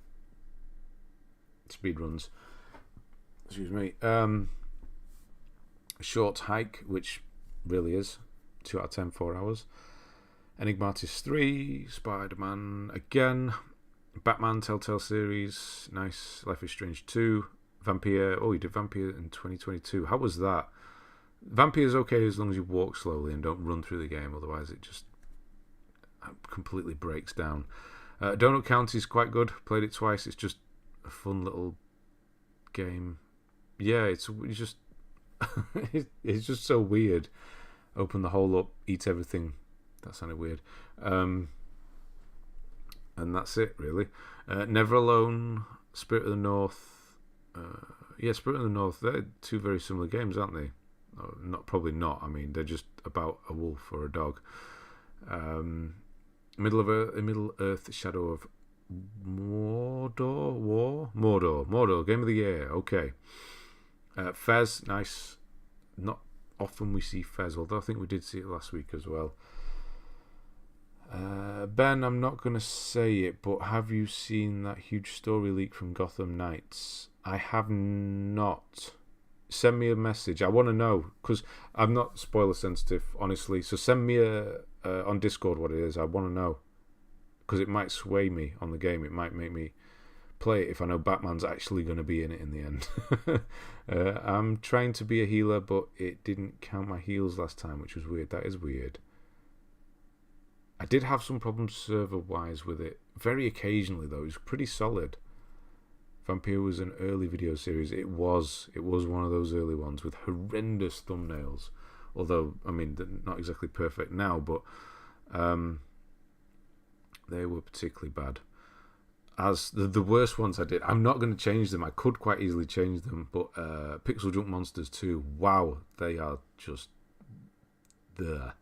speedruns. Excuse me. Short Hike, which really is 2 out of 10, 4 hours. Enigmatis 3, Spider-Man again, Batman Telltale series, nice. Life is Strange 2, Vampire. Oh, you did Vampire in 2022. How was that? Vampire's okay as long as you walk slowly and don't run through the game, otherwise it just completely breaks down. Donut County is quite good. Played it twice. It's just a fun little game. Yeah, it's just it's just so weird. Open the hole up, eat everything. That sounded weird. And that's it, really. Never Alone, Spirit of the North. Spirit of the North. They're 2 very similar games, aren't they? Probably not. I mean, they're just about a wolf or a dog. Middle Earth, Shadow of Mordor. Game of the year. Okay. Fez, nice. Not often we see Fez, although I think we did see it last week as well. Ben, I'm not going to say it, but have you seen that huge story leak from Gotham Knights? I have not. Send me a message. I want to know, because I'm not spoiler sensitive, honestly. So send me on Discord what it is. I want to know, because it might sway me on the game. It might make me play it if I know Batman's actually going to be in it in the end. I'm trying to be a healer, but it didn't count my heals last time, which was weird. That is weird. I did have some problems server-wise with it. Very occasionally, though. It was pretty solid. Vampire was an early video series. It was one of those early ones with horrendous thumbnails. Although, I mean, they're not exactly perfect now, but they were particularly bad. As the worst ones I did, I'm not going to change them. I could quite easily change them, but Pixel Junk Monsters 2, wow, they are just there.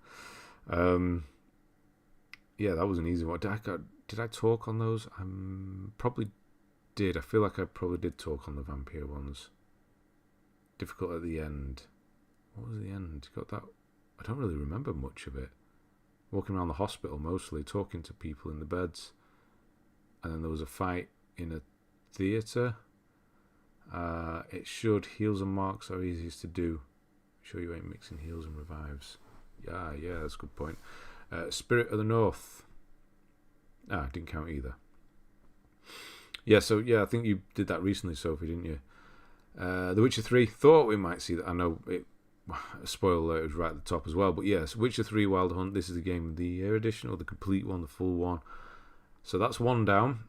Yeah, that was an easy one. Did I talk on those? Probably did. I feel like I probably did talk on the Vampire ones. Difficult at the end. What was the end? Got that? I don't really remember much of it. Walking around the hospital mostly, talking to people in the beds. And then there was a fight in a theatre. It should. Heals and marks are easiest to do. Sure you ain't mixing heals and revives. Yeah, that's a good point. Spirit of the North. Didn't count either. Yeah, so I think you did that recently, Sophie, didn't you? The Witcher 3, thought we might see that. I know it. Spoiler alert, it was right at the top as well. But yes, Witcher 3 Wild Hunt. This is the Game of the Year edition, or the complete one, the full one. So that's one down.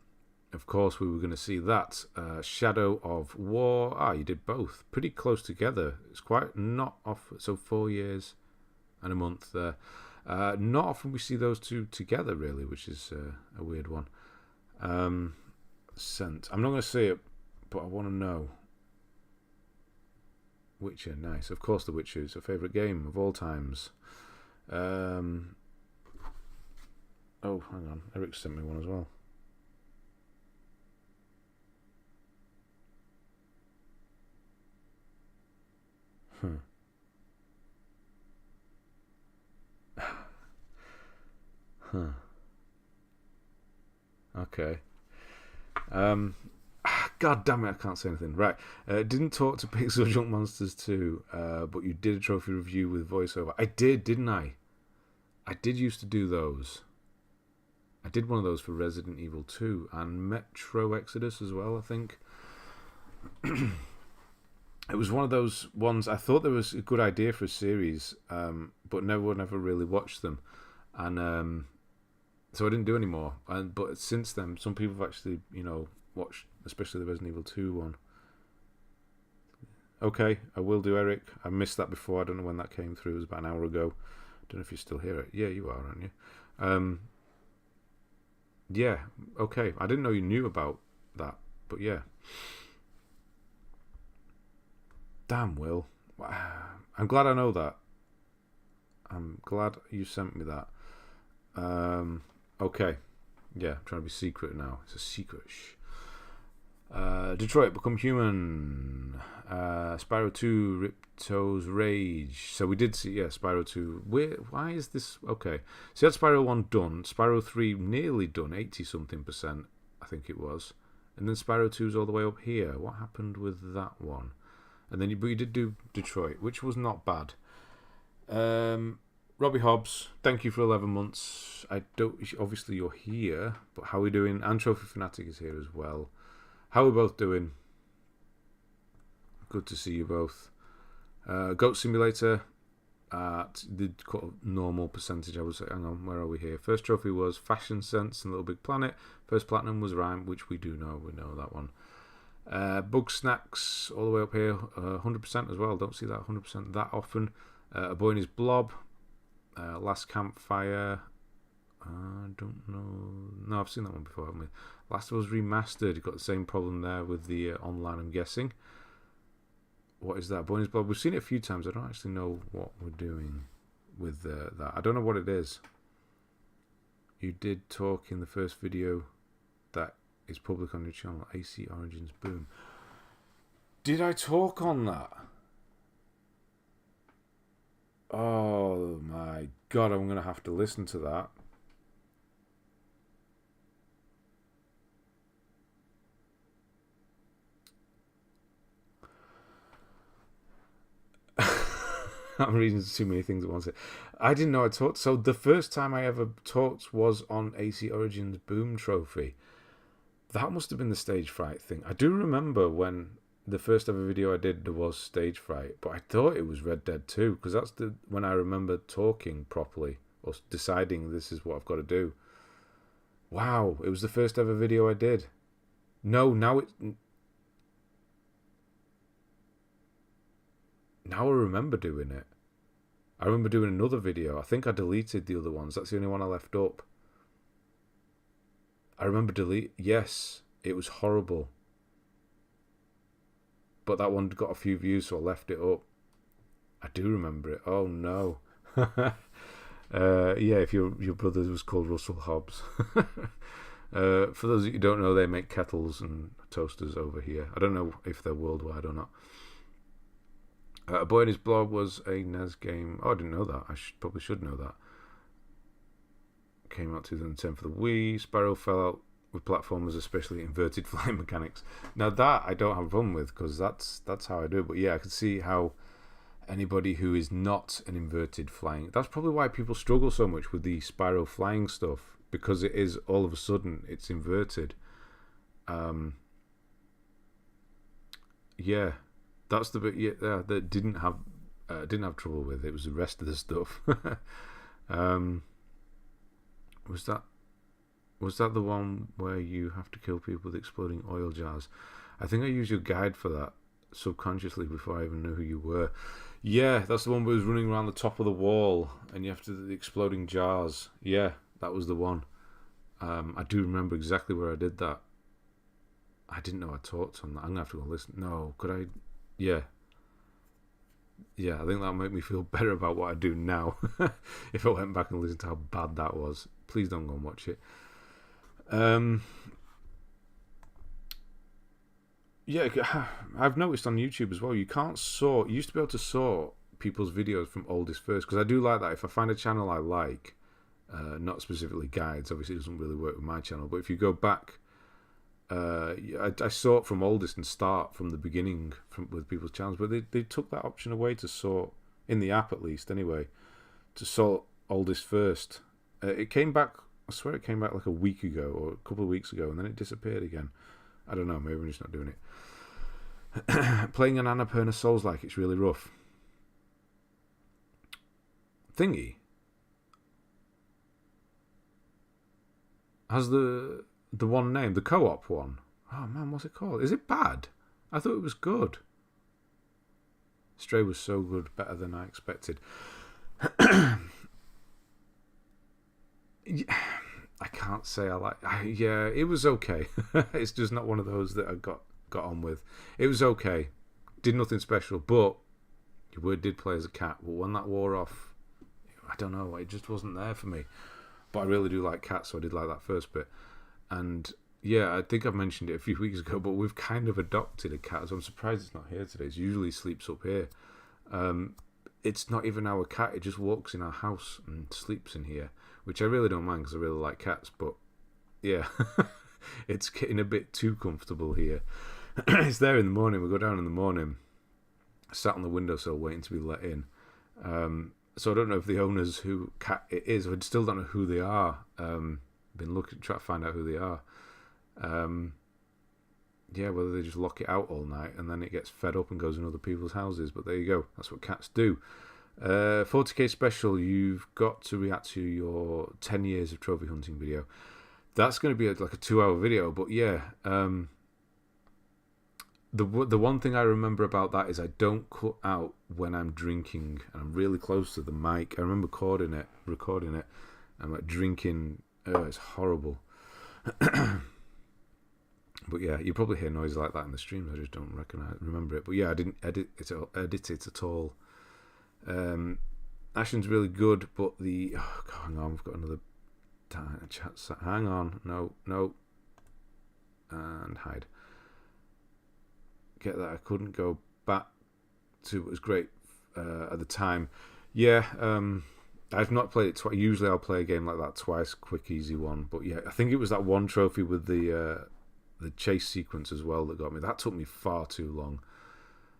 Of course, we were going to see that. Shadow of War. You did both. Pretty close together. It's quite not off. So 4 years and a month there. Not often we see those two together, really, which is a weird one. Scent. I'm not going to say it, but I want to know. Witcher, nice. Of course, The Witcher is a favourite game of all times. Oh, hang on. Eric sent me one as well. Huh. Okay. God damn it, I can't say anything. Right. Didn't talk to Pixel Junk Monsters 2, but you did a trophy review with voiceover. I did, didn't I? I did used to do those. I did one of those for Resident Evil 2 and Metro Exodus as well, I think. It was one of those ones, I thought there was a good idea for a series, but no one ever really watched them. And so I didn't do any more. But since then, some people have actually, watched, especially the Resident Evil 2 one. Okay, I will do, Eric. I missed that before. I don't know when that came through. It was about an hour ago. I don't know if you still hear it. Yeah, you are, aren't you? Yeah, okay. I didn't know you knew about that, but yeah. Damn, Will. I'm glad I know that. I'm glad you sent me that. Okay. Yeah, I'm trying to be secret now. It's a secret. Detroit Become Human. Spyro 2 Ripto's Rage. So we did see, Spyro 2. Why is this? Okay. So you had Spyro 1 done. Spyro 3 nearly done, 80-something%, I think it was. And then Spyro 2's all the way up here. What happened with that one? And then you did do Detroit, which was not bad. Robbie Hobbs, thank you for 11 months. Obviously you're here, but how are we doing? And Trophy Fanatic is here as well. How are we both doing? Good to see you both. Goat Simulator at the normal percentage, I would say. Hang on, where are we here? First trophy was Fashion Sense and Little Big Planet. First platinum was Rhyme, which we do know. We know that one. Bug Snacks all the way up here, 100% as well. Don't see that 100% that often. A Boy and His Blob. Last Campfire. I don't know. No, I've seen that one before, haven't we? Last of Us Remastered. You've got the same problem there with the online, I'm guessing. What is that? Boy and His Blob. We've seen it a few times. I don't actually know what we're doing with that. I don't know what it is. You did talk in the first video that is public on your channel. AC Origins Boom. Did I talk on that? Oh my god, I'm going to have to listen to that. I'm reading too many things at once. I didn't know I talked. So the first time I ever talked was on AC Origins Boom Trophy. That must have been the stage fright thing. I do remember when the first ever video I did, there was stage fright, but I thought it was Red Dead 2 because that's when I remember talking properly or deciding this is what I've got to do. Wow, it was the first ever video I did. No, now I remember doing it. I remember doing another video. I think I deleted the other ones. That's the only one I left up. I remember yes, it was horrible. But that one got a few views, so I left it up. I do remember it. Oh no. If your brother was called Russell Hobbs. For those of you who don't know, they make kettles and toasters over here. I don't know if they're worldwide or not. A Boy and His Blob was a NES game. Oh, I didn't know that. I probably should know that. Came out 2010 for the Wii. Spyro fell out with platformers, especially inverted flying mechanics. Now that I don't have a problem with because that's how I do it. But yeah, I can see how anybody who is not an inverted flying, that's probably why people struggle so much with the Spyro flying stuff, because it is all of a sudden it's inverted. Yeah, that's the bit that didn't have trouble with. It was the rest of the stuff. Was that the one where you have to kill people with exploding oil jars? I think I used your guide for that subconsciously before I even knew who you were. Yeah, that's the one where he was running around the top of the wall and you have to the exploding jars. Yeah, that was the one. I do remember exactly where I did that. I didn't know I talked on that. I'm gonna have to go listen. No, could I? Yeah, yeah. I think that'll make me feel better about what I do now. If I went back and listened to how bad that was, please don't go and watch it. Yeah, I've noticed on YouTube as well. You can't sort. You used to be able to sort people's videos from oldest first because I do like that. If I find a channel I like, not specifically guides, obviously it doesn't really work with my channel. But if you go back, I sort from oldest and start from the beginning with people's channels. But they took that option away to sort in the app at least anyway, to sort oldest first. It came back. I swear it came back like a week ago or a couple of weeks ago, and then it disappeared again. I don't know. Maybe I'm just not doing it. Playing an Annapurna Souls-like, it's really rough. Thingy has the one name, the co-op one. Oh man, what's it called? Is it bad? I thought it was good. Stray was so good, better than I expected. I can't say I like. Yeah, it was okay. It's just not one of those that I got on with. It was okay, did nothing special, but your word did play as a cat. But when that wore off, I don't know, it just wasn't there for me. But I really do like cats, so I did like that first bit. And yeah, I think I've mentioned it a few weeks ago, but we've kind of adopted a cat, so I'm surprised it's not here today. It usually sleeps up here. It's not even our cat, it just walks in our house and sleeps in here, which I really don't mind because I really like cats. But yeah, it's getting a bit too comfortable here. It's there in the morning. We go down in the morning, sat on the windowsill waiting to be let in. So I don't know if the owners who cat it is. I still don't know who they are. Been looking, trying to find out who they are. Yeah, whether they just lock it out all night and then it gets fed up and goes in other people's houses. But there you go. That's what cats do. 40k special. You've got to react to your 10 years of trophy hunting video. That's going to be like a 2-hour video. But yeah. The one thing I remember about that is I don't cut out when I'm drinking and I'm really close to the mic. I remember recording it. I'm like drinking. It's horrible. But yeah, you probably hear noises like that in the streams. I just don't remember it. But yeah, I didn't edit it at all. Ashen's really good, but hang on, I've got another chat. Hang on, no, and hide. Get that I couldn't go back to what was great at the time. Yeah, I've not played it twice. Usually I'll play a game like that twice, quick, easy one. But yeah, I think it was that one trophy with the chase sequence as well that got me. That took me far too long.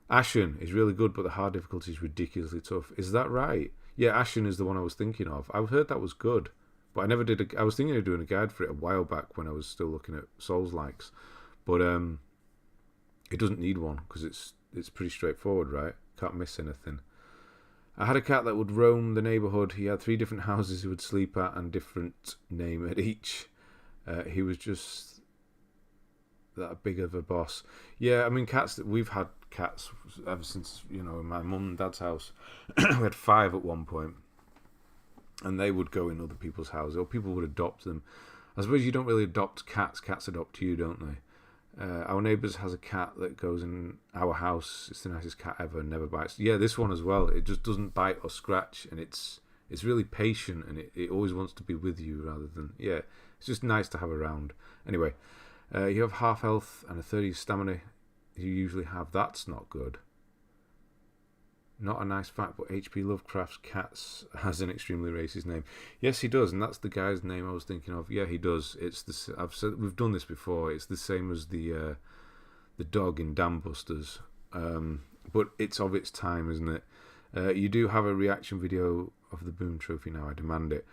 Ashen is really good, but the hard difficulty is ridiculously tough. Is that right? Yeah, Ashen is the one I was thinking of. I've heard that was good, but I never did. I was thinking of doing a guide for it a while back when I was still looking at Souls-likes. But it doesn't need one because it's pretty straightforward, right? Can't miss anything. I had a cat that would roam the neighbourhood. He had 3 different houses he would sleep at and different name at each. He was just that big of a boss. Yeah, I mean, we've had cats ever since, in my mum and dad's house. We had 5 at one point, and they would go in other people's houses, or people would adopt them. I suppose you don't really adopt cats. Cats adopt you, don't they? Our neighbours has a cat that goes in our house. It's the nicest cat ever, never bites. Yeah, this one as well. It just doesn't bite or scratch, and it's really patient, and it always wants to be with you rather than... Yeah, it's just nice to have around. Anyway, you have half health and a 30 stamina you usually have. That's not good. Not a nice fact, but H.P. Lovecraft's cats has an extremely racist name. Yes, he does, and that's the guy's name I was thinking of. Yeah, he does. We've done this before. It's the same as the dog in Dam Busters, but it's of its time, isn't it? You do have a reaction video of the Boom Trophy now. I demand it.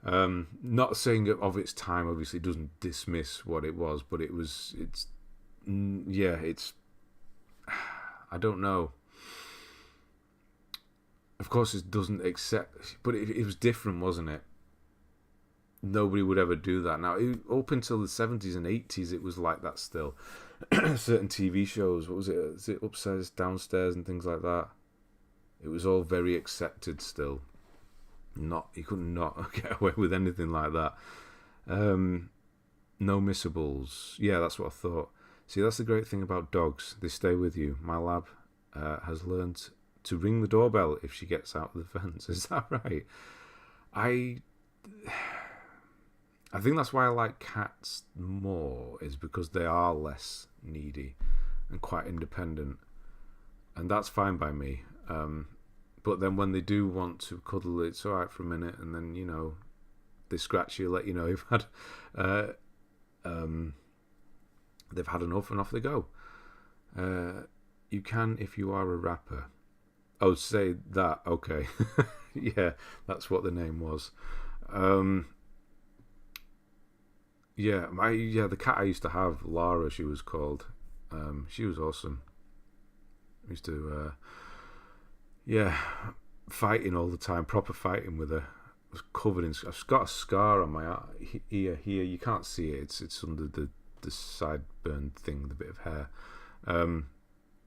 Not saying of its time. Obviously, doesn't dismiss what it was, but it's. I don't know. Of course, it doesn't accept, but it was different, wasn't it? Nobody would ever do that. Now, up until the 70s and 80s, it was like that still. Certain TV shows, what was it? Is it Upstairs, Downstairs, and things like that? It was all very accepted still. You couldn't not get away with anything like that. No missables. Yeah, that's what I thought. See, that's the great thing about dogs. They stay with you. My lab has learned to ring the doorbell if she gets out of the fence. Is that right? I think that's why I like cats more, is because they are less needy and quite independent. And that's fine by me. But then when they do want to cuddle, it's alright for a minute, and then, they scratch you, let you know you've had they've had enough, and off they go. You can if you are a rapper. Oh, say that. Okay. Yeah, that's what the name was. The cat I used to have, Lara, she was called. She was awesome. I used to, fighting all the time, proper fighting with her. I was covered in. I've got a scar on my ear here. You can't see it. It's under the sideburn thing, the bit of hair.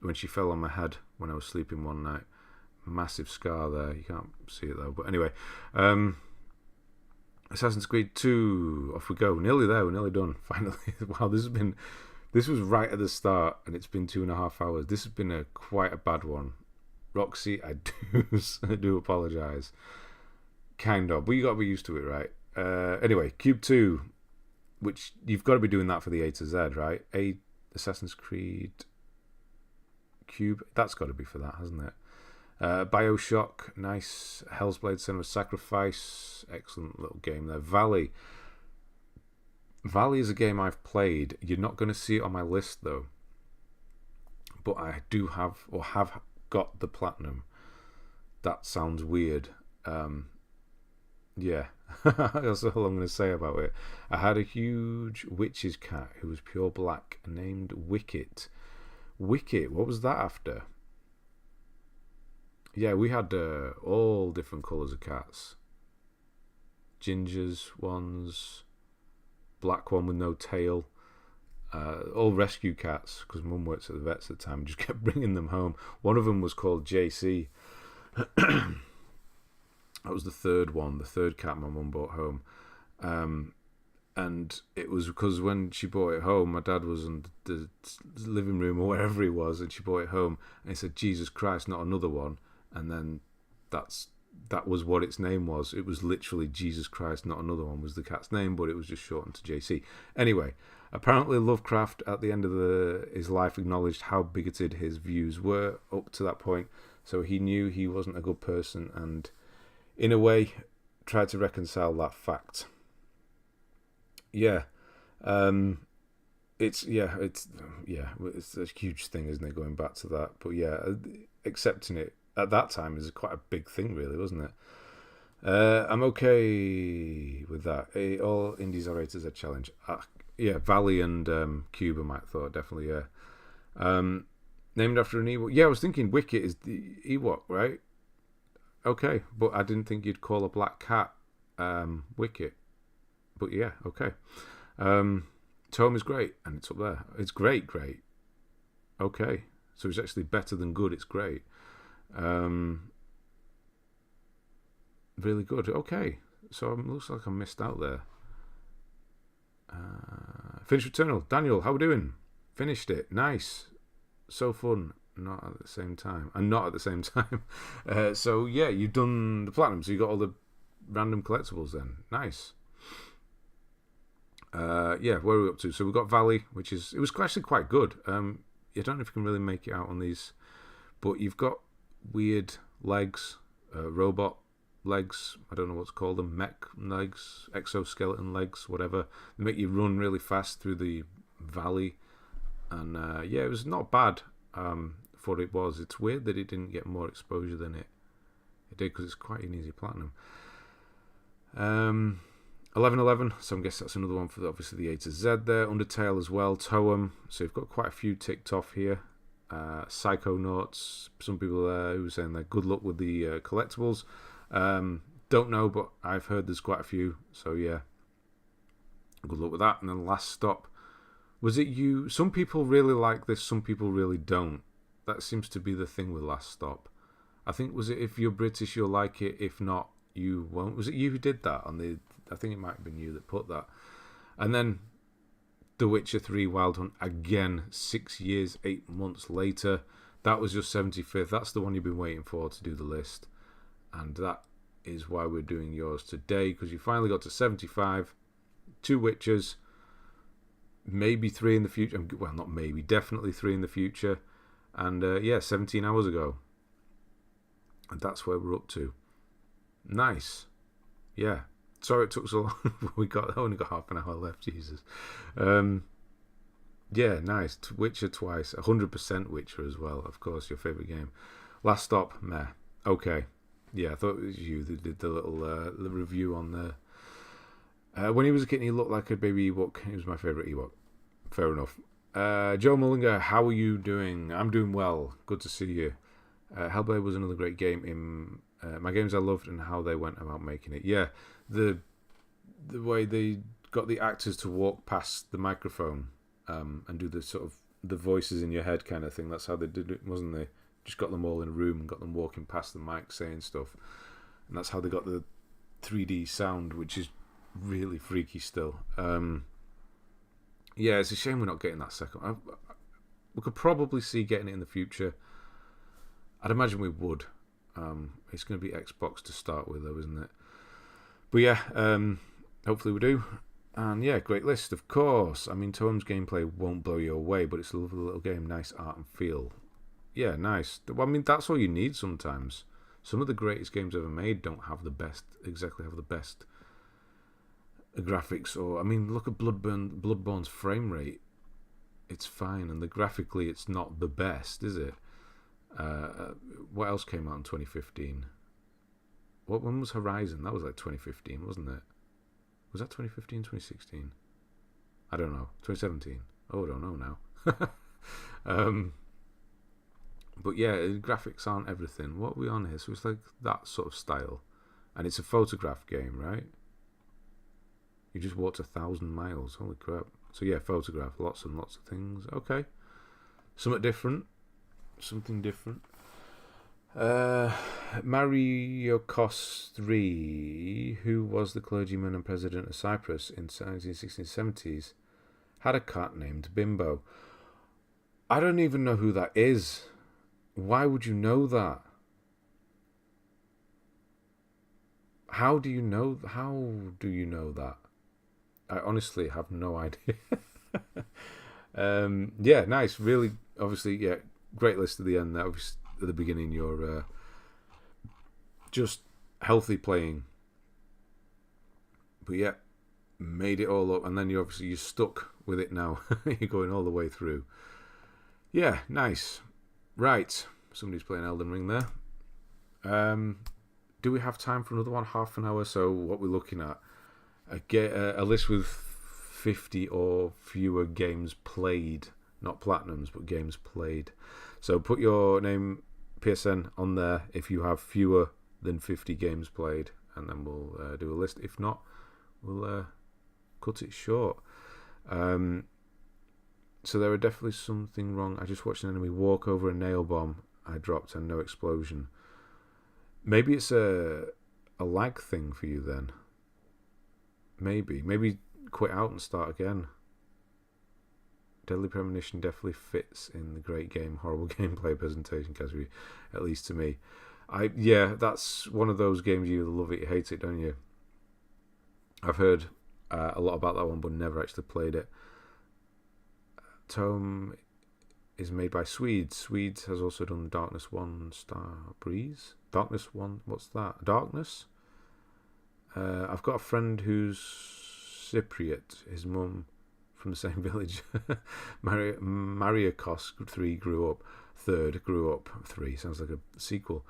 When she fell on my head when I was sleeping one night, massive scar there. You can't see it though. But anyway, Assassin's Creed 2, off we go. Nearly there. We're nearly done. Finally. Wow, this was right at the start, and it's been 2.5 hours. This has been quite a bad one. Roxy, I do apologise. Kind of, but you got to be used to it, right? Anyway, Cube 2, which you've got to be doing that for the A to Z, right? Assassin's Creed Cube, that's got to be for that, hasn't it? Bioshock, nice. Hell's Blade: Senua's Sacrifice, excellent little game there. Valley is a game I've played. You're not going to see it on my list though, but I do have got the platinum. That sounds weird. Yeah, that's all I'm going to say about it. I had a huge witch's cat who was pure black, named Wicket. Wicket, what was that after? Yeah, we had all different colours of cats. Gingers ones, black one with no tail. All rescue cats, because Mum works at the vets at the time. Just kept bringing them home. One of them was called JC. That was the third cat my mum brought home. And it was because when she brought it home, my dad was in the living room or wherever he was, and she brought it home, and he said, Jesus Christ, not another one. And then that was what its name was. It was literally Jesus Christ, not another one was the cat's name, but it was just shortened to JC. Anyway, apparently Lovecraft at the end of his life acknowledged how bigoted his views were up to that point, so he knew he wasn't a good person, and in a way tried to reconcile that fact. Yeah. It's a huge thing, isn't it, going back to that? But yeah, accepting it at that time is quite a big thing, really, wasn't it? I'm okay with that. All indies are rated as a challenge. Valley and Cube, I might thought, definitely, yeah. Named after an Ewok. Yeah, I was thinking Wicket is the Ewok, right? Okay, but I didn't think you'd call a black cat Wicket. But yeah, okay. Tome is great, and it's up there. It's great. Okay, so it's actually better than good. It's great. Really good. Okay, so it looks like I missed out there. Finished Returnal. Daniel, how we doing? Finished it. Nice. So fun. Not at the same time. So yeah, you've done the platinum, so you got all the random collectibles then. Nice. Where are we up to? So we've got Valley, which it was actually quite good. I don't know if you can really make it out on these, but you've got weird legs, robot legs, I don't know what's called them, mech legs, exoskeleton legs, whatever. They make you run really fast through the valley, and it was not bad for what it was. It's weird that it didn't get more exposure than it did, because it's quite an easy platinum. 1111, so I guess that's another one for obviously the A to Z there. Undertale as well, Toem, so you've got quite a few ticked off here. Psychonauts, some people there who were saying that good luck with the collectibles. Don't know, but I've heard there's quite a few, so yeah, good luck with that. And then Last Stop, was it you? Some people really like this, some people really don't. That seems to be the thing with Last Stop. I think, was it if you're British you'll like it, if not you won't? Was it you who did that on the? I think it might have been you that put that. And then The Witcher 3 Wild Hunt again, 6 years, 8 months later. That was your 75th. That's the one you've been waiting for to do the list, and that is why we're doing yours today, because you finally got to 75. 2 Witchers, maybe 3 in the future. Well, not maybe, definitely 3 in the future. And 17 hours ago. And that's where we're up to. Nice. Yeah. Sorry it took so long. We only got half an hour left, Jesus. Yeah, nice. Witcher twice. 100% Witcher as well, of course, your favourite game. Last Stop, meh. Okay. Yeah, I thought it was you that did the little review on there. When he was a kid, he looked like a baby Ewok. He was my favourite Ewok. Fair enough. Joe Mullinger, how are you doing? I'm doing well. Good to see you. Hellblade was another great game in my games I loved and how they went about making it. Yeah, the way they got the actors to walk past the microphone and do the sort of the voices in your head kind of thing. That's how they did it, wasn't they? Just got them all in a room and got them walking past the mic saying stuff. And that's how they got the 3D sound, which is really freaky still. Yeah, it's a shame we're not getting that second. We could probably see getting it in the future. I'd imagine we would. It's going to be Xbox to start with, though, isn't it? But yeah, hopefully we do. And yeah, great list, of course. I mean, Tome's gameplay won't blow you away, but it's a lovely little game, nice art and feel. Yeah, nice. I mean, that's all you need sometimes. Some of the greatest games ever made don't have the best graphics. Or I mean, look at Bloodborne's frame rate. It's fine, and graphically, it's not the best, is it? What else came out in 2015? When was Horizon? That was like 2015, wasn't it? Was that 2015, 2016? I don't know. 2017? Oh, I don't know now. But yeah, graphics aren't everything. What are we on here? So it's like that sort of style. And it's a photograph game, right? You just walked 1,000 miles. Holy crap. So yeah, photograph. Lots and lots of things. Okay. Something different. Mario Kos 3, who was the clergyman and president of Cyprus in the 1960s, had a cat named Bimbo. I don't even know who that is. Why would you know that? How do you know that? I honestly have no idea. Yeah, nice. Really, obviously, yeah, great list at the end. That was at the beginning. You're just healthy playing, but yeah, made it all up, and then you're stuck with it now. You're going all the way through. Yeah, nice. Right, somebody's playing Elden Ring there. Do we have time for another one? Half an hour. So what we're looking at, a list with 50 or fewer games played, not platinums, but games played. So put your name, PSN, on there if you have fewer than 50 games played, and then we'll do a list. If not, we'll cut it short. So there are definitely something wrong. I just watched an enemy walk over a nail bomb I dropped and no explosion. Maybe it's a lag thing for you then. Maybe quit out and start again. Deadly Premonition definitely fits in the great game, horrible gameplay presentation category, at least to me. Yeah, that's one of those games you love it, you hate it, don't you? I've heard a lot about that one, but never actually played it. Tome is made by Swedes. Swedes has also done Darkness 1 Star Breeze. Darkness 1, what's that? Darkness? I've got a friend who's Cypriot. His mum from the same village. Mario Kos 3 grew up. 3 sounds like a sequel.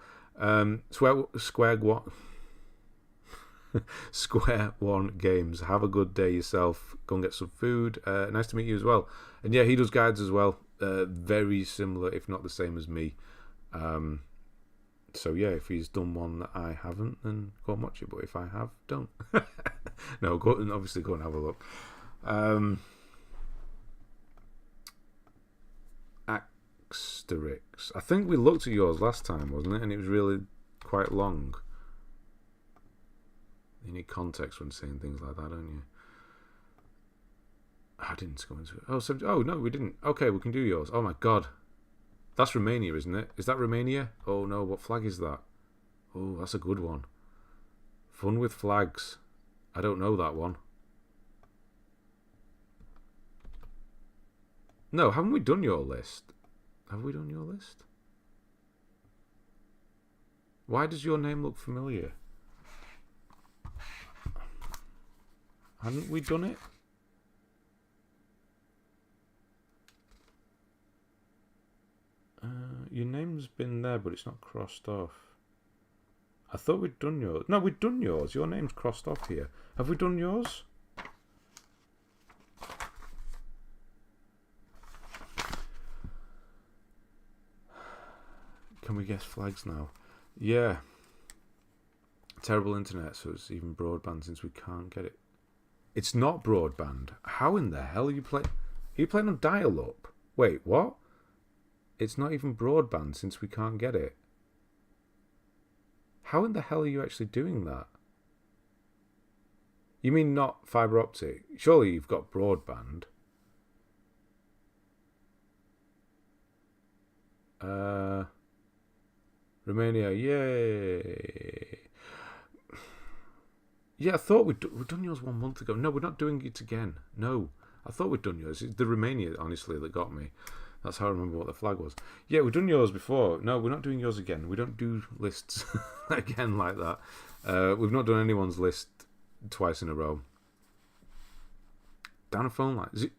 Square One Games. Have a good day yourself. Go and get some food. Nice to meet you as well. And yeah, he does guides as well. Very similar, if not the same as me. So yeah, if he's done one that I haven't, then go and watch it. But if I have, don't. No, go and have a look. Axe Asterix. I think we looked at yours last time, wasn't it? And it was really quite long. You need context when saying things like that, don't you? I didn't go into it. Oh, no, we didn't. Okay, we can do yours. Oh my god. That's Romania, isn't it? Is that Romania? Oh no, what flag is that? Oh, that's a good one. Fun with flags. I don't know that one. No, haven't we done your list? Have we done your list? Why does your name look familiar? Haven't we done it? Your name's been there, but it's not crossed off. I thought we'd done yours. No, we'd done yours. Your name's crossed off here. Have we done yours? Can we guess flags now? Yeah. Terrible internet, so it's even broadband since we can't get it. It's not broadband. How in the hell are you playing? Are you playing on dial-up? Wait, what? It's not even broadband since we can't get it. How in the hell are you actually doing that? You mean not fibre optic? Surely you've got broadband. Romania, yay! Yeah, I thought we'd done yours 1 month ago. No, we're not doing it again. No, I thought we'd done yours. It's the Romania, honestly, that got me. That's how I remember what the flag was. Yeah, we've done yours before. No, we're not doing yours again. We don't do lists again like that. We've not done anyone's list twice in a row. Down a phone line. Is it?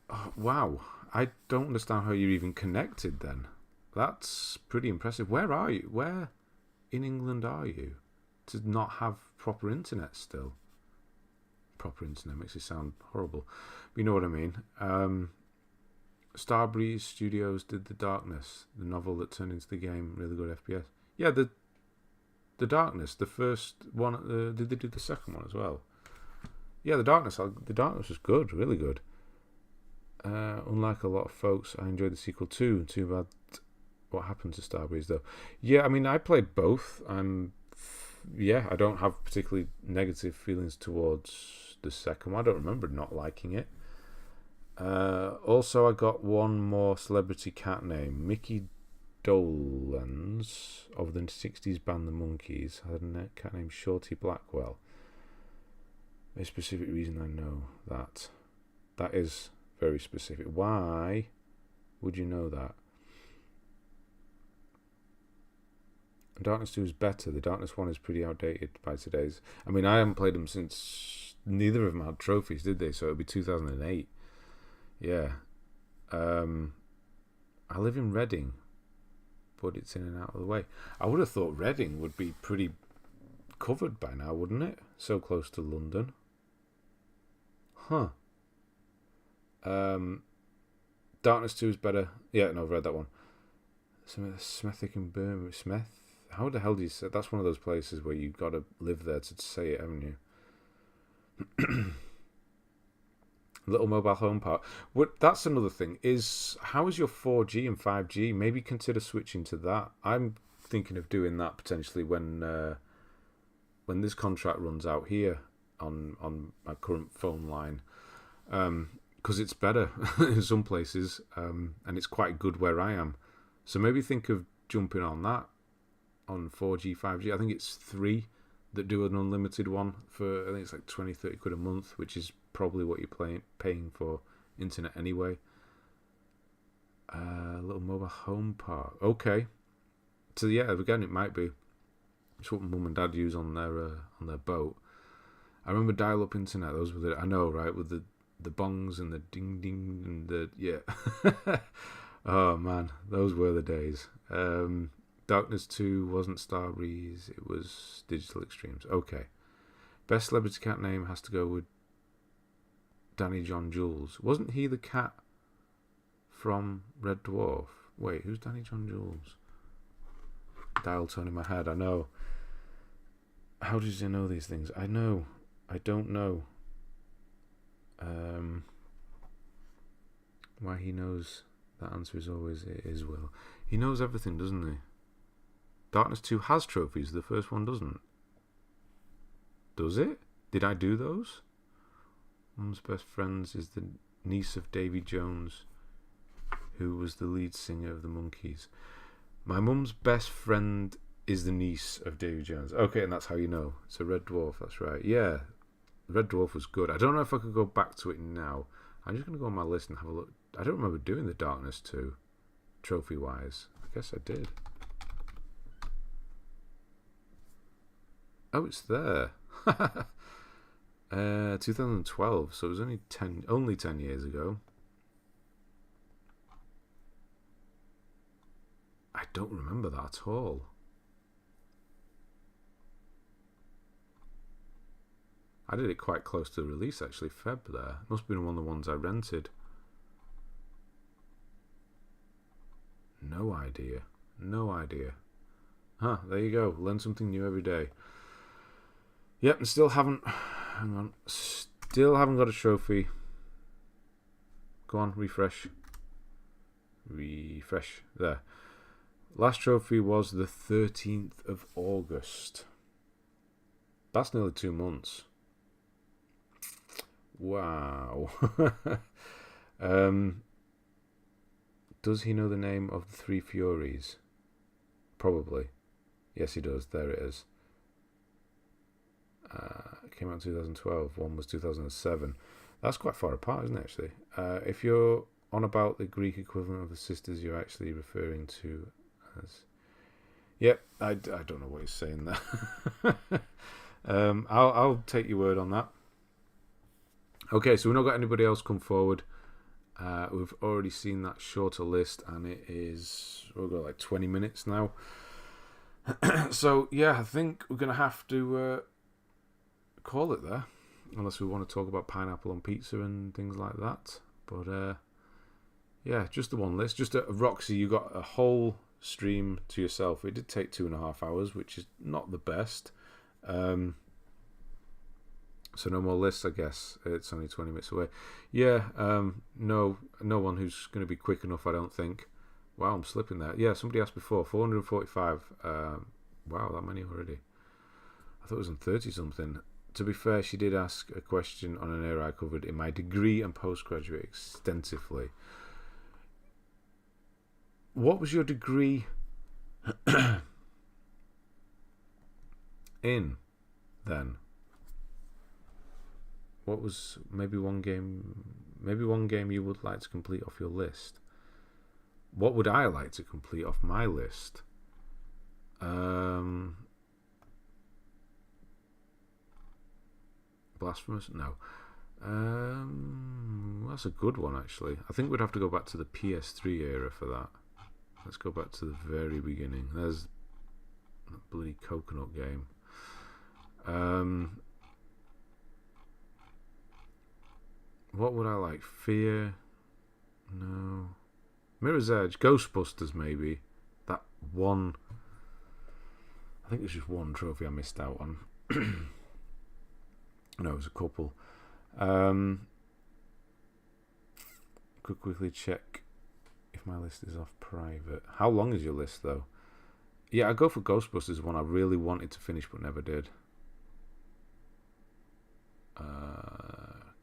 Oh, wow. I don't understand how you're even connected then. That's pretty impressive. Where are you? Where in England are you? To not have proper internet still. Proper internet makes it sound horrible. But you know what I mean. Starbreeze Studios did The Darkness, the novel that turned into the game. Really good FPS. Yeah, the Darkness, the first one. Did they do the second one as well? Yeah, The Darkness was good, really good. Unlike a lot of folks, I enjoyed the sequel too. Too bad what happened to Starbreeze though. Yeah, I mean, I played both. I don't have particularly negative feelings towards the second one. I don't remember not liking it. Also, I got one more celebrity cat name. Mickey Dolenz of the 60s band The Monkees had a cat named Shorty Blackwell. A specific reason I know that. That is very specific. Why would you know that? Darkness 2 is better. The Darkness 1 is pretty outdated by today's. I mean, I haven't played them since neither of them had trophies, did they? So it'll be 2008. Yeah. I live in Reading, but it's in and out of the way. I would have thought Reading would be pretty covered by now, wouldn't it? So close to London. Huh. Darkness 2 is better. Yeah, no, I've read that one. Smethic and Birmingham. Smith? How the hell do you say? That's one of those places where you've got to live there to say it, haven't you? Little mobile home park. That's another thing. How is your 4G and 5G? Maybe consider switching to that. I'm thinking of doing that potentially when this contract runs out here on my current phone line, because it's better in some places, and it's quite good where I am. So maybe think of jumping on that on 4G, 5G. I think it's 3 that do an unlimited one for, I think it's like 20, 30 quid a month, which is probably what you're paying for internet anyway. Little mobile home park. Okay. So yeah, again, it might be. It's what mum and dad use on their boat. I remember dial-up internet. Those were I know, right, with the bongs and the ding ding and the yeah. Oh man, those were the days. Darkness 2 wasn't Starbreeze, it was Digital Extremes. Okay. Best celebrity cat name has to go with Danny John Jules. Wasn't he the cat from Red Dwarf? Wait, who's Danny John Jules? Dial tone in my head, I know. How does he know these things? I know. I don't know. Why he knows That answer is always it is Will. He knows everything, doesn't he? Darkness 2 has trophies. The first one doesn't. Does it? Did I do those? Mum's best friends is the niece of Davy Jones, who was the lead singer of the Monkees. My mum's best friend is the niece of Davy Jones. Okay, and that's how you know. It's a Red Dwarf, that's right. Yeah, Red Dwarf was good. I don't know if I could go back to it now. I'm just going to go on my list and have a look. I don't remember doing the Darkness 2, trophy-wise. I guess I did. Oh, it's there. 2012, so it was only 10 years ago. I don't remember that at all. I did it quite close to the release, actually. Feb there. Must have been one of the ones I rented. No idea. No idea. Huh, there you go. Learn something new every day. Yep, and still haven't... Hang on. Still haven't got a trophy. Go on, refresh. Refresh. There. Last trophy was the 13th of August. That's nearly 2 months. Wow. Does he know the name of the Three Furies? Probably. Yes, he does. There it is. It came out in 2012. One was 2007. That's quite far apart, isn't it, actually? If you're on about the Greek equivalent of the sisters, you're actually referring to as... Yep, I don't know what he's saying there. I'll take your word on that. Okay, so we've not got anybody else come forward. We've already seen that shorter list, and it is... We've got like 20 minutes now. So, yeah, I think we're going to have to call it there. Unless we want to talk about pineapple on pizza and things like that. But, yeah, just the one list. Just Roxy, you got a whole stream to yourself. It did take 2.5 hours, which is not the best. So no more lists, I guess. It's only 20 minutes away. Yeah, no one who's going to be quick enough, I don't think. Wow, I'm slipping there. Yeah, somebody asked before. 445. Wow, that many already. I thought it was in 30-something. To be fair, she did ask a question on an area I covered in my degree and postgraduate extensively. What was your degree in, then? What was maybe one game you would like to complete off your list? What would I like to complete off my list? Blasphemous? No. That's a good one, actually. I think we'd have to go back to the PS3 era for that. Let's go back to the very beginning. There's that bloody coconut game. What would I like? Fear? No. Mirror's Edge. Ghostbusters, maybe. That one. I think there's just one trophy I missed out on. No, it was a couple. Could quickly check if my list is off private. How long is your list, though? Yeah, I go for Ghostbusters, one I really wanted to finish but never did.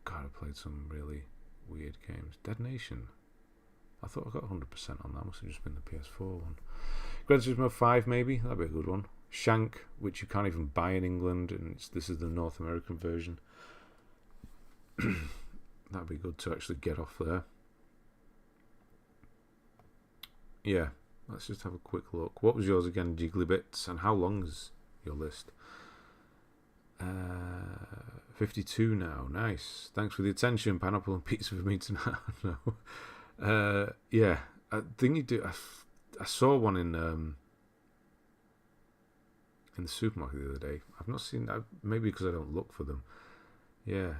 God, I played some really weird games. Dead Nation. I thought I got 100% on that. Must have just been the PS4 one. Gran Turismo 5, maybe. That'd be a good one. Shank, which you can't even buy in England, and this is the North American version. That'd be good to actually get off there. Yeah, let's just have a quick look. What was yours again, Jigglybits? And how long is your list? 52 now. Nice. Thanks for the attention. Pineapple and pizza for me tonight. No. Yeah. I think you do. I saw one in the supermarket the other day. I've not seen that. Maybe because I don't look for them. Yeah.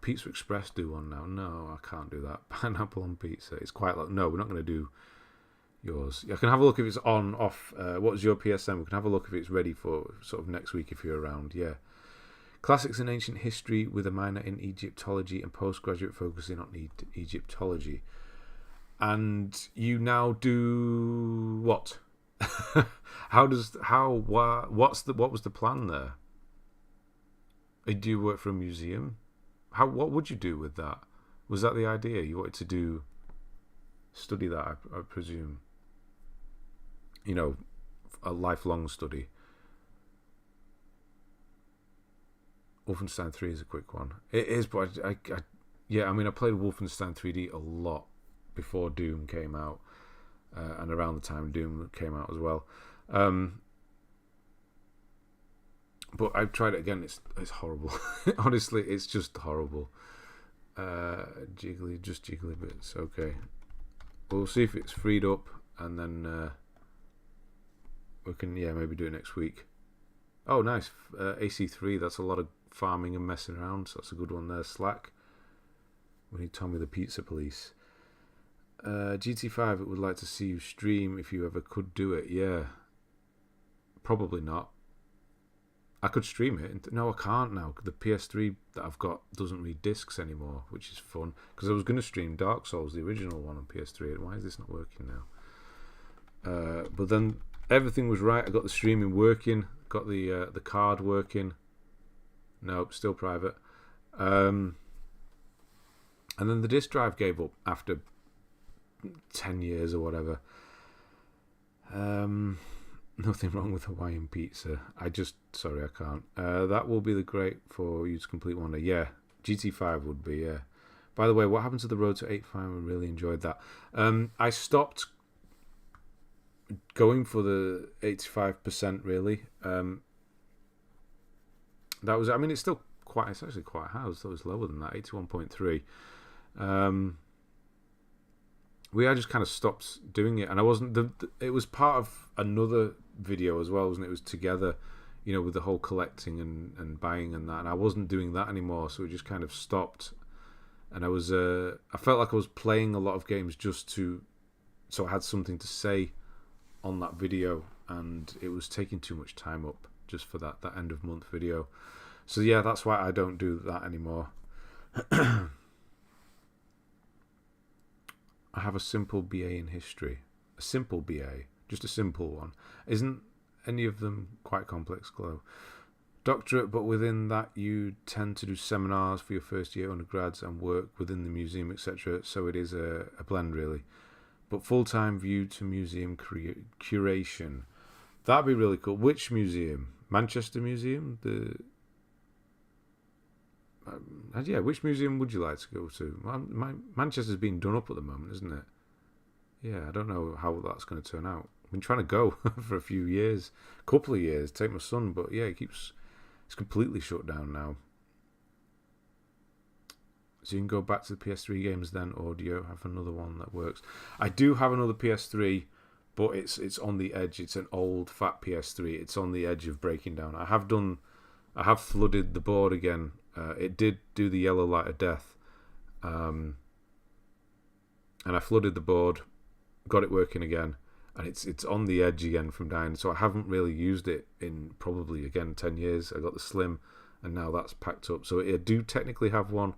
Pizza Express do one now. No, I can't do that. Pineapple on pizza. It's quite like... No, we're not going to do yours. I can have a look if it's on, off. What's your PSN? We can have a look if it's ready for sort of next week if you're around. Yeah. Classics in Ancient History with a minor in Egyptology and postgraduate focusing on Egyptology. And you now do what? What was the plan there? Do you work for a museum? What would you do with that? Was that the idea? You wanted to study that, I presume. You know, a lifelong study. Wolfenstein 3 is a quick one. It is, but I played Wolfenstein 3D a lot before Doom came out, and around the time Doom came out as well. But I've tried it again. It's horrible. Honestly, it's just horrible. Jiggly bits. Okay, we'll see if it's freed up, and then we can maybe do it next week. Oh, nice. AC3. That's a lot of farming and messing around. So that's a good one there. Slack. We need Tommy the Pizza Police. GT5. It would like to see you stream if you ever could do it. Yeah. Probably not. I could stream it. No, I can't now. The PS3 that I've got doesn't read discs anymore, which is fun. Because I was going to stream Dark Souls, the original one, on PS3. Why is this not working now? But then everything was right. I got the streaming working. Got the card working. Nope, still private. And then the disc drive gave up after 10 years or whatever. Nothing wrong with Hawaiian pizza. I can't. That will be the great for you to complete one day. Yeah, GT5 would be, yeah. By the way, what happened to the Road to 85? I really enjoyed that. I stopped going for the 85% really. That was, it's still it's actually quite high. It was lower than that, 81.3. I just kind of stopped doing it, and I wasn't. It was part of another video as well, wasn't it? It was together, with the whole collecting and buying and that. And I wasn't doing that anymore, so it just kind of stopped. And I felt like I was playing a lot of games so I had something to say on that video, and it was taking too much time up just for that end of month video. So yeah, that's why I don't do that anymore. I have a simple BA in history. A simple BA. Just a simple one. Isn't any of them quite complex, Glow? Doctorate, but within that you tend to do seminars for your first year undergrads and work within the museum, etc. So it is a blend, really. But full-time view to museum curation. That'd be really cool. Which museum? Manchester Museum? Which museum would you like to go to? Manchester's being done up at the moment, isn't it? Yeah, I don't know how that's going to turn out. I've been trying to go for a few years, couple of years, take my son, but yeah, it's completely shut down now. So you can go back to the PS3 games then, or do you have another one that works? I do have another PS3, but it's on the edge. It's an old fat PS3. It's on the edge of breaking down. I have flooded the board again. It did do the yellow light of death, and I flooded the board, got it working again, and it's on the edge again from dying. So I haven't really used it in probably 10 years. I got the Slim, and now that's packed up. So I do technically have one,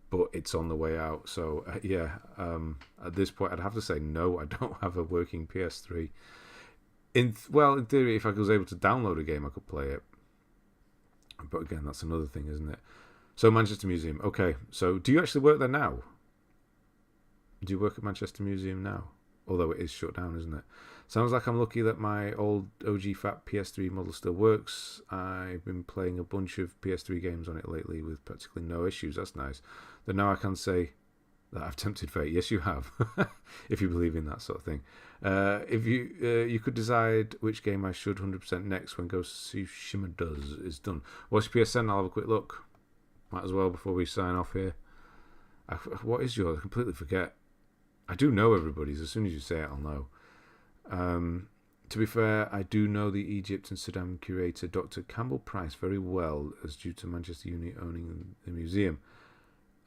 but it's on the way out. So at this point, I'd have to say no. I don't have a working PS3. In theory, if I was able to download a game, I could play it. But again, that's another thing, isn't it? So Manchester Museum. Okay, so do you actually work there now? Do you work at Manchester Museum now? Although it is shut down, isn't it? Sounds like I'm lucky that my old OG fat PS3 model still works. I've been playing a bunch of PS3 games on it lately with practically no issues. That's nice. Then now I can say that I've tempted fate. Yes, you have. If you believe in that sort of thing. If you could decide which game I should 100% next when Ghost of Tsushima is done. What's your PSN? I'll have a quick look. Might as well before we sign off here. What is yours? I completely forget. I do know everybody's. As soon as you say it, I'll know. To be fair, I do know the Egypt and Sudan curator Dr. Campbell Price very well, as due to Manchester Uni owning the museum.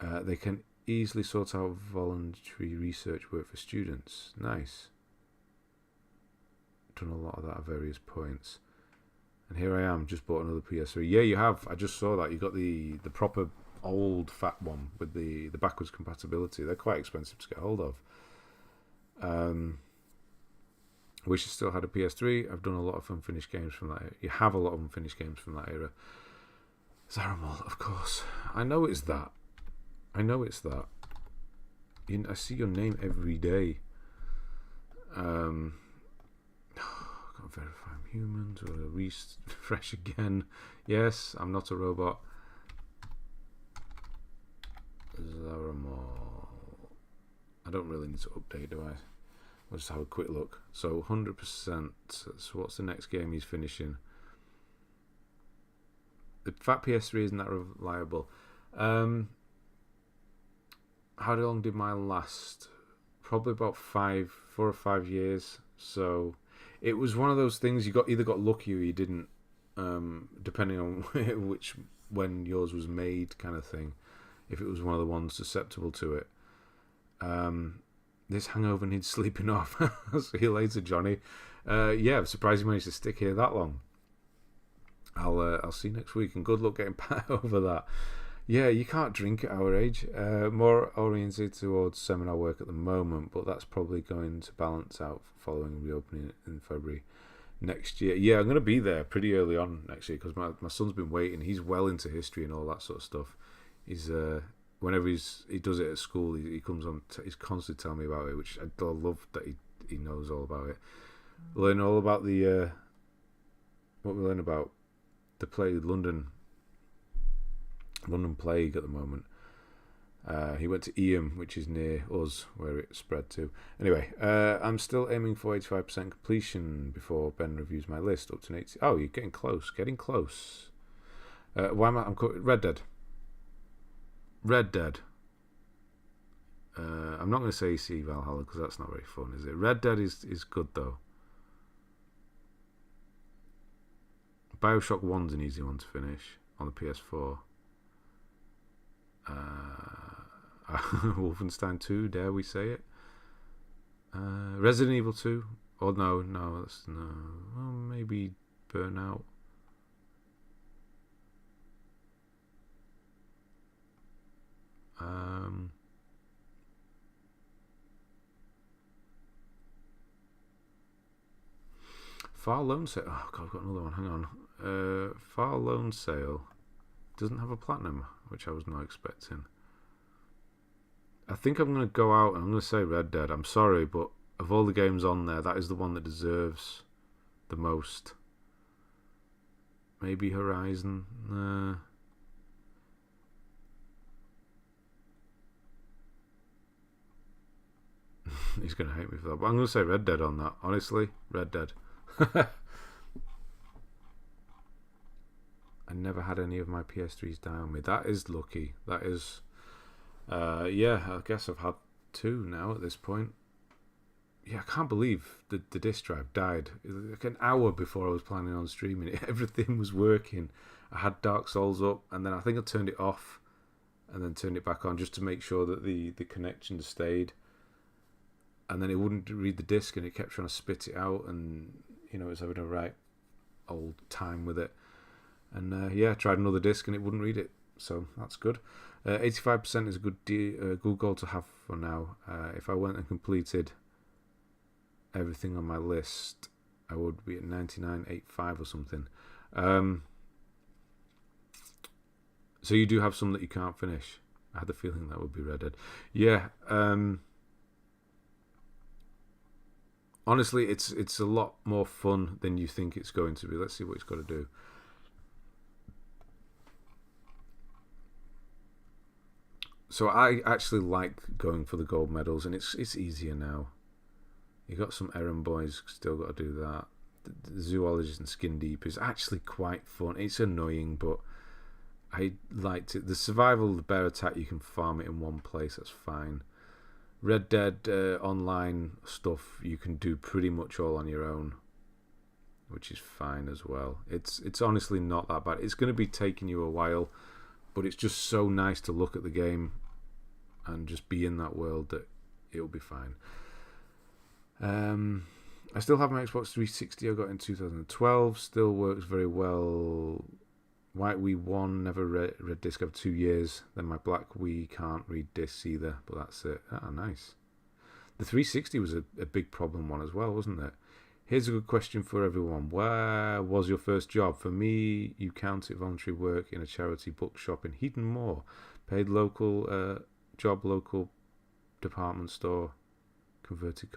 They can easily sort out voluntary research work for students. Nice. Done a lot of that at various points. And here I am, just bought another PS3. Yeah, you have. I just saw that. You got the proper old fat one with the backwards compatibility. They're quite expensive to get hold of. Wish I still had a PS3. I've done a lot of unfinished games from that era. You have a lot of unfinished games from that era. Zaramol, of course. I know it's that. I see your name every day. Can't verify I'm human. So refresh again. Yes, I'm not a robot. Zaramol. I don't really need to update, do I? We'll just have a quick look. So 100%. So what's the next game he's finishing? The fat PS3 isn't that reliable. How long did mine last? Probably about 4 or 5 years. So it was one of those things you either got lucky or you didn't, depending on when yours was made, kind of thing. If it was one of the ones susceptible to it. This hangover needs sleeping off. See you later, Johnny. Yeah, I'm surprised you managed to stick here that long. I'll see you next week, and good luck getting over that. Yeah, you can't drink at our age. More oriented towards seminar work at the moment, but that's probably going to balance out following reopening in February next year. Yeah, I'm going to be there pretty early on next year because my son's been waiting. He's well into history and all that sort of stuff. He's whenever he does it at school, he comes on. He's constantly telling me about it, which I love that he knows all about it. Learn all about the what we learn about the London plague at the moment. He went to Eyam, which is near us, where it spread to. Anyway, I'm still aiming for 85% completion before Ben reviews my list. Up to 80. Oh, you're getting close. Why am I? Red Dead. I'm not going to say AC Valhalla because that's not very fun, is it? Red Dead is good though. Bioshock 1's an easy one to finish on the PS4. Wolfenstein 2, dare we say it? Resident Evil 2. Oh no, that's no. Well, maybe Burnout. Far Lone Sale. Oh god, I've got another one. Hang on. Far Lone Sale doesn't have a platinum, which I was not expecting. I think I'm going to go out and I'm going to say Red Dead. I'm sorry, but of all the games on there, that is the one that deserves the most. Maybe Horizon. He's going to hate me for that. But I'm going to say Red Dead on that. Honestly, Red Dead. I never had any of my PS3s die on me. That is lucky. That is... yeah, I guess I've had 2 now at this point. Yeah, I can't believe the disk drive died. Like an hour before I was planning on streaming it. Everything was working. I had Dark Souls up, and then I think I turned it off and then turned it back on just to make sure that the connection stayed. And then it wouldn't read the disc, and it kept trying to spit it out, and it was having a right old time with it. And yeah, I tried another disc, and it wouldn't read it. So that's good. 85% is a good goal to have for now. If I went and completed everything on my list, I would be at 99.85 or something. So you do have some that you can't finish. I had the feeling that would be Red Dead. Yeah. Honestly, it's a lot more fun than you think it's going to be. Let's see what it's got to do. So I actually like going for the gold medals, and it's easier now. You got some errand boys, still got to do that. The zoologist and skin deep is actually quite fun. It's annoying, but I liked it. The survival, the bear attack, you can farm it in one place. That's fine. Red Dead online stuff you can do pretty much all on your own, which is fine as well. It's honestly not that bad. It's going to be taking you a while, but it's just so nice to look at the game and just be in that world that it'll be fine. I still have my Xbox 360 I got in 2012. Still works very well White Wii 1, never read disc over 2 years. Then my Black Wii can't read discs either, but that's it. Ah, nice. The 360 was a big problem one as well, wasn't it? Here's a good question for everyone. Where was your first job? For me, you count it voluntary work in a charity bookshop in Heaton Moor. Paid local job, local department store, converted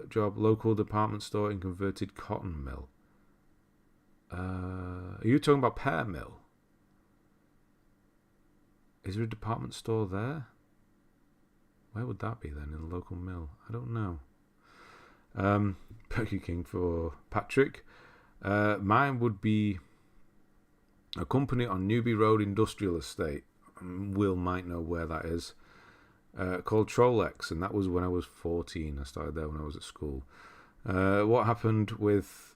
job, local department store in converted cotton mill. Are you talking about Pear Mill? Is there a department store there? Where would that be then, in the local mill? I don't know. Burger King for Patrick. Mine would be a company on Newby Road Industrial Estate. Will might know where that is. Called Trollex, and that was when I was 14. I started there when I was at school. What happened with...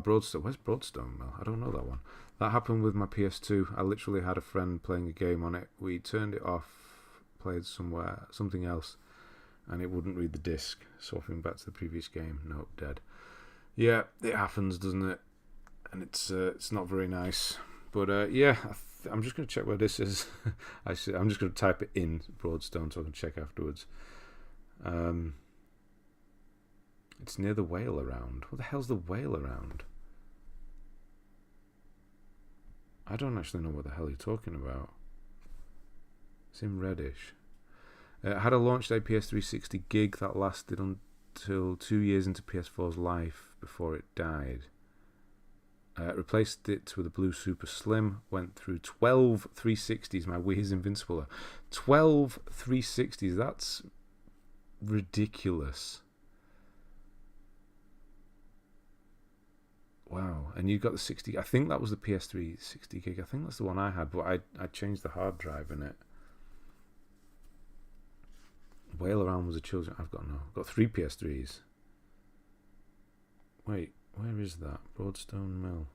Broadstone. Where's Broadstone Mill? I don't know that one. That happened with my PS2. I literally had a friend playing a game on it. We turned it off, played something else, and it wouldn't read the disc. Swapping back to the previous game. Nope, dead. Yeah, it happens, doesn't it? And it's not very nice. But yeah, I'm just going to check where this is. I'm just going to type it in Broadstone so I can check afterwards. It's near the Whale Around. What the hell's the Whale Around? I don't actually know what the hell you're talking about. It's in Reddish. Had a launch day PS360 gig that lasted until 2 years into PS4's life before it died. Replaced it with a blue Super Slim. Went through 12 360s. My Wii is invincible. 12 360s. That's ridiculous. Wow. And you got the 60. I think that was the PS3 60 gig. I think that's the one I had, but I changed the hard drive in it. Whale Around was a children. I've got 3 PS3s. Wait, where is that? Broadstone Mill.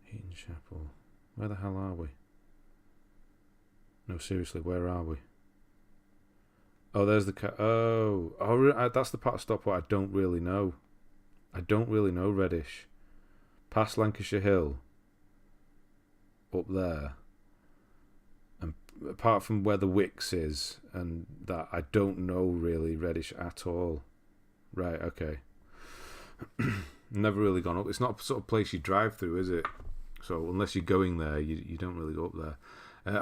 Heaton Chapel. Where the hell are we? No, seriously, where are we? Oh, there's the that's the part of Stockport I don't really know. I don't really know Reddish. Past Lancashire Hill. Up there. And apart from where the Wicks is, and that, I don't know really Reddish at all. Right, okay. Never really gone up. It's not a sort of place you drive through, is it? So unless you're going there, you don't really go up there.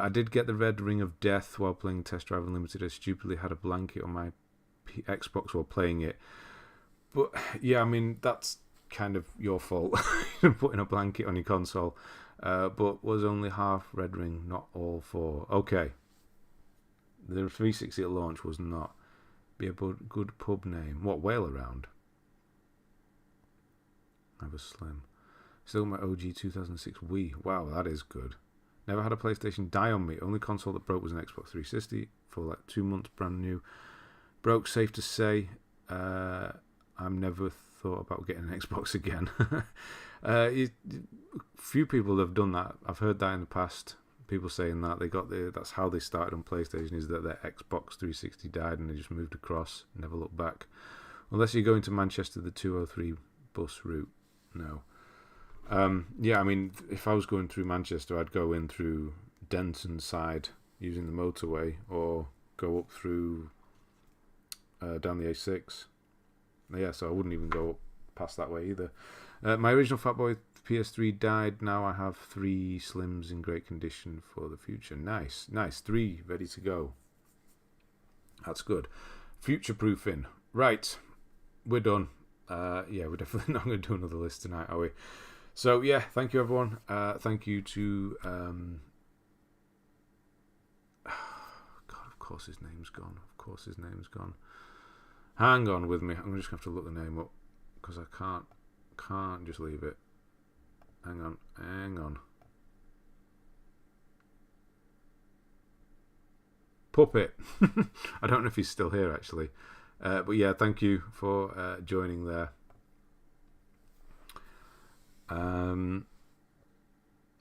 I did get the Red Ring of Death while playing Test Drive Unlimited. I stupidly had a blanket on my Xbox while playing it. But yeah, I mean, that's kind of your fault, putting a blanket on your console. But was only half Red Ring, not all 4. Okay. The 360 at launch was not. Be a good pub name. What, Whale Around? I was Slim. Still my OG 2006 Wii. Wow, that is good. Never had a PlayStation die on me. Only console that broke was an Xbox 360 for like 2 months, brand new. Broke, safe to say. I've never thought about getting an Xbox again. Few people have done that. I've heard that in the past. People saying that that's how they started on PlayStation, is that their Xbox 360 died and they just moved across, never looked back. Unless you're going to Manchester, the 203 bus route. No. Yeah, I mean, if I was going through Manchester, I'd go in through Denton side using the motorway, or go up through down the A6. Yeah, so I wouldn't even go up past that way either. My original Fatboy PS3 died. Now I have 3 Slims in great condition for the future. Nice. 3 ready to go. That's good. Future proofing. Right, we're done. Yeah, we're definitely not going to do another list tonight, are we? So yeah, thank you everyone. Thank you to God, of course his name's gone. Hang on with me. I'm just going to have to look the name up, because I can't just leave it. Hang on. Puppet. I don't know if he's still here actually. But yeah, thank you for joining there. OG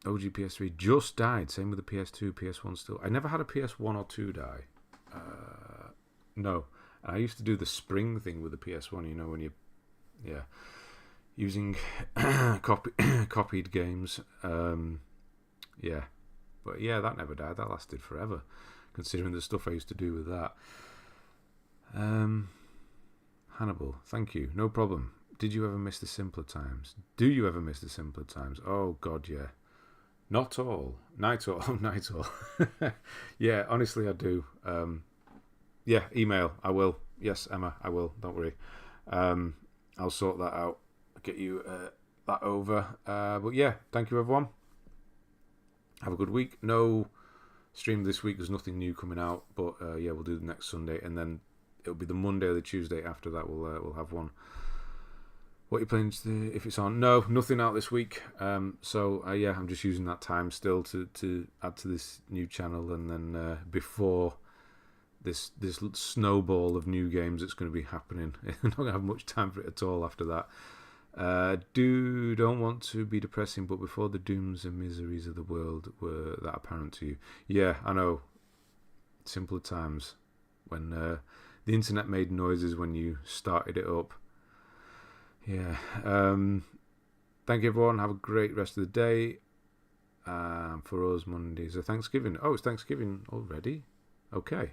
PS3 just died. Same with the PS2, PS1 still. I never had a PS1 or 2 die. No. I used to do the spring thing with the PS1, when you... Yeah. using copied games. Yeah, but yeah, that never died. That lasted forever, considering the stuff I used to do with that. Hannibal, thank you. No problem. Did you ever miss the simpler times? Do you ever miss the simpler times? Oh God, yeah. Not all. Night all. Night all. Yeah, honestly, I do. Yeah, email. I will. Yes, Emma, I will. Don't worry. I'll sort that out. Get you that over. But yeah, thank you, everyone. Have a good week. No stream this week. There's nothing new coming out. But yeah, we'll do the next Sunday. And then it'll be the Monday or the Tuesday after that. We'll have one. What are you planning to do if it's on? No, nothing out this week. So yeah, I'm just using that time still to add to this new channel, and then before this snowball of new games that's going to be happening, I'm not going to have much time for it at all after that. Don't want to be depressing, but before the dooms and miseries of the world were that apparent to you. Yeah, I know. Simpler times when the internet made noises when you started it up. Yeah. Thank you, everyone. Have a great rest of the day. For us, Monday is Thanksgiving. Oh, it's Thanksgiving already? Okay.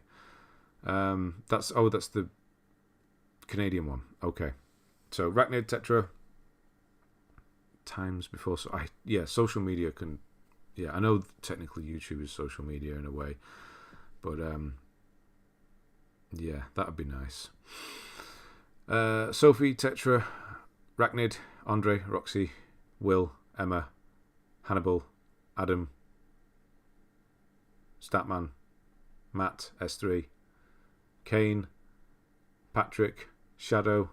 That's the Canadian one. Okay. So, Arachnid, Tetra, times before. Social media can... Yeah, I know technically YouTube is social media in a way. But, yeah, that would be nice. Sophie, Tetra... Arachnid, Andre, Roxy, Will, Emma, Hannibal, Adam, Statman, Matt, S3, Kane, Patrick, Shadow.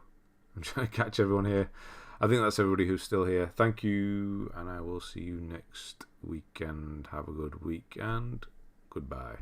I'm trying to catch everyone here. I think that's everybody who's still here. Thank you, and I will see you next weekend. Have a good week, and goodbye.